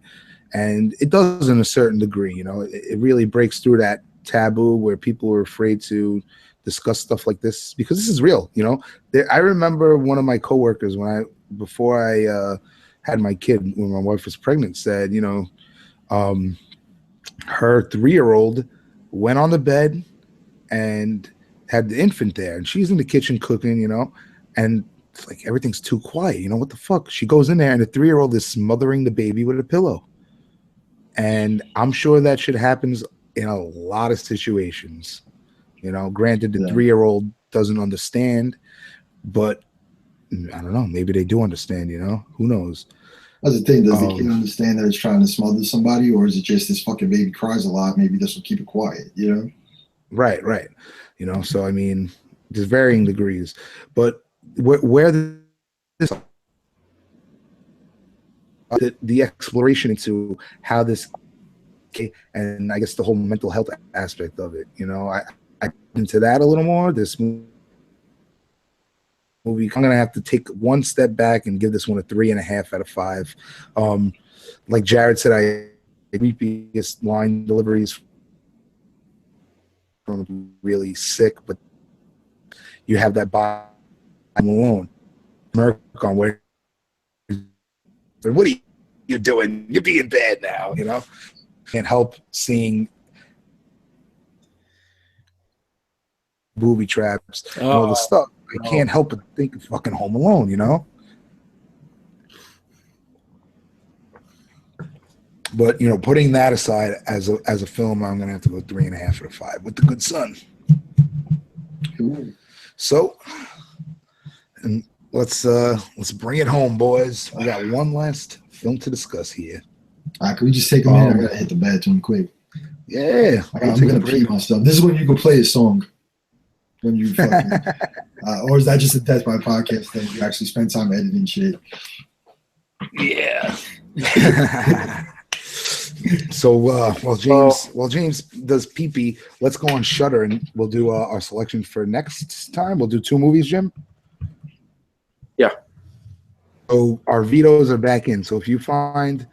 and it does in a certain degree. It really breaks through that taboo where people were afraid to discuss stuff like this because this is real. I remember one of my coworkers before I had my kid, when my wife was pregnant, said, her 3-year-old went on the bed and had the infant there, and she's in the kitchen cooking, and it's like everything's too quiet. What the fuck? She goes in there and the 3-year-old is smothering the baby with a pillow. And I'm sure that shit happens in a lot of situations. Granted, the 3-year-old doesn't understand, but I don't know. Maybe they do understand, Who knows? That's the thing. Does the kid understand that it's trying to smother somebody, or is it just this fucking baby cries a lot? Maybe this will keep it quiet, Right. So, I mean, there's varying degrees. But where this the exploration into how this, and I guess the whole mental health aspect of it, I into that a little more. This movie, I'm gonna have to take one step back and give this one a 3.5 out of 5. Like Jared said, the creepiest line deliveries from really sick, but you have that body alone, Merc on where. What are you doing? You're being bad now, Can't help seeing booby traps and all the stuff. I can't help but think of fucking Home Alone, But putting that aside as a film, I'm gonna have to go 3.5 out of 5 with The Good Son. Cool. So, and let's bring it home, boys. We got one last film to discuss here. All right, can we just take a minute? I gotta hit the bathroom quick. Yeah, I'm gonna pee myself. This is when you can play a song. When you fucking, or is that just a Death by Podcast thing? You actually spend time editing shit. Yeah. So while James does pee-pee, let's go on Shudder and we'll do our selection for next time. We'll do 2 movies, Jim. Yeah. So our vetoes are back in. So if you find,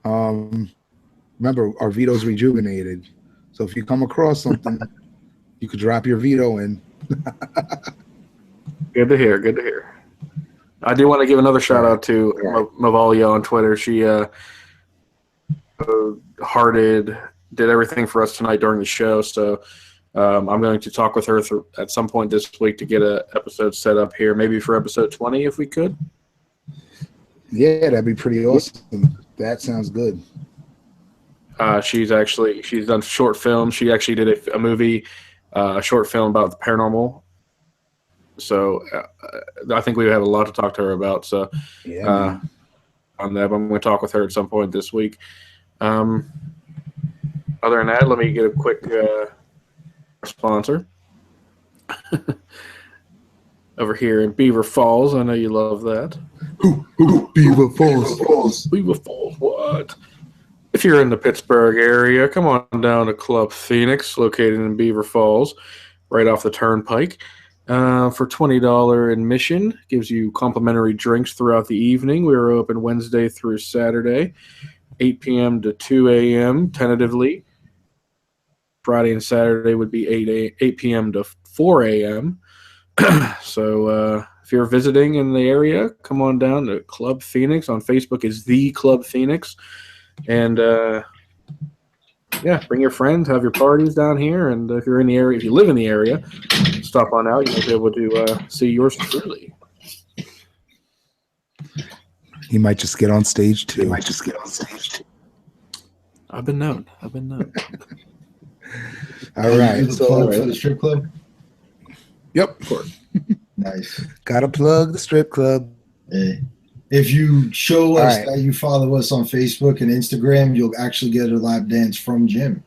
remember our veto's rejuvenated. So if you come across something, you could drop your veto in. Good to hear. I do want to give another shout out to Mavalia on Twitter. She did everything for us tonight during the show. So I'm going to talk with her at some point this week to get an episode set up here, maybe for episode 20 if we could. Yeah, that'd be pretty awesome. That sounds good. She's done short films. She actually did a movie, a short film about the paranormal. So I think we have a lot to talk to her about. So on that, I'm going to talk with her at some point this week. Other than that, let me get a quick sponsor over here in Beaver Falls. I know you love that. Beaver Falls. Beaver Falls, what? If you're in the Pittsburgh area, come on down to Club Phoenix, located in Beaver Falls, right off the Turnpike. For $20 admission, gives you complimentary drinks throughout the evening. We are open Wednesday through Saturday, 8 p.m. to 2 a.m. tentatively. Friday and Saturday would be 8 p.m. to 4 a.m. So if you're visiting in the area, come on down to Club Phoenix. On Facebook is The Club Phoenix. And bring your friends, have your parties down here. And if you're in the area, if you live in the area, stop on out. You might be able to see yours truly. He might just get on stage too. I've been known. All right. The plug for the strip club. Yep. Nice. Gotta plug the strip club. Hey. If you show us right. that you follow us on Facebook and Instagram, you'll actually get a lap dance from Jim.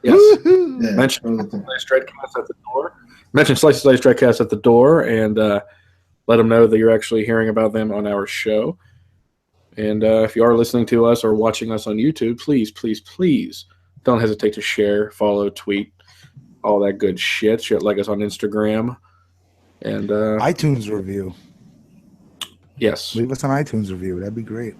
Yes. Yeah, Mention Slice Dreadcast at the door. Mention Slice Dreadcast at the door, and let them know that you're actually hearing about them on our show. And if you are listening to us or watching us on YouTube, please don't hesitate to share, follow, tweet, all that good shit. Like us on Instagram. And iTunes review. Yes. Leave us an iTunes review. That'd be great.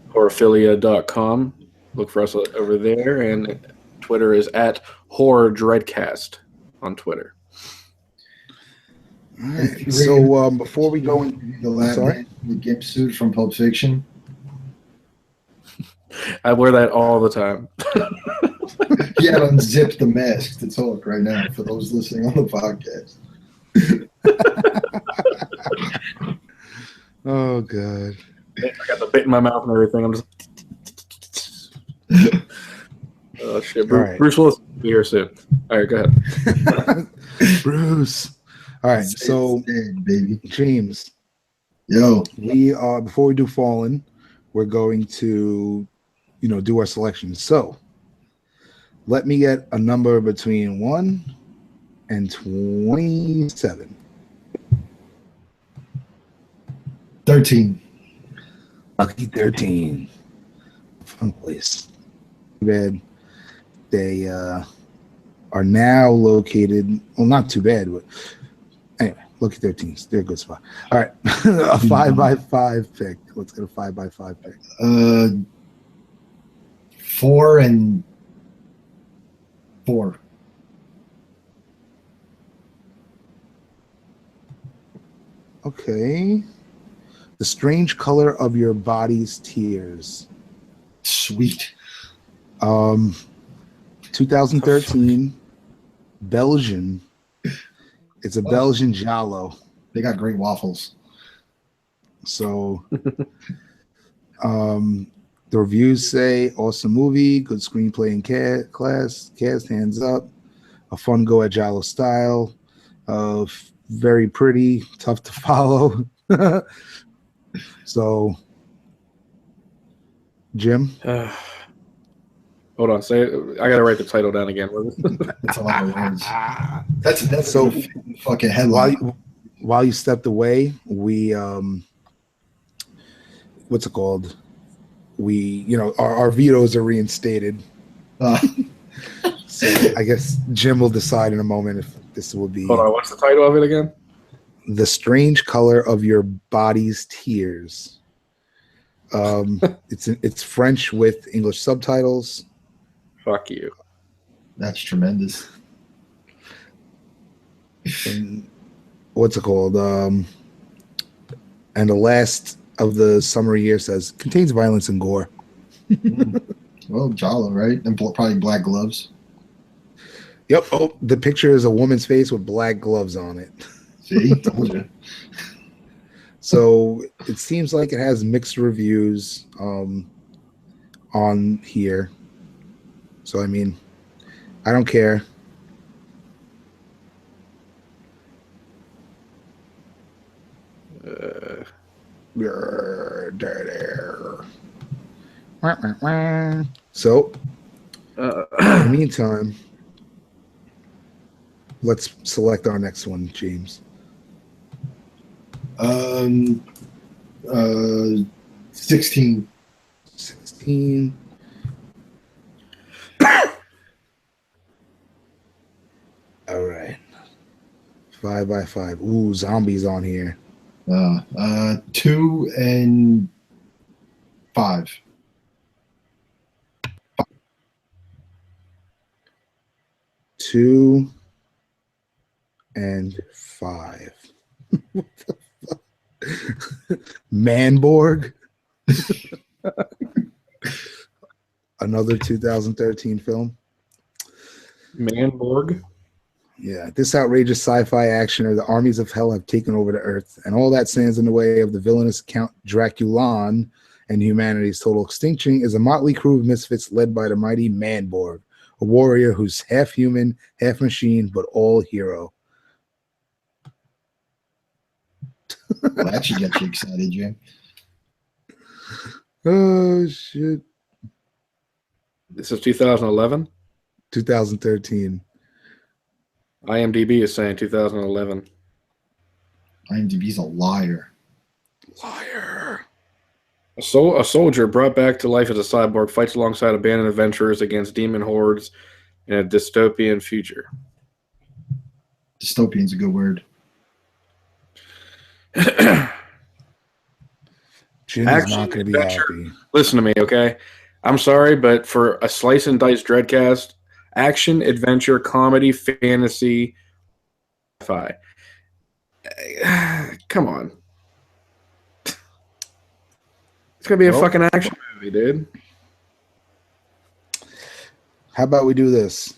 Horrorphilia.com. Look for us over there. And Twitter is at Horror Dreadcast on Twitter. All right. So before we go in, the gimp suit from Pulp Fiction. I wear that all the time. Yeah, unzip the mask to talk right now for those listening on the podcast. Oh god! I got the bit in my mouth and everything. I'm just. Oh shit! Bruce Willis will be here soon. All right, go ahead. Bruce. All right, so baby James. Yo, we before we do Fallen, we're going to, do our selections. So let me get a number between 1 and 27. 13. Lucky 13. Fun place. Too bad they are now located. Well, not too bad, but anyway, Lucky 13s. They're a good spot. All right, a 5x5 pick. Let's get a 5x5 pick. 4 and 4. Okay. The Strange Color of Your Body's Tears. Sweet. 2013, Belgian. It's a Belgian giallo. They got great waffles. So, the reviews say awesome movie, good screenplay and cast hands up, a fun go at giallo style, very pretty, tough to follow. So, Jim. Hold on, say it. I gotta write the title down again. That's a lot of words. That's so fucking headline. While you stepped away, we what's it called? We our vetoes are reinstated. So I guess Jim will decide in a moment if this will be. Hold on, what's the title of it again? The Strange Color of Your Body's Tears. It's French with English subtitles. Fuck you. That's tremendous. And what's it called? And the last of the summary here says contains violence and gore. Well, giallo, right? And probably black gloves. Yep. Oh, the picture is a woman's face with black gloves on it. See, told you. So it seems like it has mixed reviews on here. So I mean, I don't care. So in the meantime, let's select our next one, James. 16. 16. All right. 5x5. Ooh, zombies on here. 2 and 5. 2 and 5. What the fuck? Manborg. Another 2013 film. Manborg. Yeah, this outrageous sci-fi actioner, the armies of hell have taken over the earth, and all that stands in the way of the villainous Count Draculan and humanity's total extinction is a motley crew of misfits led by the mighty Manborg, a warrior who's half human, half machine, but all hero. Well, that should get you excited, Jim. Oh, shit. This is 2011. 2013. IMDb is saying 2011. IMDb's a liar. Liar. A soldier brought back to life as a cyborg fights alongside abandoned adventurers against demon hordes in a dystopian future. Dystopian's a good word. Jim is not going to be happy. Listen to me, okay? I'm sorry, but for a slice and dice Dreadcast, action, adventure, comedy, fantasy, sci-fi. Come on. It's going to be a fucking action movie, dude. How about we do this?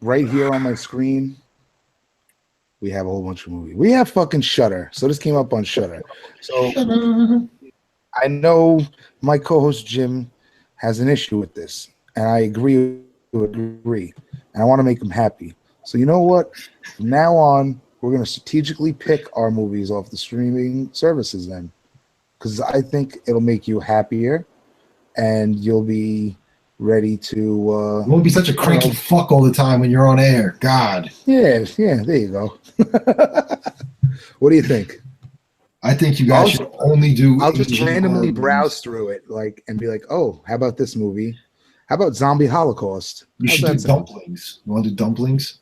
Right here on my screen, we have a whole bunch of movies. We have fucking Shudder. So this came up on Shudder. So I know my co-host Jim has an issue with this, and I agree. And I want to make him happy. So you know what? From now on, we're going to strategically pick our movies off the streaming services then, because I think it'll make you happier, and you'll be ready to. You won't be such a cranky fuck all the time when you're on air. God. Yeah. There you go. What do you think? I think you guys should only do. I'll just randomly browse through it, and be like, "Oh, how about this movie? How about Zombie Holocaust?" You should do dumplings. You want to do dumplings?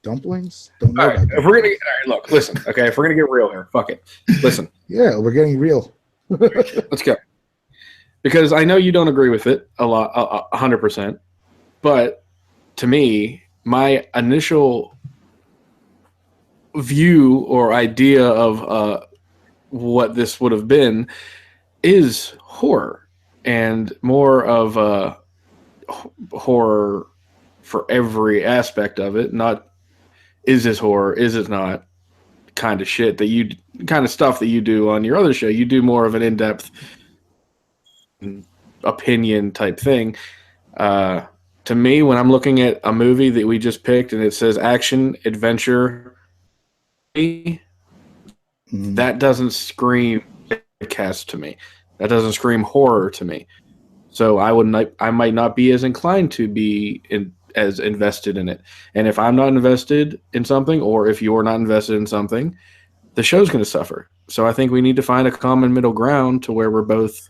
Dumplings? Don't know. All right, if we're gonna look, listen, okay. If we're gonna get real here, fuck it. Listen. Yeah, we're getting real. Let's go. Because I know you don't agree with it a lot, 100%. But to me, my initial view or idea of what this would have been is horror, and more of a horror for every aspect of it. Not is this horror, is it not kind of shit that you kind of stuff that you do on your other show. You do more of an in-depth opinion type thing. To me, when I'm looking at a movie that we just picked and it says action, adventure, that doesn't scream cast to me. That doesn't scream horror to me. So I might not be as inclined to be as invested in it. And if I'm not invested in something, or if you're not invested in something, the show's going to suffer. So I think we need to find a common middle ground to where we're both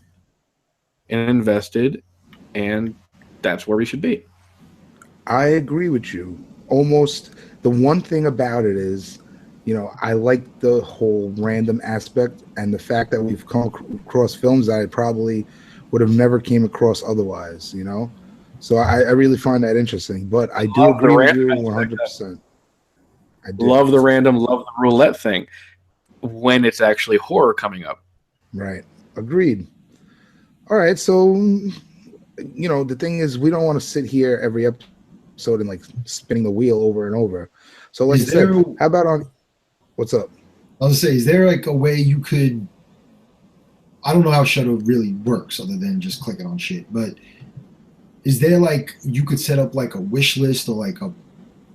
invested, and that's where we should be. I agree with you. Almost the one thing about it is, I like the whole random aspect and the fact that we've come across films that I probably would have never came across otherwise, So I really find that interesting. But I do agree with you 100%. I do. Love the roulette thing when it's actually horror coming up. Right. Agreed. All right. So, the thing is, we don't want to sit here every episode and spinning the wheel over and over. So like I said, how about on what's up? I was gonna say, is there a way you could, I don't know how Shudder really works other than just clicking on shit, but is there you could set up a wish list or a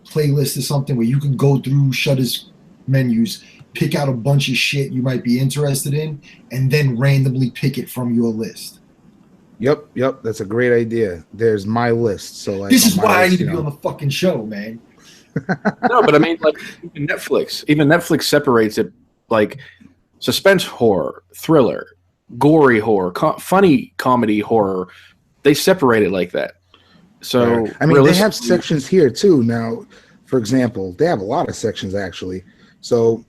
playlist or something where you could go through Shudder's menus, pick out a bunch of shit you might be interested in, and then randomly pick it from your list? Yep. That's a great idea. There's my list. So this is why I need to be on the fucking show, man. No, but I mean, even Netflix separates it suspense horror, thriller, gory horror, funny comedy horror. They separate it like that. So I mean, they have sections here too. Now, for example, they have a lot of sections actually. So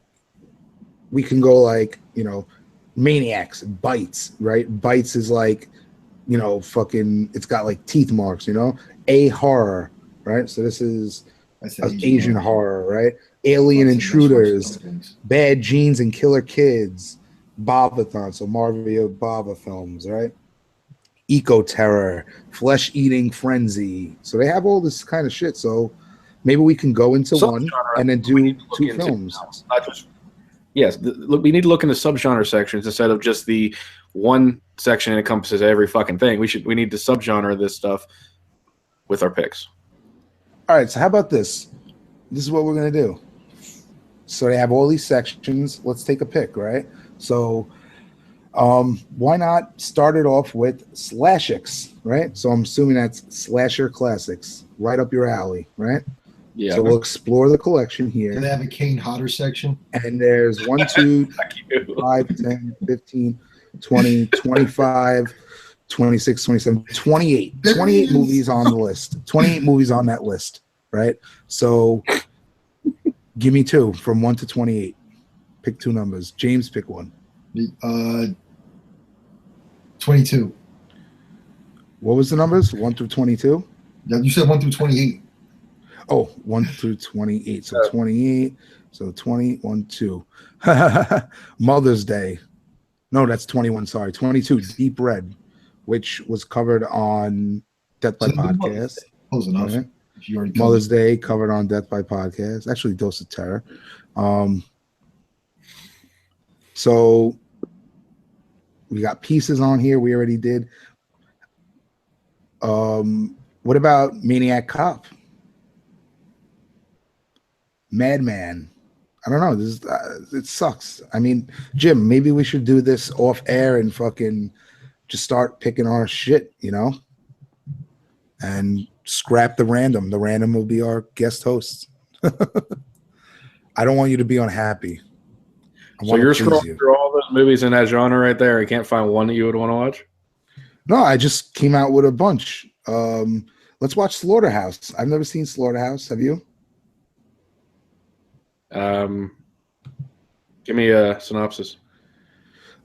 we can go Maniacs, Bites, right? Bites is fucking, it's got teeth marks, A horror, right? So this is Asian horror, right? Alien Intruders, Bad Genes and Killer Kids, Bobathon, so Marvel Baba films, right? Eco Terror, Flesh Eating Frenzy. So they have all this kind of shit. So, maybe we can go into one Subgenre, and then we need do to look 2 into films. Not just yes. Look, we need to look into subgenre sections instead of just the one section that encompasses every fucking thing. We need to subgenre this stuff with our picks. All right, so how about this? This is what we're gonna do. So they have all these sections. Let's take a pick, right? So why not start it off with slashics, right? So I'm assuming that's slasher classics, right up your alley, right? Yeah. So we'll explore the collection Do here. they have a Kane Hodder section? And there's 1, 2, 5, 10, 15, 20, 25, 26, 27, 28. 28 movies on the list. 28 movies on that list, right? So give me 2 from 1 to 28. Pick 2 numbers. James, pick 1. 22. What was the numbers? 1 through 22? Yeah, you said 1 through 28. Oh, 1 through 28. So 28. So 21, 2. Mother's Day. No, that's 21. Sorry. 22. Deep Red, which was covered on Death by Podcast. Close enough. Right? You already Mother's Day covered on Death by Podcast. Actually, Dose of Terror. So we got Pieces on here. We already did. What about Maniac Cop? Madman. I don't know. This is, it sucks. I mean, Jim, maybe we should do this off air and fucking just start picking our shit, you know, and scrap the random. The random will be our guest hosts. I don't want you to be unhappy. So you're scrolling through all those movies in that genre right there. You can't find one that you would want to watch? No, I just came out with a bunch. Let's watch Slaughterhouse. I've never seen Slaughterhouse. Have you? Give me a synopsis.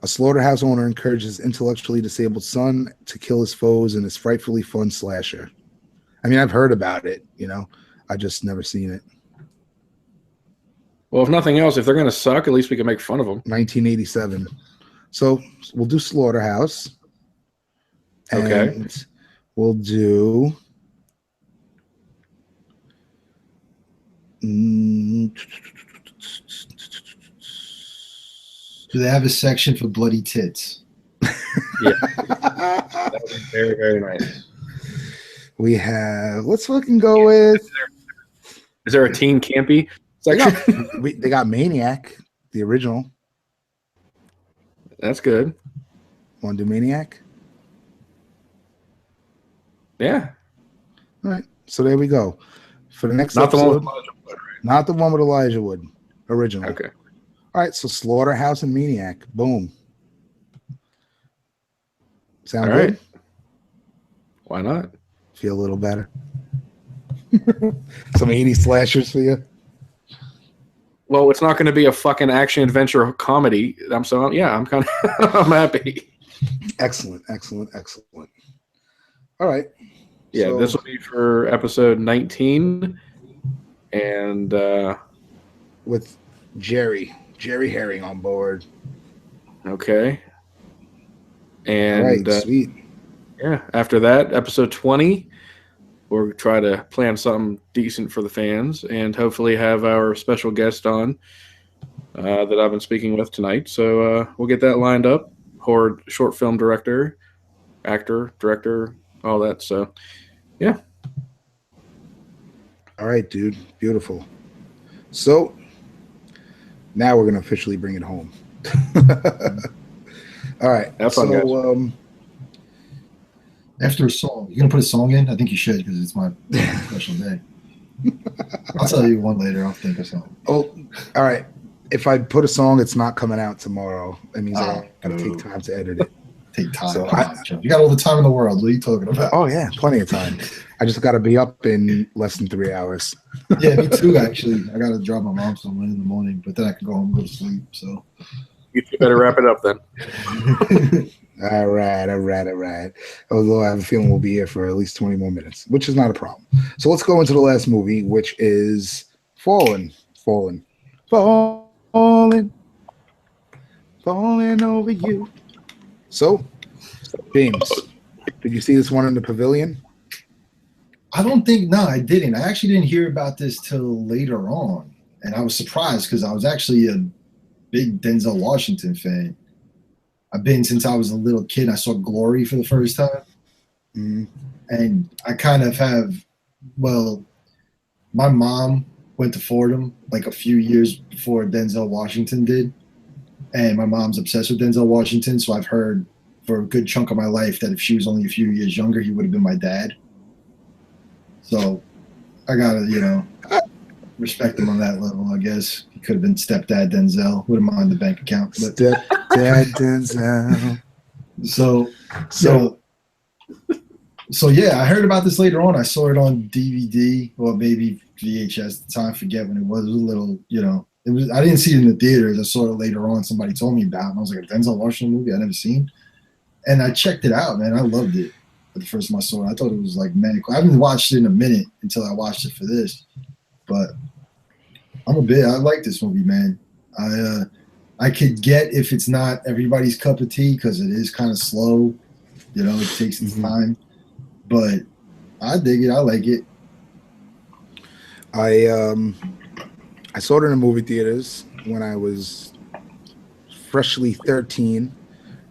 A slaughterhouse owner encourages his intellectually disabled son to kill his foes in this frightfully fun slasher. I mean, I've heard about it, you know. I just never seen it. Well, if nothing else, if they're going to suck, at least we can make fun of them. 1987. So we'll do Slaughterhouse. Okay. And we'll do... Do they have a section for bloody tits? Yeah. That would be very, very nice. We have... Let's fucking go with... Is there a teen campy section? They got Maniac, the original. That's good. Want to do Maniac? Yeah. All right. So there we go. For the next Not episode, the one with Elijah Wood, right? Not the one with Elijah Wood. Original. Okay. All right. So Slaughterhouse and Maniac. Boom. Sound All good? right. Why not? Feel a little better. Some 80s slashers for you? Well, it's not going to be a fucking action adventure comedy. I'm kind of I'm happy. Excellent. All right. Yeah, So- this will be for episode 19, and with Jerry Herring on board. okay, All and right, sweet. yeah, after that, episode 20, we'll try to plan something decent for the fans, and hopefully have our special guest on that I've been speaking with tonight. So we'll get that lined up. Horror short film director, actor, director, all that. So, yeah. All right, dude. Beautiful. So now we're gonna officially bring it home. All right. Have fun, guys. After a song, you gonna put a song in? I think you should because it's my special day. I'll tell you one later. I'll think of something. Oh, all right. If I put a song, it's not coming out tomorrow. That means I gotta boo. take time to edit it. Take time. So Come on, Jeff. You got all the time in the world. What are you talking about? Oh yeah, plenty of time. I just gotta be up in less than 3 hours. Yeah, me too. Actually, I gotta drop my mom somewhere in the morning, but then I can go home and go to sleep. So You two better wrap it up then. All right. Although I have a feeling we'll be here for at least 20 more minutes, which is not a problem. So let's go into the last movie, which is Fallen over you. So, James, did you see this one in the pavilion? I don't think, no, I didn't. I actually didn't hear about this till later on. And I was surprised because I was actually a big Denzel Washington fan. I've been since I was a little kid. I saw Glory for the first time. Mm-hmm. And I kind of have, well, my mom went to Fordham like a few years before Denzel Washington did. And my mom's obsessed with Denzel Washington. So I've heard for a good chunk of my life that if she was only a few years younger, he would have been my dad. So I gotta, respect him on that level, I guess. He could have been stepdad Denzel. Wouldn't mind the bank account. But Stepdad Denzel. So yeah, I heard about this later on. I saw it on DVD or maybe VHS at the time. I forget when it was. It was a little, it was. I didn't see it in the theaters. I saw it later on. Somebody told me about it. And I was like, a Denzel Washington movie I'd never seen. And I checked it out, man. I loved it. The first time I saw it, I thought it was like medical. I haven't watched it in a minute until I watched it for this. But I like this movie, man. I could get if it's not everybody's cup of tea because it is kind of slow. It takes its time. But I dig it. I like it. I saw it in the movie theaters when I was freshly 13.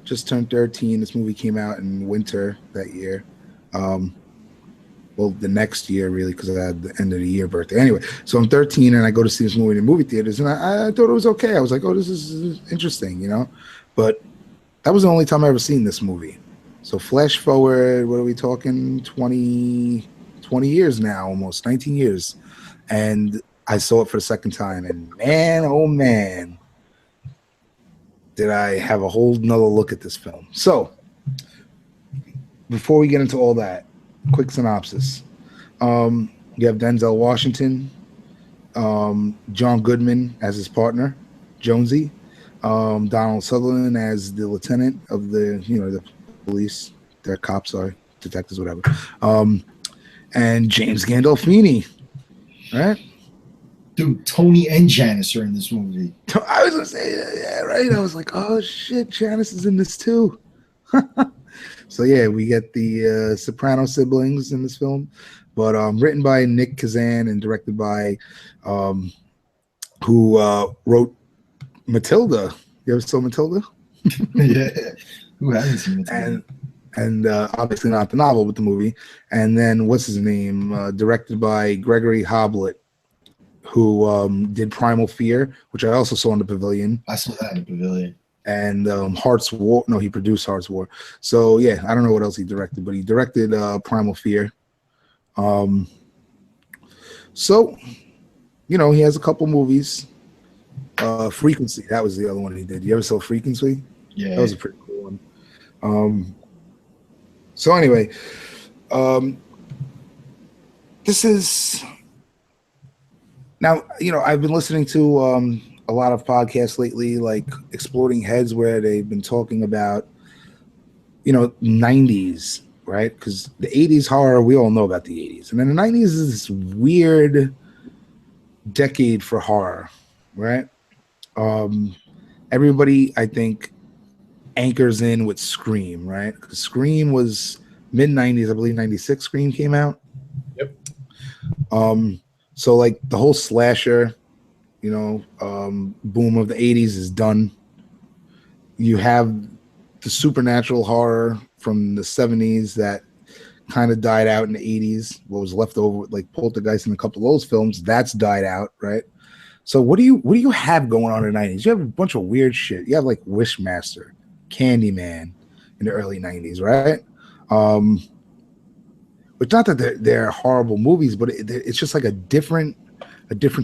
Just turned 13. This movie came out in winter that year. Well, the next year, really, because I had the end of the year birthday. Anyway, so I'm 13 and I go to see this movie in the movie theaters, and I thought it was okay. I was like, oh, this is interesting, But that was the only time I ever seen this movie. So flash forward, what are we talking? 20 years now, almost 19 years. And I saw it for the second time, and man, oh man, did I have a whole nother look at this film. So before we get into all that, quick synopsis. You have Denzel Washington, John Goodman as his partner, Jonesy, Donald Sutherland as the lieutenant of the police. They're cops, sorry, detectives, whatever. And James Gandolfini, right? Dude, Tony and Janice are in this movie. I was gonna say, yeah, right. I was like, oh shit, Janice is in this too. So yeah, we get the Soprano siblings in this film, but written by Nick Kazan and directed by who wrote Matilda. You ever saw Matilda? Yeah, who hasn't seen Matilda? And obviously not the novel, but the movie. And then what's his name? Directed by Gregory Hoblet, who did Primal Fear, which I also saw in the Pavilion. I saw that in the Pavilion. And Heart's War. No, he produced Heart's War. So yeah, I don't know what else he directed, but he directed Primal Fear. So, he has a couple movies. Frequency, that was the other one he did. You ever saw Frequency? Yeah. That was a pretty cool one. So anyway, this is now, I've been listening to a lot of podcasts lately, like Exploding Heads, where they've been talking about, 90s, right? Because the 80s horror, we all know about the 80s. And then the 90s is this weird decade for horror, right? Everybody, I think, anchors in with Scream, right? Because Scream was mid-90s, I believe 96 Scream came out. Yep. So like the whole slasher, boom of the 80s is done. You have the supernatural horror from the 70s that kind of died out in the 80s. What was left over, like Poltergeist and a couple of those films, that's died out, right? So what do you have going on in the 90s? You have a bunch of weird shit. You have like Wishmaster, Candyman in the early 90s, right? But not that they're horrible movies, but it's just like a different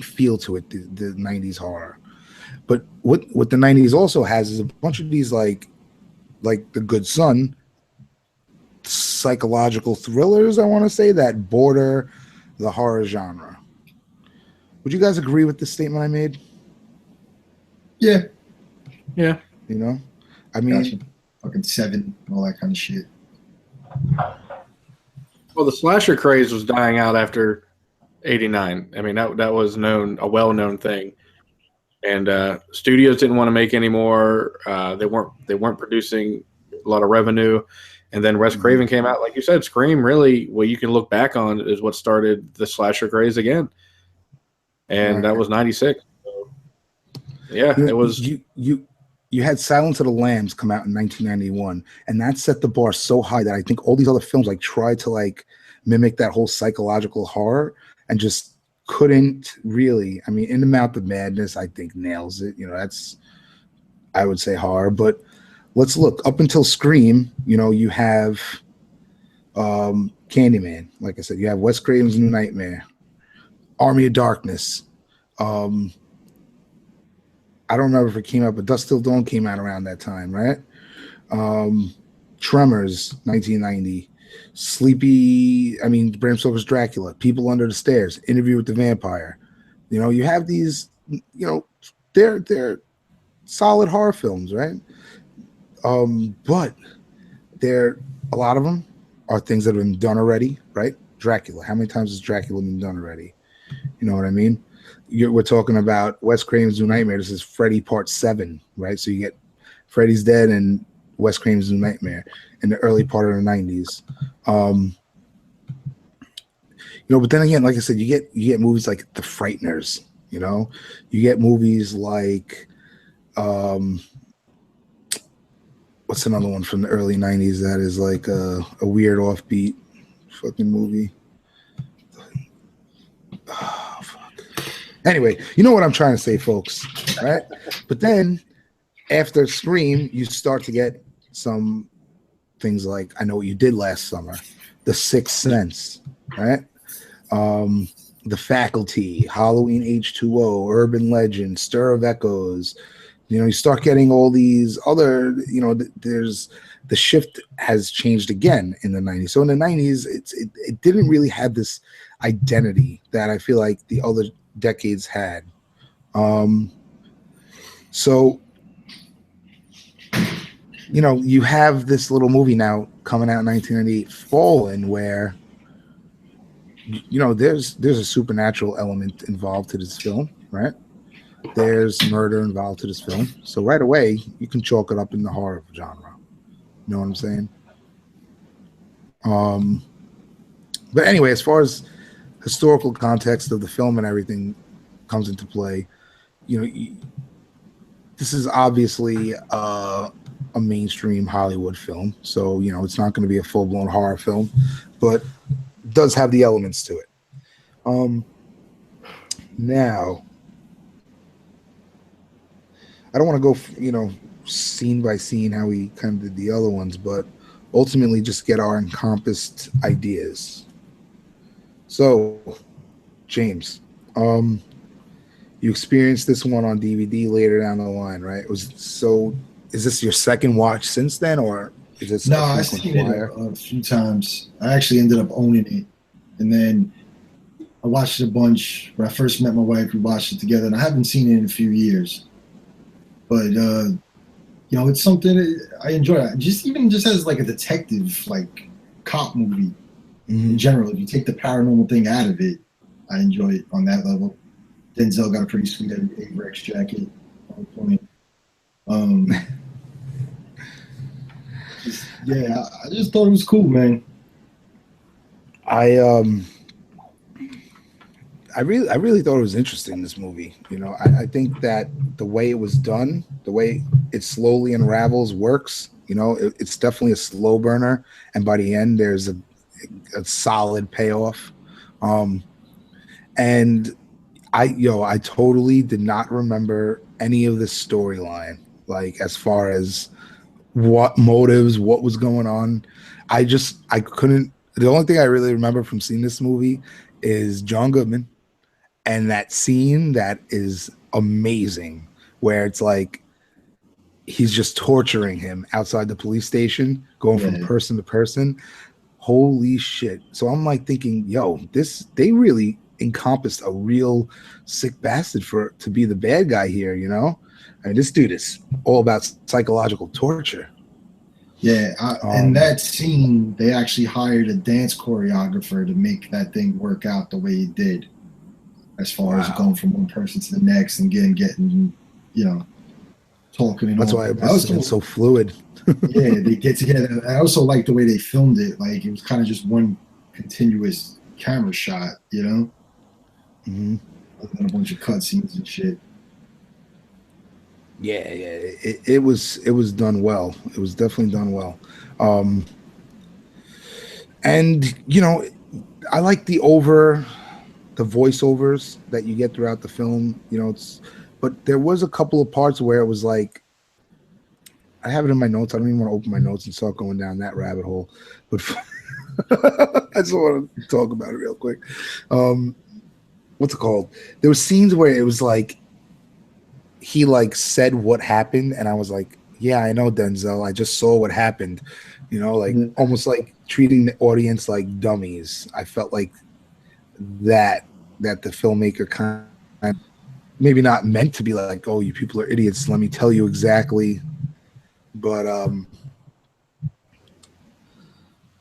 feel to it, the 90s horror. But what the 90s also has is a bunch of these like The Good Son, psychological thrillers, I want to say, that border the horror genre. Would you guys agree with the statement I made? Yeah. Yeah. I mean, gotcha. Fucking Seven, all that kind of shit. Well, the slasher craze was dying out after '89. I mean, that was a well-known thing, and studios didn't want to make any more. They weren't producing a lot of revenue, And then Wes Craven came out, like you said, Scream really, what you can look back on is what started the slasher craze again. And that was 96. So, yeah, it was. You had Silence of the Lambs come out in 1991, and that set the bar so high that I think all these other films like tried to like mimic that whole psychological horror and just couldn't really. I mean, In the Mouth of Madness, I think nails it. You know, that's, I would say, horror. But let's look up until Scream. You know, you have Candyman. Like I said, you have Wes Craven's New Nightmare, Army of Darkness. I don't remember if it came out, but Dusk Till Dawn came out around that time, right? Tremors, 1990. Bram Stoker's Dracula, People Under the Stairs, Interview with the Vampire. You know, you have these, you know, they're solid horror films, right? But a lot of them are things that have been done already, right? Dracula. How many times has Dracula been done already? You know what I mean? We're talking about Wes Craven's New Nightmare. This is Freddy Part 7, right? So you get Freddy's Dead and Wes Craven's New Nightmare in the early part of the 90s. You know, but then again, like I said, you get movies like The Frighteners, you know? You get movies like what's another one from the early 90s that is like a weird offbeat fucking movie? Oh, fuck. Anyway, you know what I'm trying to say, folks, right? But then after Scream, you start to get some things like I Know What You Did Last Summer, The Sixth Sense, right? The Faculty, Halloween H2O, Urban Legend, Stir of Echoes. You know, you start getting all these other, you know, there's the shift has changed again in the 90s. So in the 90s, it didn't really have this identity that I feel like the other decades had. So, you know, you have this little movie now coming out in 1998, Fallen, where, you know, there's a supernatural element involved to this film, right? There's murder involved to this film. So right away, you can chalk it up in the horror genre. You know what I'm saying? But anyway, as far as historical context of the film and everything comes into play, you know, this is obviously a mainstream Hollywood film. So, you know, it's not going to be a full-blown horror film, but it does have the elements to it. Now, I don't want to go, you know, scene by scene how we kind of did the other ones, but ultimately just get our encompassed ideas. So, James, you experienced this one on DVD later down the line, right? Is this your second watch since then, or is this? No, I've seen it a few times. I actually ended up owning it, and then I watched it a bunch. When I first met my wife, we watched it together, and I haven't seen it in a few years. But you know, it's something I enjoy. Just as like a detective, like cop movie in general. If you take the paranormal thing out of it, I enjoy it on that level. Denzel got a pretty sweet Averex jacket on point. I just thought it was cool, man. I really thought it was interesting, this movie. You know, I think that the way it was done, the way it slowly unravels works. You know, it's definitely a slow burner, and by the end there's a solid payoff. And I totally did not remember any of this storyline, like as far as what motives, what was going on. I couldn't. The only thing I really remember from seeing this movie is John Goodman and that scene that is amazing, where it's like he's just torturing him outside the police station, going from person to person. Holy shit. So I'm like thinking, yo, they really encompassed a real sick bastard to be the bad guy here, you know? I mean, this dude is all about psychological torture. Yeah, in that scene, they actually hired a dance choreographer to make that thing work out the way it did, as far as going from one person to the next and getting, you know. talking and That's all. why it I must have been also, so fluid. yeah, they get together. I also like the way they filmed it. Like it was kind of just one continuous camera shot, you know, Hmm. other than a bunch of cutscenes and shit. Yeah, it was done well. It was definitely done well. Um, and I like the voiceovers that you get throughout the film. But there was a couple of parts where it was like, I have it in my notes. I don't even want to open my notes and start going down that rabbit hole. But I just want to talk about it real quick. Um, what's it called? There were scenes where it was like he like said what happened, and I was like, yeah, I know, Denzel. I just saw what happened. Like Mhm. almost like treating the audience like dummies. I felt like that the filmmaker kind of maybe not meant to be like, oh, you people are idiots. Let me tell you exactly. But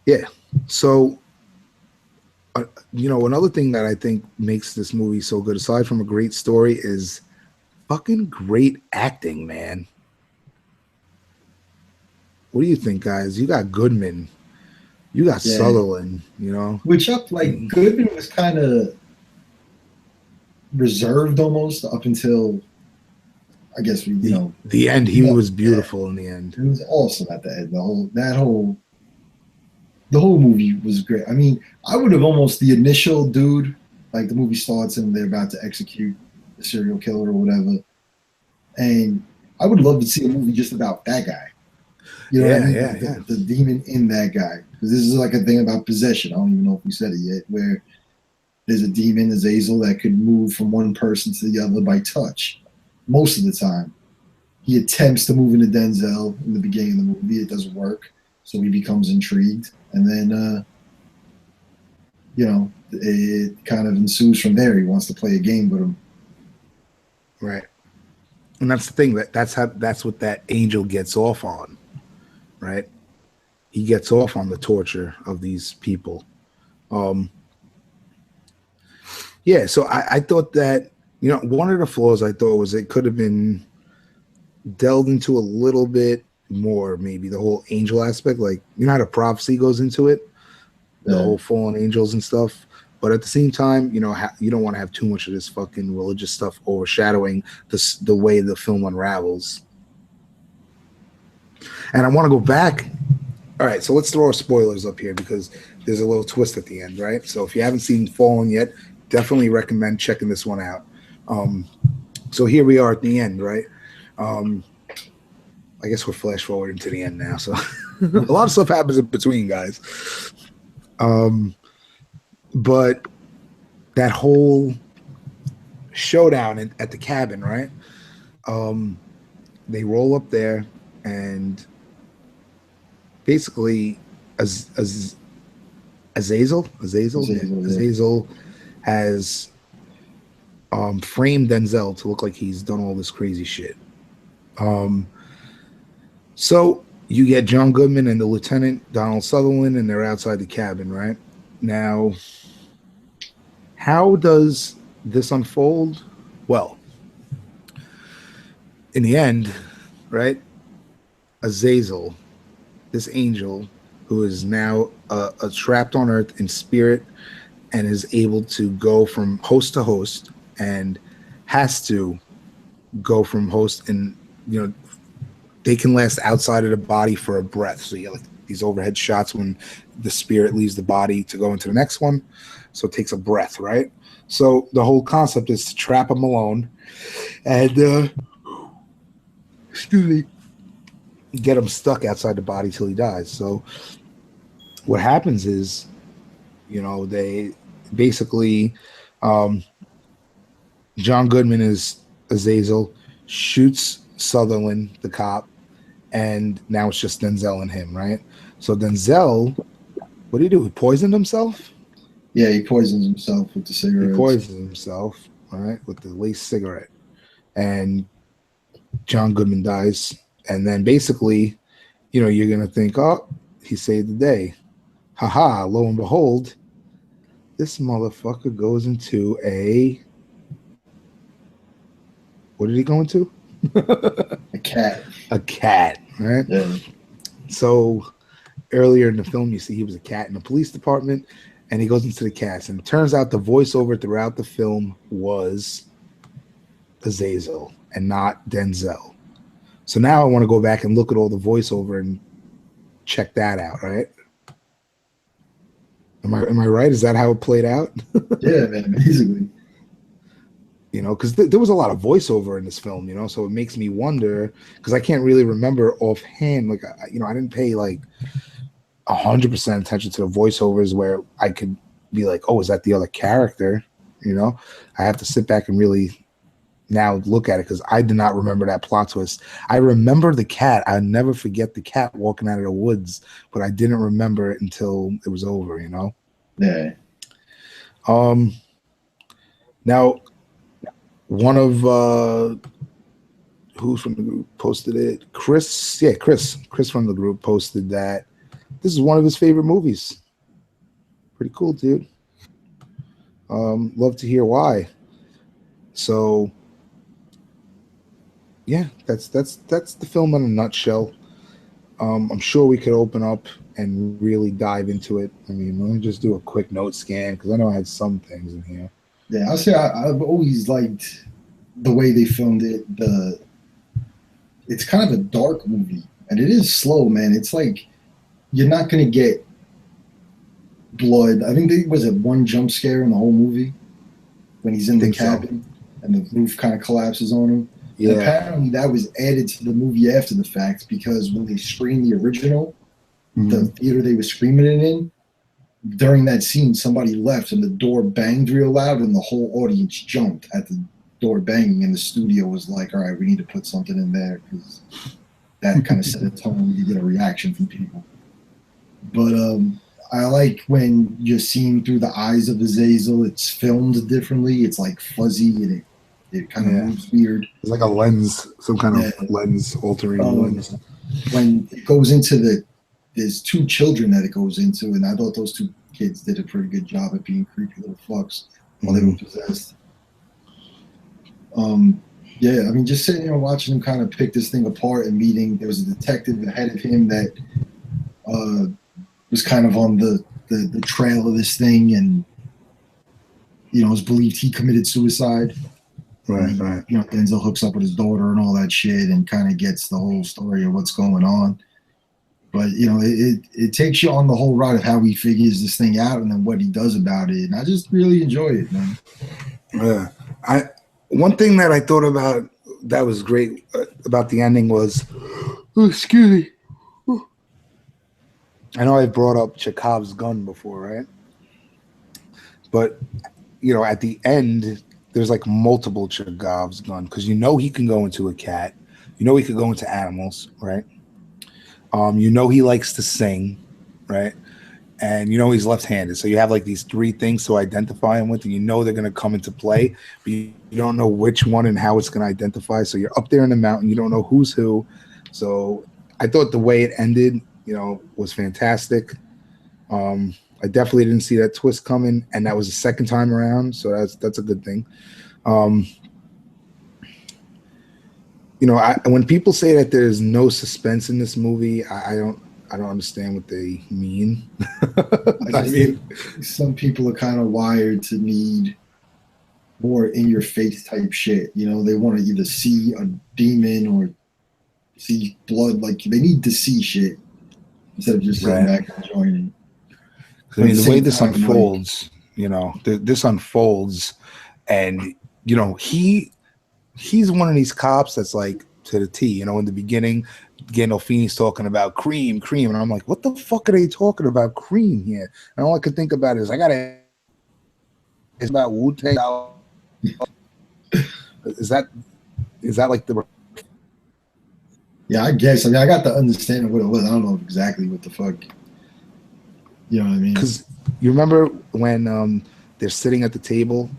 yeah. So another thing that I think makes this movie so good, aside from a great story, is fucking great acting, man. What do you think, guys? You got Goodman, you got Yeah, Sutherland, which up like Mm, Goodman was kind of reserved almost up until I guess we, the end. He yeah, was yeah, beautiful in the end. it was awesome at the end. The whole movie was great. I mean, I would have almost the initial dude, like the movie starts and they're about to execute the serial killer or whatever, and I would love to see a movie just about that guy. You know what I Yeah, mean? yeah, Like yeah. the demon in that guy. Because this is like a thing about possession. I don't even know if we said it yet, where there's a demon, Azazel, that could move from one person to the other by touch. Most of the time, he attempts to move into Denzel in the beginning of the movie. It doesn't work, so he becomes intrigued, and then it kind of ensues from there. He wants to play a game with him. Right. And that's the thing, that's what that angel gets off on, right? He gets off on the torture of these people. Um, yeah, so I thought that one of the flaws I thought was it could have been delved into a little bit more, maybe the whole angel aspect, like how the prophecy goes into it, the Yeah. whole fallen angels and stuff. But at the same time, you don't want to have too much of this fucking religious stuff overshadowing the way the film unravels. And I want to go back. All right, so let's throw our spoilers up here because there's a little twist at the end, right? So if you haven't seen Fallen yet, definitely recommend checking this one out. So here we are at the end, right? I guess we're flash forwarding to the end now. So a lot of stuff happens in between, guys. But that whole showdown at the cabin, right? They roll up there and basically Azazel, yeah. Azazel has framed Denzel to look like he's done all this crazy shit. So you get John Goodman and the Lieutenant Donald Sutherland, and they're outside the cabin, right? Now, how does this unfold? Well, in the end, right? Azazel, this angel who is now trapped on Earth in spirit and is able to go from host to host and has to go from host, and they can last outside of the body for a breath. So you get like these overhead shots when the spirit leaves the body to go into the next one. So it takes a breath, right? So the whole concept is to trap him alone and excuse me, get him stuck outside the body till he dies. So what happens is, they basically John Goodman is Azazel, shoots Sutherland, the cop, and now it's just Denzel and him, right? So Denzel, what did he do? He poisoned himself? Yeah, he poisons himself with the He cigarettes. poisoned himself, all right, with the lace cigarette. And John Goodman dies. And then basically, you're going to think, oh, he saved the day. Haha, lo and behold, this motherfucker goes into a. What did he go into? A cat. A cat, right? Yeah. So earlier in the film, you see he was a cat in the police department, and he goes into the cats. And it turns out the voiceover throughout the film was Azazel and not Denzel. So now I want to go back and look at all the voiceover and check that out, right? Am I right? Is that how it played out? Yeah, man, basically. You know, because there was a lot of voiceover in this film, you know, so it makes me wonder, because I can't really remember offhand, like, you know, I didn't pay like 100% attention to the voiceovers where I could be like, oh, is that the other character? You know, I have to sit back and really now look at it, because I did not remember that plot twist. I remember the cat. I'll never forget the cat walking out of the woods, but I didn't remember it until it was over, you know? Yeah. Now, one of who's from the group posted it? Chris from the group posted that this is one of his favorite movies. Pretty cool, dude. Love to hear why. So yeah, that's the film in a nutshell. I'm sure we could open up and really dive into it. I mean, let me just do a quick note scan, because I know I had some things in here. Yeah, I'll say I've always liked the way they filmed it. It's kind of a dark movie, and it is slow, man. It's like you're not gonna get blood. I think there was one jump scare in the whole movie when he's in the cabin and the roof kind of collapses on him. Yeah. And apparently that was added to the movie after the fact, because when they screened the original, the theater they were screaming it in, during that scene, somebody left and the door banged real loud, and the whole audience jumped at the door banging, and the studio was like, all right, we need to put something in there, because that kind of set a tone to get a reaction from people. But I like when you're seeing through the eyes of Azazel. It's filmed differently. It's like fuzzy, and it kind of moves weird. It's like a lens, some kind of lens, altering lens. When it goes into there's two children that it goes into, and I thought those two kids did a pretty good job at being creepy little fucks while they were possessed. Yeah, I mean, just sitting here watching him kind of pick this thing apart and meeting, there was a detective ahead of him that was kind of on the trail of this thing, and, you know, it was believed he committed suicide. Right. You know, Denzel hooks up with his daughter and all that shit, and kind of gets the whole story of what's going on. But, you know, it takes you on the whole ride of how he figures this thing out and then what he does about it. And I just really enjoy it, man. Yeah. One thing that I thought about that was great about the ending was, excuse me. I know I brought up Chekhov's gun before, right? But, you know, at the end, there's like multiple Chekhov's gun, because you know he can go into a cat. You know he could go into animals, right? You know he likes to sing, right? And you know he's left-handed. So you have like these three things to identify him with, and you know they're going to come into play, but you don't know which one and how it's going to identify. So you're up there in the mountain. You don't know who's who. So I thought the way it ended, you know, was fantastic. I definitely didn't see that twist coming, and that was the second time around. So that's a good thing. You know, when people say that there's no suspense in this movie, I don't understand what they mean. I mean, some people are kind of wired to need more in your face type shit. You know, they want to either see a demon or see blood. Like, they need to see shit instead of just sitting back and enjoying it. I mean, the way this unfolds, you know, this unfolds, and, you know, he's one of these cops that's like to the T. You know, in the beginning, Gandolfini's talking about cream, and I'm like, what the fuck are they talking about cream here? And all I could think about is it's about Wu-Tang. Is that like the? Yeah, I guess. I mean, I got the understanding of what it was. I don't know exactly what the fuck. You know what I mean? Because you remember when they're sitting at the table,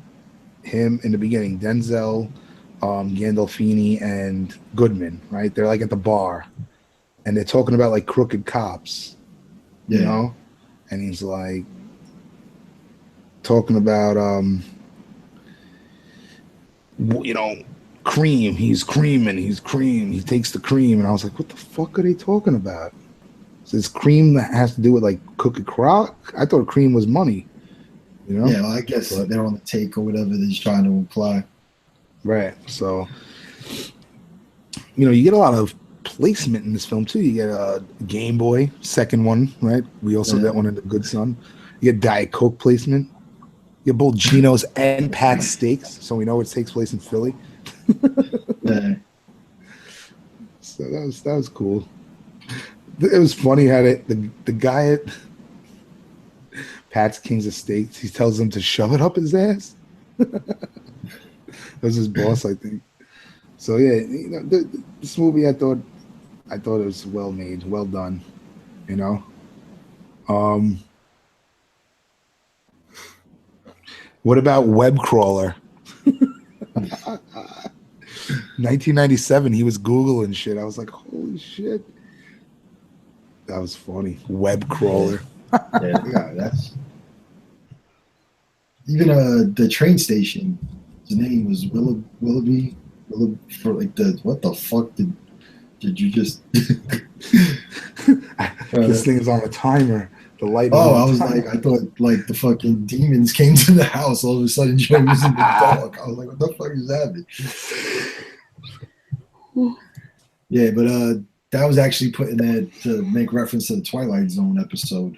him in the beginning, Denzel, Gandolfini, and Goodman, right? They're like at the bar, and they're talking about like crooked cops, you know? And he's like talking about, you know, cream. He's creaming. He's cream. He takes the cream, and I was like, what the fuck are they talking about? So it's cream that has to do with like cookie crock. I thought cream was money. You know? Yeah, well, I guess they're on the take or whatever they're just trying to imply. Right. So, you get a lot of placement in this film too. You get a Game Boy, second one, right? We also get one in The Good Son. You get Diet Coke placement. You get both Geno's and Pat's steaks, so we know it takes place in Philly. Yeah. So that was cool. It was funny how the guy at Pat's King's of Steaks, he tells him to shove it up his ass. That was his boss, I think. So yeah, this movie I thought it was well made, well done. What about Web Crawler? 1997, he was Googling shit. I was like, holy shit. That was funny. Web Crawler. Yeah, that's even the train station. His name was Willoughby. For like what the fuck did you just? This thing is on a timer. The light. Oh, I was like, I thought like the fucking demons came to the house. All of a sudden, Joe was in the dark. I was like, what the fuck is happening? Yeah, but that was actually put in there to make reference to the Twilight Zone episode.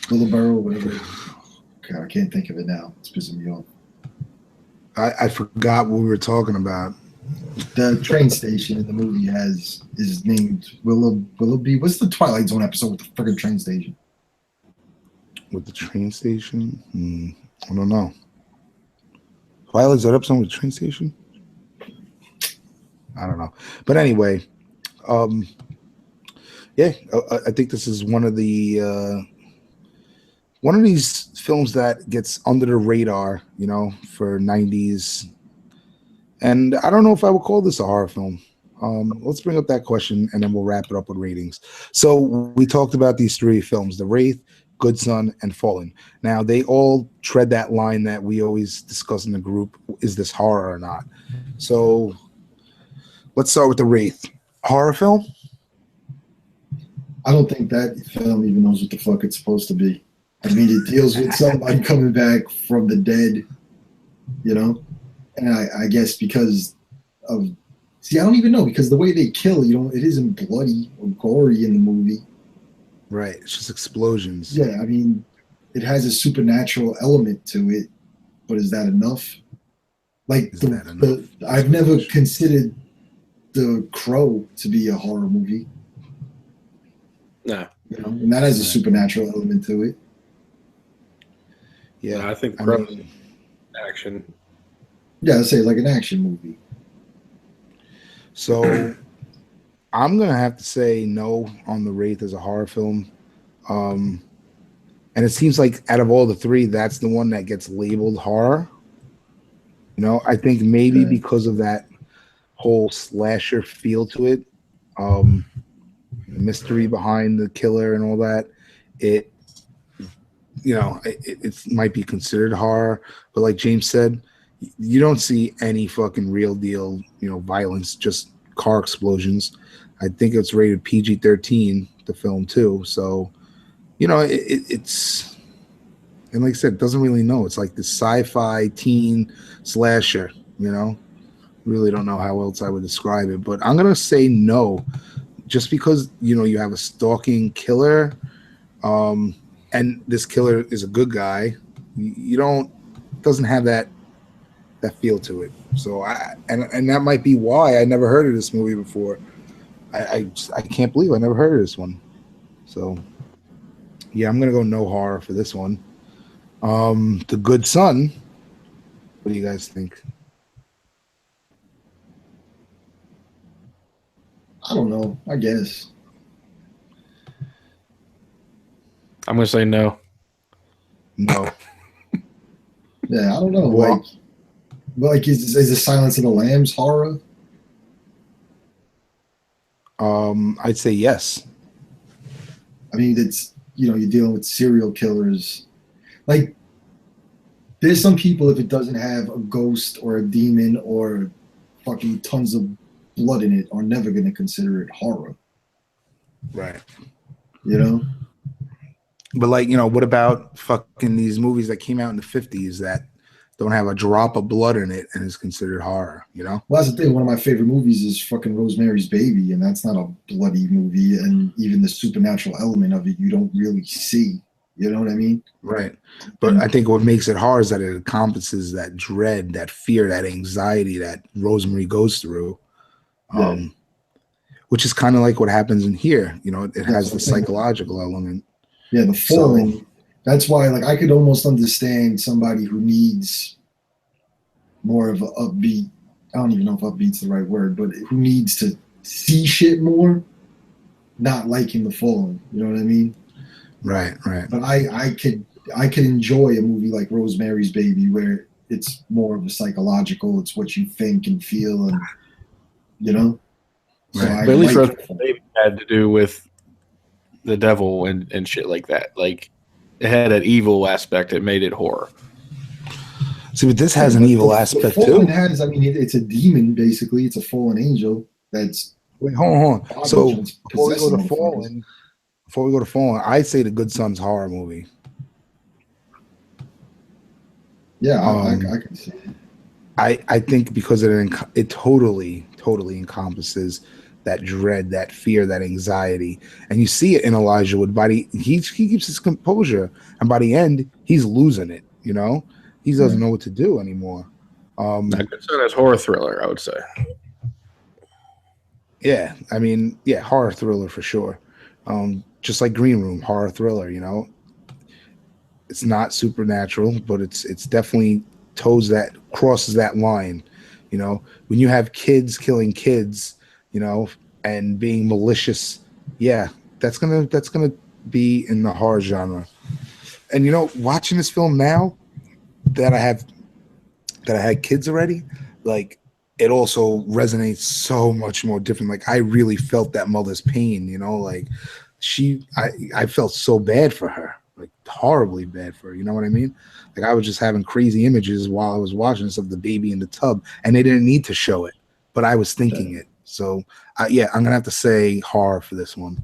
Willowboro, whatever. God, I can't think of it now. It's pissing me off. I forgot what we were talking about. The train station in the movie is named Willoughby. What's the Twilight Zone episode with the freaking train station? With the train station? I don't know. Twilight Zone episode with the train station? I don't know. But anyway, yeah, I think this is one of these films that gets under the radar, for 90s. And I don't know if I would call this a horror film. Let's bring up that question, and then we'll wrap it up with ratings. So we talked about these three films, The Wraith, Good Son, and Fallen. Now, they all tread that line that we always discuss in the group. Is this horror or not? So let's start with The Wraith. Horror film? I don't think that film even knows what the fuck it's supposed to be. I mean, it deals with somebody coming back from the dead, And I guess because of... See, I don't even know, because the way they kill, it isn't bloody or gory in the movie. Right. It's just explosions. Yeah, I mean, it has a supernatural element to it, but is that enough? Like, I've never considered The Crow to be a horror movie. No. And that has a supernatural element to it. Yeah, I think Crow is action. Yeah, I'd say like an action movie. So I'm going to have to say no on The Wraith as a horror film. And it seems like out of all the three, that's the one that gets labeled horror. I think maybe because of that whole slasher feel to it, mystery behind the killer and all that, it might be considered horror. But like James said, you don't see any fucking real deal, violence, just car explosions. I think it's rated PG-13, the film too. So, it's, and like I said, it doesn't really know. It's like the sci-fi teen slasher, really don't know how else I would describe it, but I'm going to say no, just because, you have a stalking killer, and this killer is a good guy. Doesn't have that feel to it. So and that might be why I never heard of this movie before. I can't believe I never heard of this one. So yeah, I'm gonna go no horror for this one. The Good Son. What do you guys think? I don't know. I guess. I'm gonna say no. No. Yeah, I don't know. Well, Like is the Silence of the Lambs horror? I'd say yes. I mean, it's you're dealing with serial killers. Like there's some people, if it doesn't have a ghost or a demon or fucking tons of blood in it, are never going to consider it horror. Right. You know? But like, you know, what about fucking these movies that came out in the 50s that don't have a drop of blood in it and is considered horror, you know? Well, that's the thing. One of my favorite movies is fucking Rosemary's Baby, and that's not a bloody movie, and even the supernatural element of it you don't really see. You know what I mean? Right. But I think what makes it hard is that it encompasses that dread, that fear, that anxiety that Rosemary goes through. Which is kind of like what happens in here. You know, it has the psychological element. Yeah, the falling. So, that's why, like, I could almost understand somebody who needs more of an upbeat. I don't even know if upbeat's the right word, but who needs to see shit more, not liking the falling. You know what I mean? Right. But I could enjoy a movie like Rosemary's Baby where it's more of a psychological. It's what you think and feel, and you know. So right. But at least Rosemary's Baby had to do with the devil and shit like that. Like, it had an evil aspect that made it horror. See, but this has an evil aspect too. Has, I mean, it's a demon basically. It's a fallen angel. That's wait, hold on. So before we go to Fallen, I say the Good Son's horror movie. Yeah, I can see it. I think because it totally encompasses that dread, that fear, that anxiety, and you see it in Elijah Wood. He keeps his composure, and by the end, he's losing it. You know, he doesn't know what to do anymore. Good Son is horror thriller, I would say. Yeah, I mean, yeah, horror thriller for sure. Just like Green Room, horror thriller. You know, it's not supernatural, but it's definitely crosses that line. You know, when you have kids killing kids, you know, and being malicious, yeah, that's gonna be in the horror genre. And you know, watching this film now that I had kids already, like, it also resonates so much more different. Like, I really felt that mother's pain, you know, like I felt so bad for her, like horribly bad for her. You know what I mean? Like, I was just having crazy images while I was watching this of the baby in the tub, and they didn't need to show it, but I was thinking it. So yeah, I'm gonna have to say horror for this one.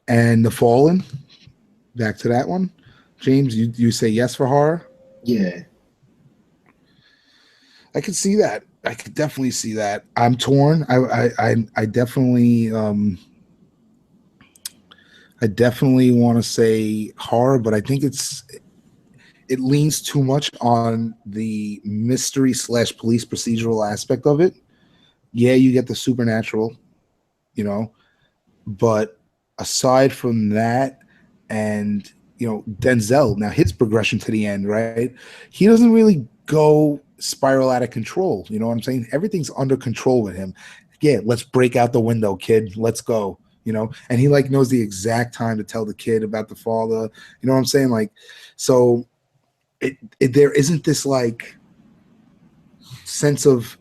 And The Fallen, back to that one. James, you say yes for horror? Yeah, I could see that. I could definitely see that. I'm torn. I definitely want to say horror, but I think it leans too much on the mystery / police procedural aspect of it. Yeah, you get the supernatural, you know, but aside from that, and you know, Denzel, now his progression to the end, right? He doesn't really go spiral out of control. You know what I'm saying? Everything's under control with him. Yeah, let's break out the window, kid. Let's go. You know, and he like knows the exact time to tell the kid about the father. You know what I'm saying? Like, so there isn't this like sense of,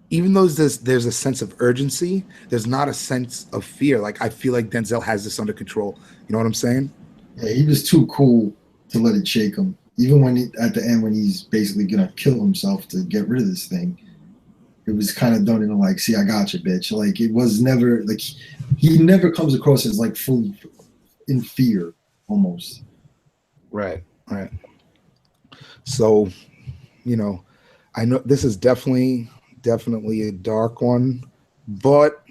even though there's a sense of urgency, there's not a sense of fear. Like, I feel like Denzel has this under control. You know what I'm saying? Yeah, he was too cool to let it shake him. Even when at the end, when he's basically gonna kill himself to get rid of this thing, it was kind of done in a like, see, I got you, bitch. Like, it was never like he never comes across as like fully in fear, almost. Right. So, you know, I know this is definitely a dark one, but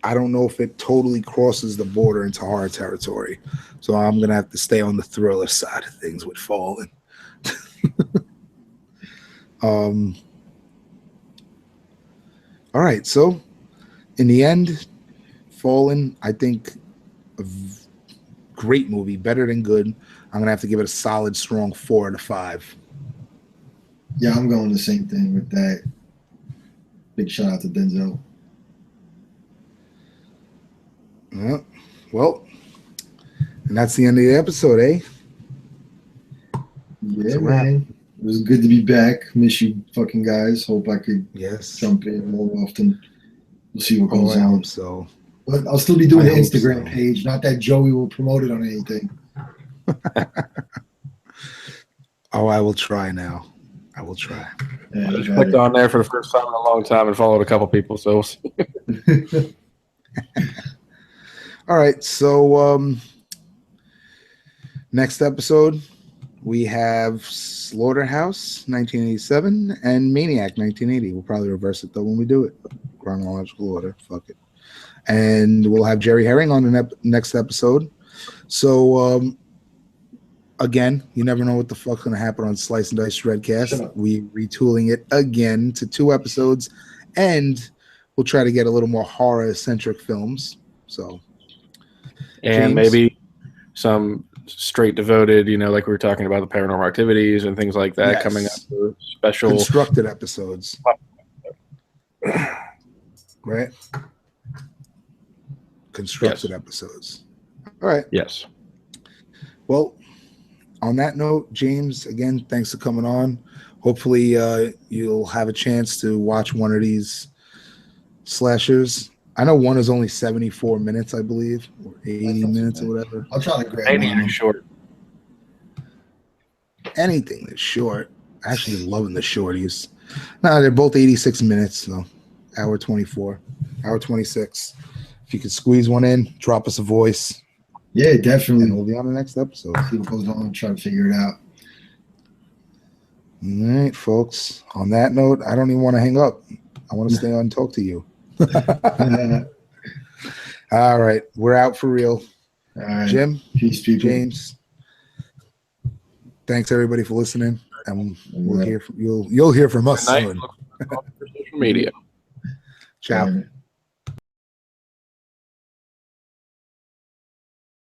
I don't know if it totally crosses the border into horror territory. So I'm gonna have to stay on the thriller side of things with Fallen. All right, so in the end, Fallen, I think a great movie, better than good. I'm gonna have to give it a solid, strong 4 out of 5. Yeah, I'm going the same thing with that. Big shout out to Denzel. Yeah, well, and that's the end of the episode, eh? Yeah, man. It was good to be back. Miss you fucking guys. Hope I could jump in more often. We'll see what goes on. So, but I'll still be doing the Instagram page. Not that Joey will promote it on anything. Oh, I will try now. I will try. Yeah, I you just got clicked it. on there for the first time in a long time and followed a couple people. So we'll see. All right. So next episode, we have Slaughterhouse 1987 and Maniac 1980. We'll probably reverse it though when we do it. Chronological order. Fuck it. And we'll have Jerry Herring on the next episode. So again, you never know what the fuck's gonna happen on Slice and Dice Shut Dreadcast. up. We retooling it again to 2 episodes, and we'll try to get a little more horror-centric films. So, And James? maybe some straight devoted, like we were talking about the paranormal activities and things like that Yes. coming up for special. Constructed episodes, right? Constructed episodes. All right. Yes. Well, on that note, James, again, thanks for coming on. Hopefully, you'll have a chance to watch one of these slashers. I know one is only 74 minutes, I believe, or 80 minutes or whatever. I'll try to grab Anything one. short. Anything that's short. Actually, loving the shorties. No, they're both 86 minutes, so hour 24, hour 26. If you could squeeze one in, drop us a voice, Yeah, and definitely. we'll be on the next episode. See what goes on. Try to figure it out. All right, folks. On that note, I don't even want to hang up. I want to stay on and talk to you. All right, we're out for real. All right. Jim, Peace, people. James, thanks everybody for listening, and we'll hear from, you'll hear from us Good night. soon. Look for social media. Ciao. All right.